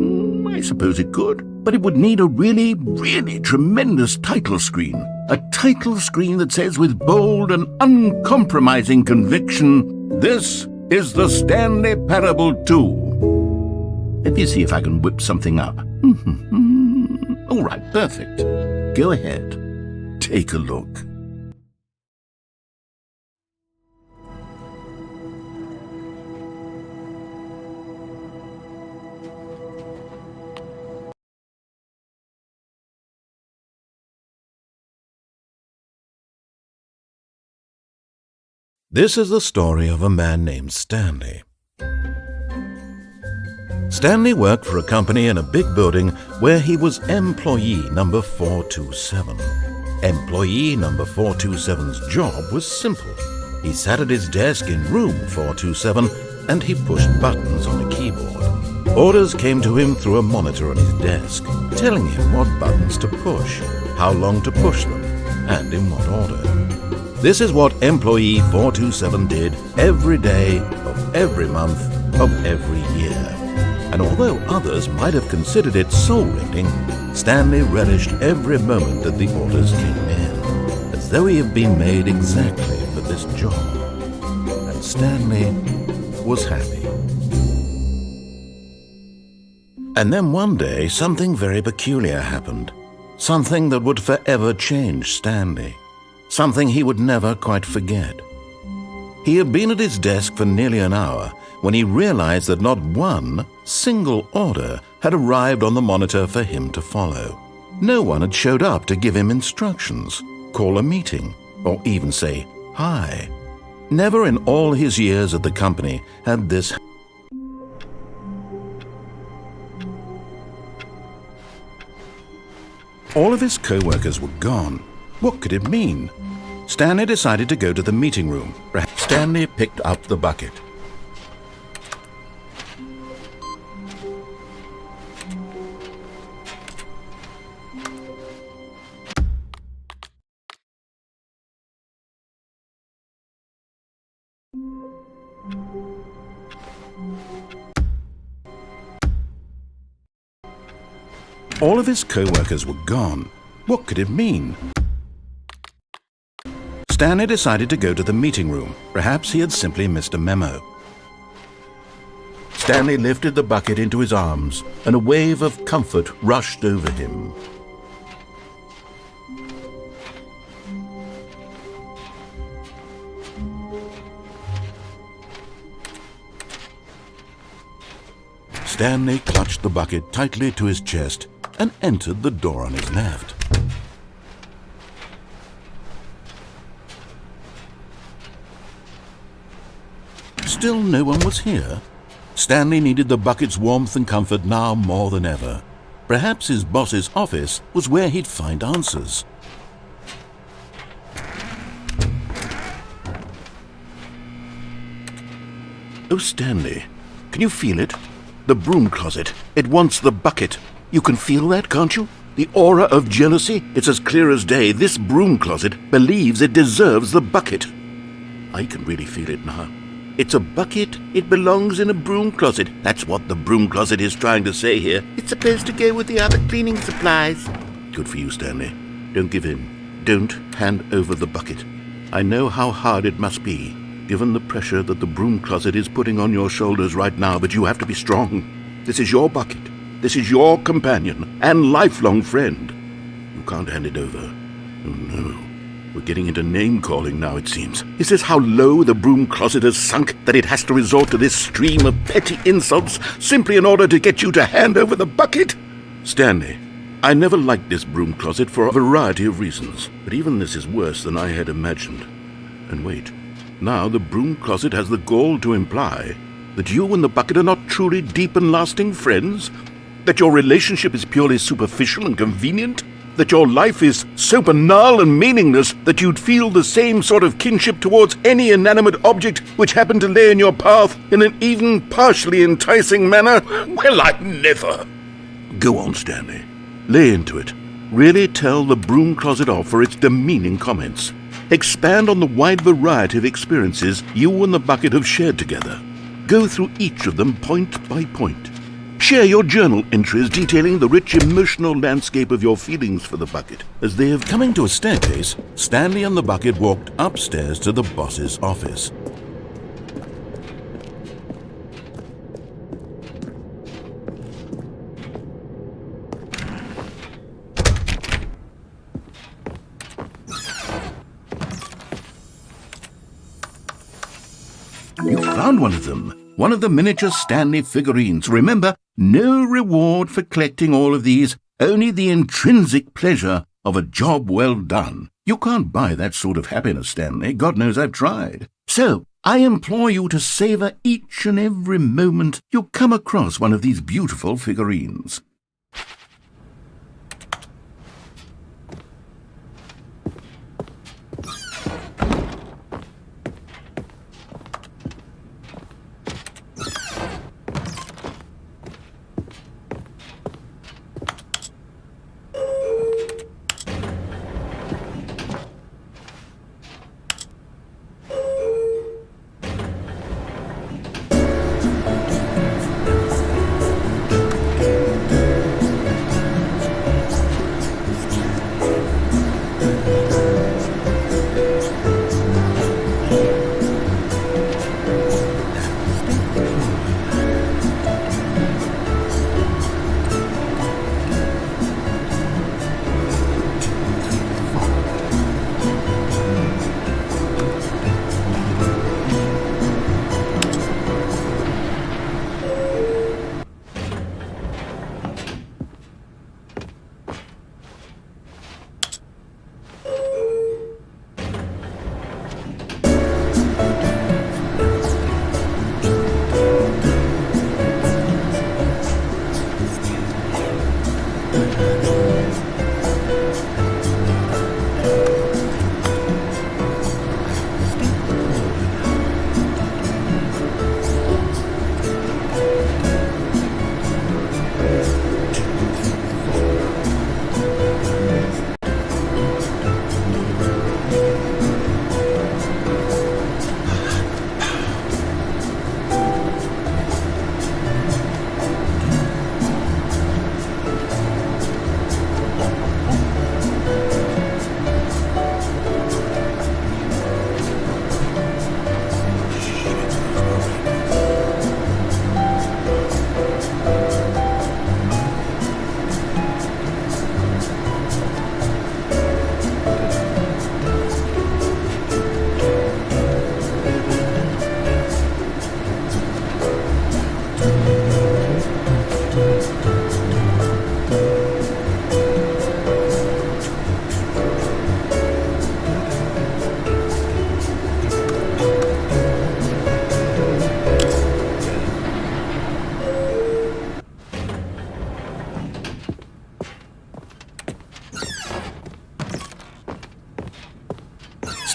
I suppose it could. But it would need a really, really tremendous title screen. A title screen that says with bold and uncompromising conviction, "This is the Stanley Parable 2." Let me see if I can whip something up. All right, perfect. Go ahead. Take a look. This is the story of a man named Stanley. Stanley worked for a company in a big building where he was employee number 427. Employee number 427's job was simple. He sat at his desk in room 427 and he pushed buttons on a keyboard. Orders came to him through a monitor on his desk, telling him what buttons to push, how long to push them, and in what order. This is what employee 427 did every day of every month of every year. And although others might have considered it soul-rending, Stanley relished every moment that the orders came in, as though he had been made exactly for this job. And Stanley was happy. And then one day, something very peculiar happened. Something that would forever change Stanley. Something he would never quite forget. He had been at his desk for nearly an hour when he realized that not one single order had arrived on the monitor for him to follow. No one had showed up to give him instructions, call a meeting, or even say hi. Never in all his years at the company had this happened. All of his co-workers were gone. What could it mean? Stanley decided to go to the meeting room. Stanley picked up the bucket. All of his co-workers were gone. What could it mean? Stanley decided to go to the meeting room. Perhaps he had simply missed a memo. Stanley lifted the bucket into his arms, and a wave of comfort rushed over him. Stanley clutched the bucket tightly to his chest and entered the door on his left. Still no one was here. Stanley needed the bucket's warmth and comfort now more than ever. Perhaps his boss's office was where he'd find answers. Oh, Stanley, can you feel it? The broom closet. It wants the bucket. You can feel that, can't you? The aura of jealousy? It's as clear as day. This broom closet believes it deserves the bucket. I can really feel it now. It's a bucket. It belongs in a broom closet. That's what the broom closet is trying to say here. It's supposed to go with the other cleaning supplies. Good for you, Stanley. Don't give in. Don't hand over the bucket. I know how hard it must be, given the pressure that the broom closet is putting on your shoulders right now, but you have to be strong. This is your bucket. This is your companion and lifelong friend. You can't hand it over. Oh, no. We're getting into name-calling now, it seems. Is this how low the broom closet has sunk, that it has to resort to this stream of petty insults simply in order to get you to hand over the bucket? Stanley, I never liked this broom closet for a variety of reasons, but even this is worse than I had imagined. And wait, now the broom closet has the gall to imply that you and the bucket are not truly deep and lasting friends? That your relationship is purely superficial and convenient? That your life is so banal and meaningless that you'd feel the same sort of kinship towards any inanimate object which happened to lay in your path in an even partially enticing manner? Well, I'd never. Go on, Stanley. Lay into it. Really tell the broom closet off for its demeaning comments. Expand on the wide variety of experiences you and the bucket have shared together. Go through each of them point by point. Share your journal entries detailing the rich emotional landscape of your feelings for the bucket. As they have coming to a staircase, Stanley and the bucket walked upstairs to the boss's office. You found one of them. One of the miniature Stanley figurines. Remember, no reward for collecting all of these, only the intrinsic pleasure of a job well done. You can't buy that sort of happiness, Stanley. God knows I've tried. So, I implore you to savor each and every moment you come across one of these beautiful figurines.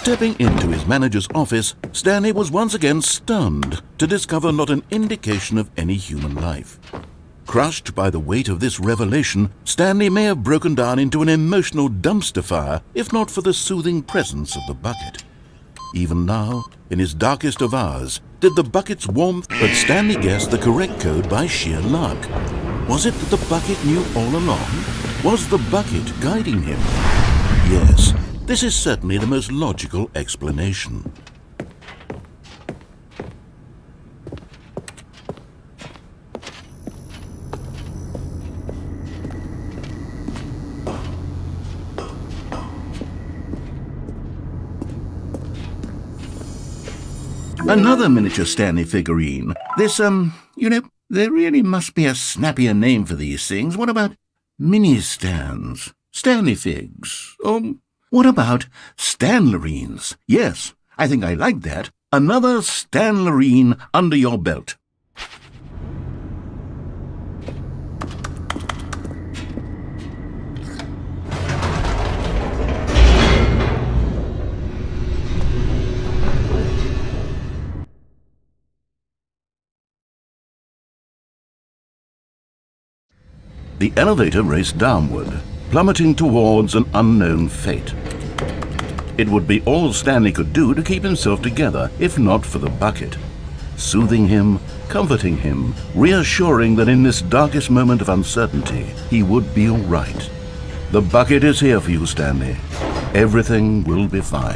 Stepping into his manager's office, Stanley was once again stunned to discover not an indication of any human life. Crushed by the weight of this revelation, Stanley may have broken down into an emotional dumpster fire if not for the soothing presence of the bucket. Even now, in his darkest of hours, did the bucket's warmth... But Stanley guessed the correct code by sheer luck. Was it that the bucket knew all along? Was the bucket guiding him? Yes, this is certainly the most logical explanation. Another miniature Stanley figurine. This, there really must be a snappier name for these things. What about mini-stands? Stanley figs? Or what about Stanlerines? Yes, I think I like that. Another Stanlerine under your belt. The elevator raced downward, plummeting towards an unknown fate. It would be all Stanley could do to keep himself together, if not for the bucket. Soothing him, comforting him, reassuring that in this darkest moment of uncertainty, he would be all right. The bucket is here for you, Stanley. Everything will be fine.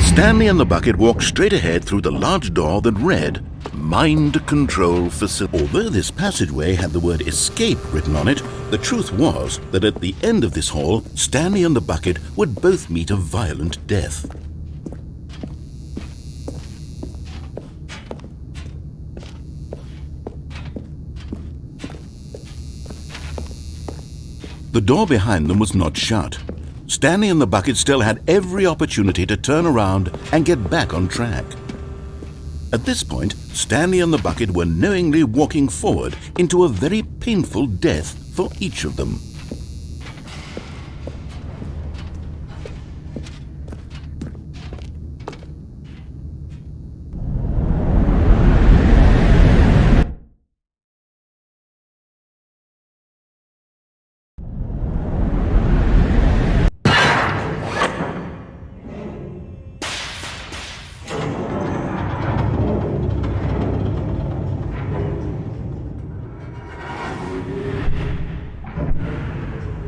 Stanley and the bucket walked straight ahead through the large door that read, Mind Control Facility. Although this passageway had the word escape written on it, the truth was that at the end of this hall, Stanley and the bucket would both meet a violent death. The door behind them was not shut. Stanley and the bucket still had every opportunity to turn around and get back on track. At this point, Stanley and the bucket were knowingly walking forward into a very painful death for each of them.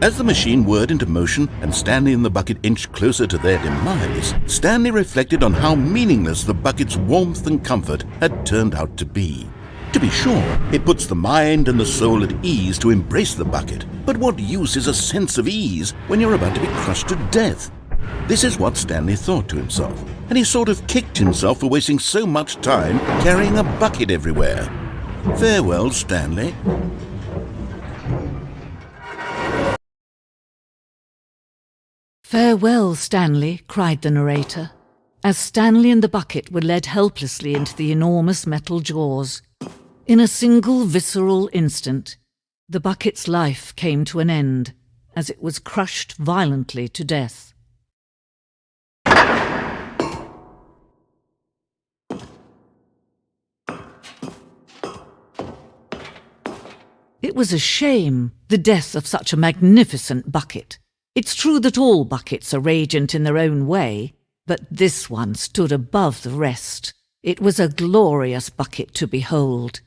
As the machine whirred into motion and Stanley and the bucket inched closer to their demise, Stanley reflected on how meaningless the bucket's warmth and comfort had turned out to be. To be sure, it puts the mind and the soul at ease to embrace the bucket, but what use is a sense of ease when you're about to be crushed to death? This is what Stanley thought to himself, and he sort of kicked himself for wasting so much time carrying a bucket everywhere. Farewell, Stanley. "Farewell, Stanley," cried the narrator, as Stanley and the bucket were led helplessly into the enormous metal jaws. In a single visceral instant, the bucket's life came to an end, as it was crushed violently to death. It was a shame, the death of such a magnificent bucket. It's true that all buckets are radiant in their own way, but this one stood above the rest. It was a glorious bucket to behold.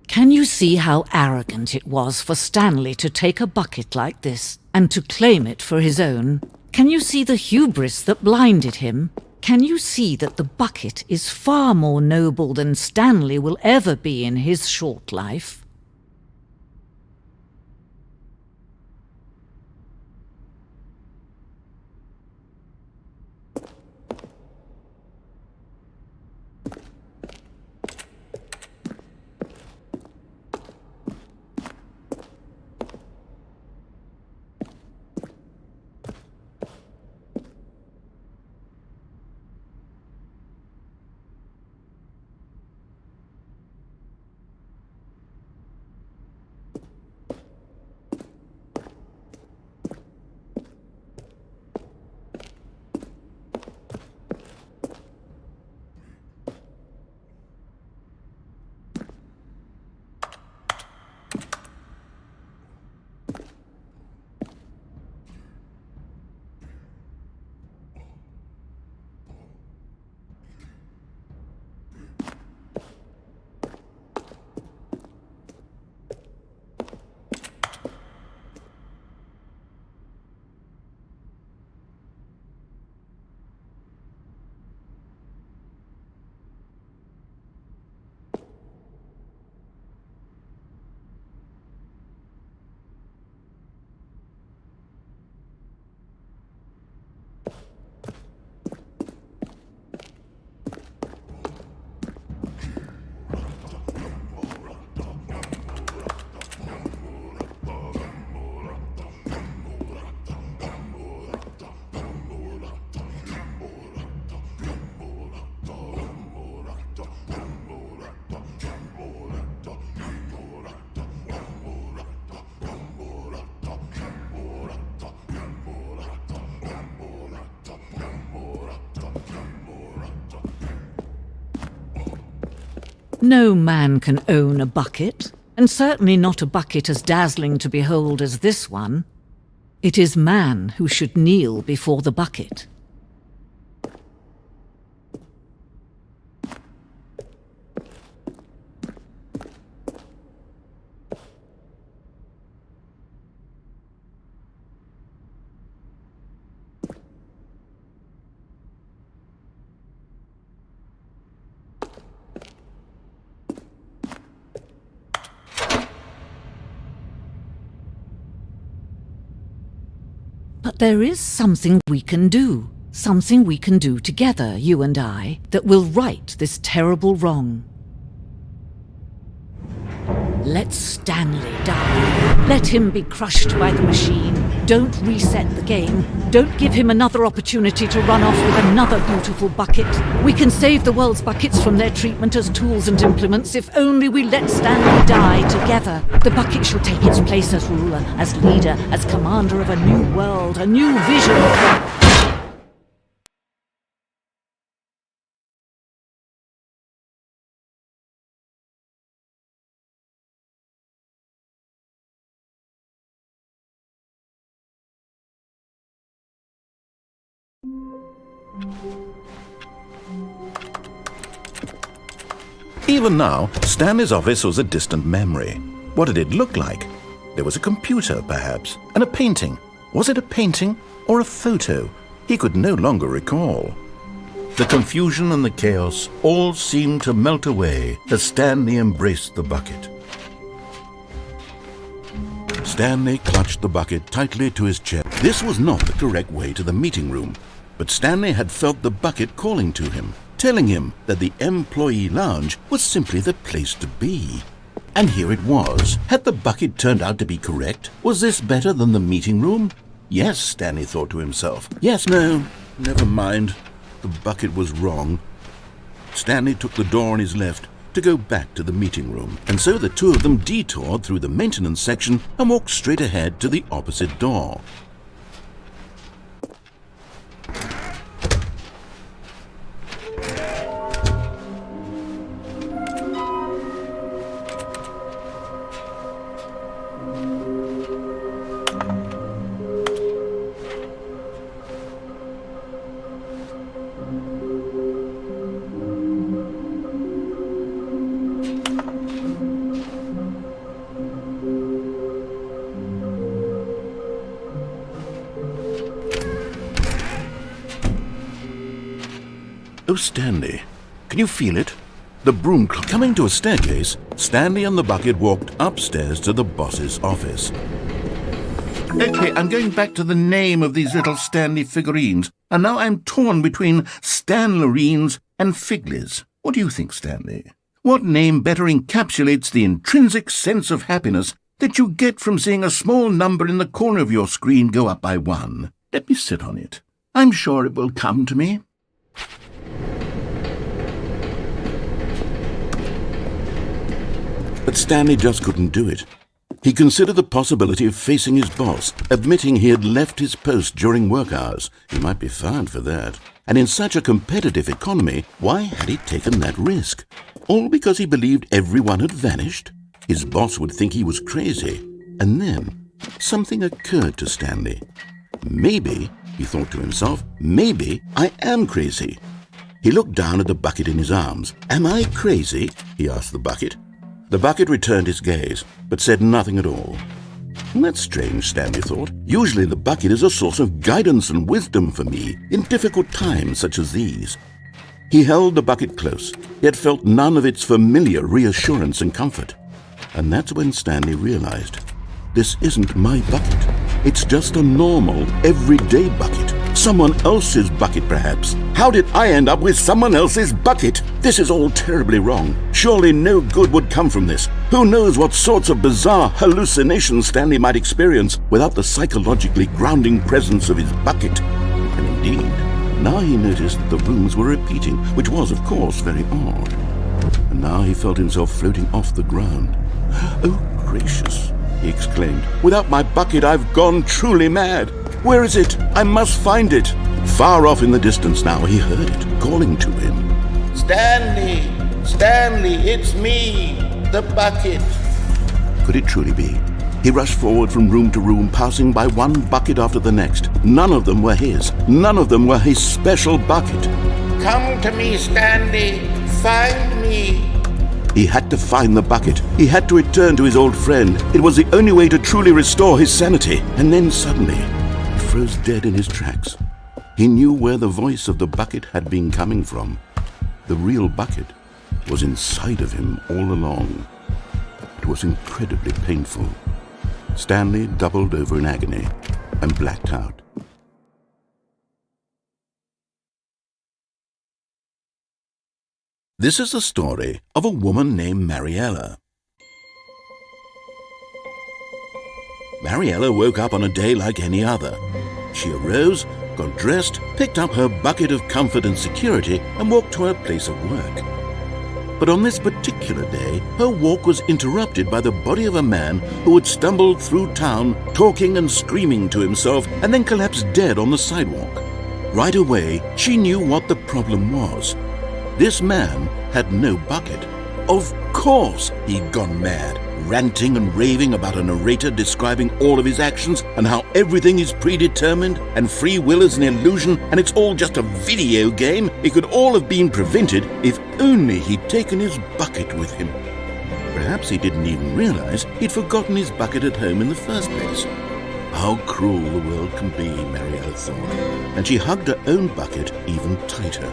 Can you see how arrogant it was for Stanley to take a bucket like this and to claim it for his own? Can you see the hubris that blinded him? Can you see that the bucket is far more noble than Stanley will ever be in his short life? No man can own a bucket, and certainly not a bucket as dazzling to behold as this one. It is man who should kneel before the bucket. But there is something we can do. Something we can do together, you and I, that will right this terrible wrong. Let Stanley die. Let him be crushed by the machine. Don't reset the game. Don't give him another opportunity to run off with another beautiful bucket. We can save the world's buckets from their treatment as tools and implements if only we let Stanley die together. The bucket shall take its place as ruler, as leader, as commander of a new world, a new vision. Even now, Stanley's office was a distant memory. What did it look like? There was a computer, perhaps, and a painting. Was it a painting or a photo? He could no longer recall. The confusion and the chaos all seemed to melt away as Stanley embraced the bucket. Stanley clutched the bucket tightly to his chest. This was not the correct way to the meeting room, but Stanley had felt the bucket calling to him, telling him that the employee lounge was simply the place to be. And here it was. Had the bucket turned out to be correct? Was this better than the meeting room? Yes, Stanley thought to himself. Yes, no, never mind. The bucket was wrong. Stanley took the door on his left to go back to the meeting room, and so the two of them detoured through the maintenance section and walked straight ahead to the opposite door. Oh, Stanley, can you feel it? The broom clock. Coming to a staircase, Stanley and the bucket walked upstairs to the boss's office. Okay, I'm going back to the name of these little Stanley figurines, and now I'm torn between Stanlerines and Figlies. What do you think, Stanley? What name better encapsulates the intrinsic sense of happiness that you get from seeing a small number in the corner of your screen go up by 1? Let me sit on it. I'm sure it will come to me. But Stanley just couldn't do it. He considered the possibility of facing his boss, admitting he had left his post during work hours. He might be fined for that. And in such a competitive economy, why had he taken that risk? All because he believed everyone had vanished? His boss would think he was crazy. And then something occurred to Stanley. Maybe, he thought to himself, maybe I am crazy. He looked down at the bucket in his arms. Am I crazy? He asked the bucket. The bucket returned his gaze, but said nothing at all. That's strange, Stanley thought. Usually the bucket is a source of guidance and wisdom for me in difficult times such as these. He held the bucket close, yet felt none of its familiar reassurance and comfort. And that's when Stanley realized, this isn't my bucket. It's just a normal, everyday bucket. Someone else's bucket, perhaps. How did I end up with someone else's bucket? This is all terribly wrong. Surely no good would come from this. Who knows what sorts of bizarre hallucinations Stanley might experience without the psychologically grounding presence of his bucket. And indeed, now he noticed that the rooms were repeating, which was, of course, very odd. And now he felt himself floating off the ground. Oh, gracious, he exclaimed. Without my bucket, I've gone truly mad. Where is it? I must find it. Far off in the distance now, he heard it, calling to him. Stanley! Stanley, it's me, the bucket. Could it truly be? He rushed forward from room to room, passing by one bucket after the next. None of them were his. None of them were his special bucket. Come to me, Stanley. Find me. He had to find the bucket. He had to return to his old friend. It was the only way to truly restore his sanity. And then suddenly, he froze dead in his tracks. He knew where the voice of the bucket had been coming from. The real bucket was inside of him all along. It was incredibly painful. Stanley doubled over in agony and blacked out. This is the story of a woman named Mariella. Mariella woke up on a day like any other. She arose, got dressed, picked up her bucket of comfort and security, and walked to her place of work. But on this particular day, her walk was interrupted by the body of a man who had stumbled through town, talking and screaming to himself, and then collapsed dead on the sidewalk. Right away, she knew what the problem was. This man had no bucket. Of course he'd gone mad, ranting and raving about a narrator describing all of his actions and how everything is predetermined and free will is an illusion and it's all just a video game. It could all have been prevented if only he'd taken his bucket with him. Perhaps he didn't even realize he'd forgotten his bucket at home in the first place. How cruel the world can be, Mariella thought, and she hugged her own bucket even tighter.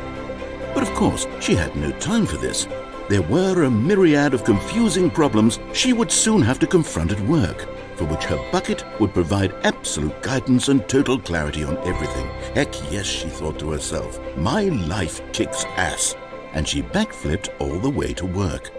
But of course, she had no time for this. There were a myriad of confusing problems she would soon have to confront at work, for which her bucket would provide absolute guidance and total clarity on everything. Heck yes, she thought to herself, my life kicks ass. And she backflipped all the way to work.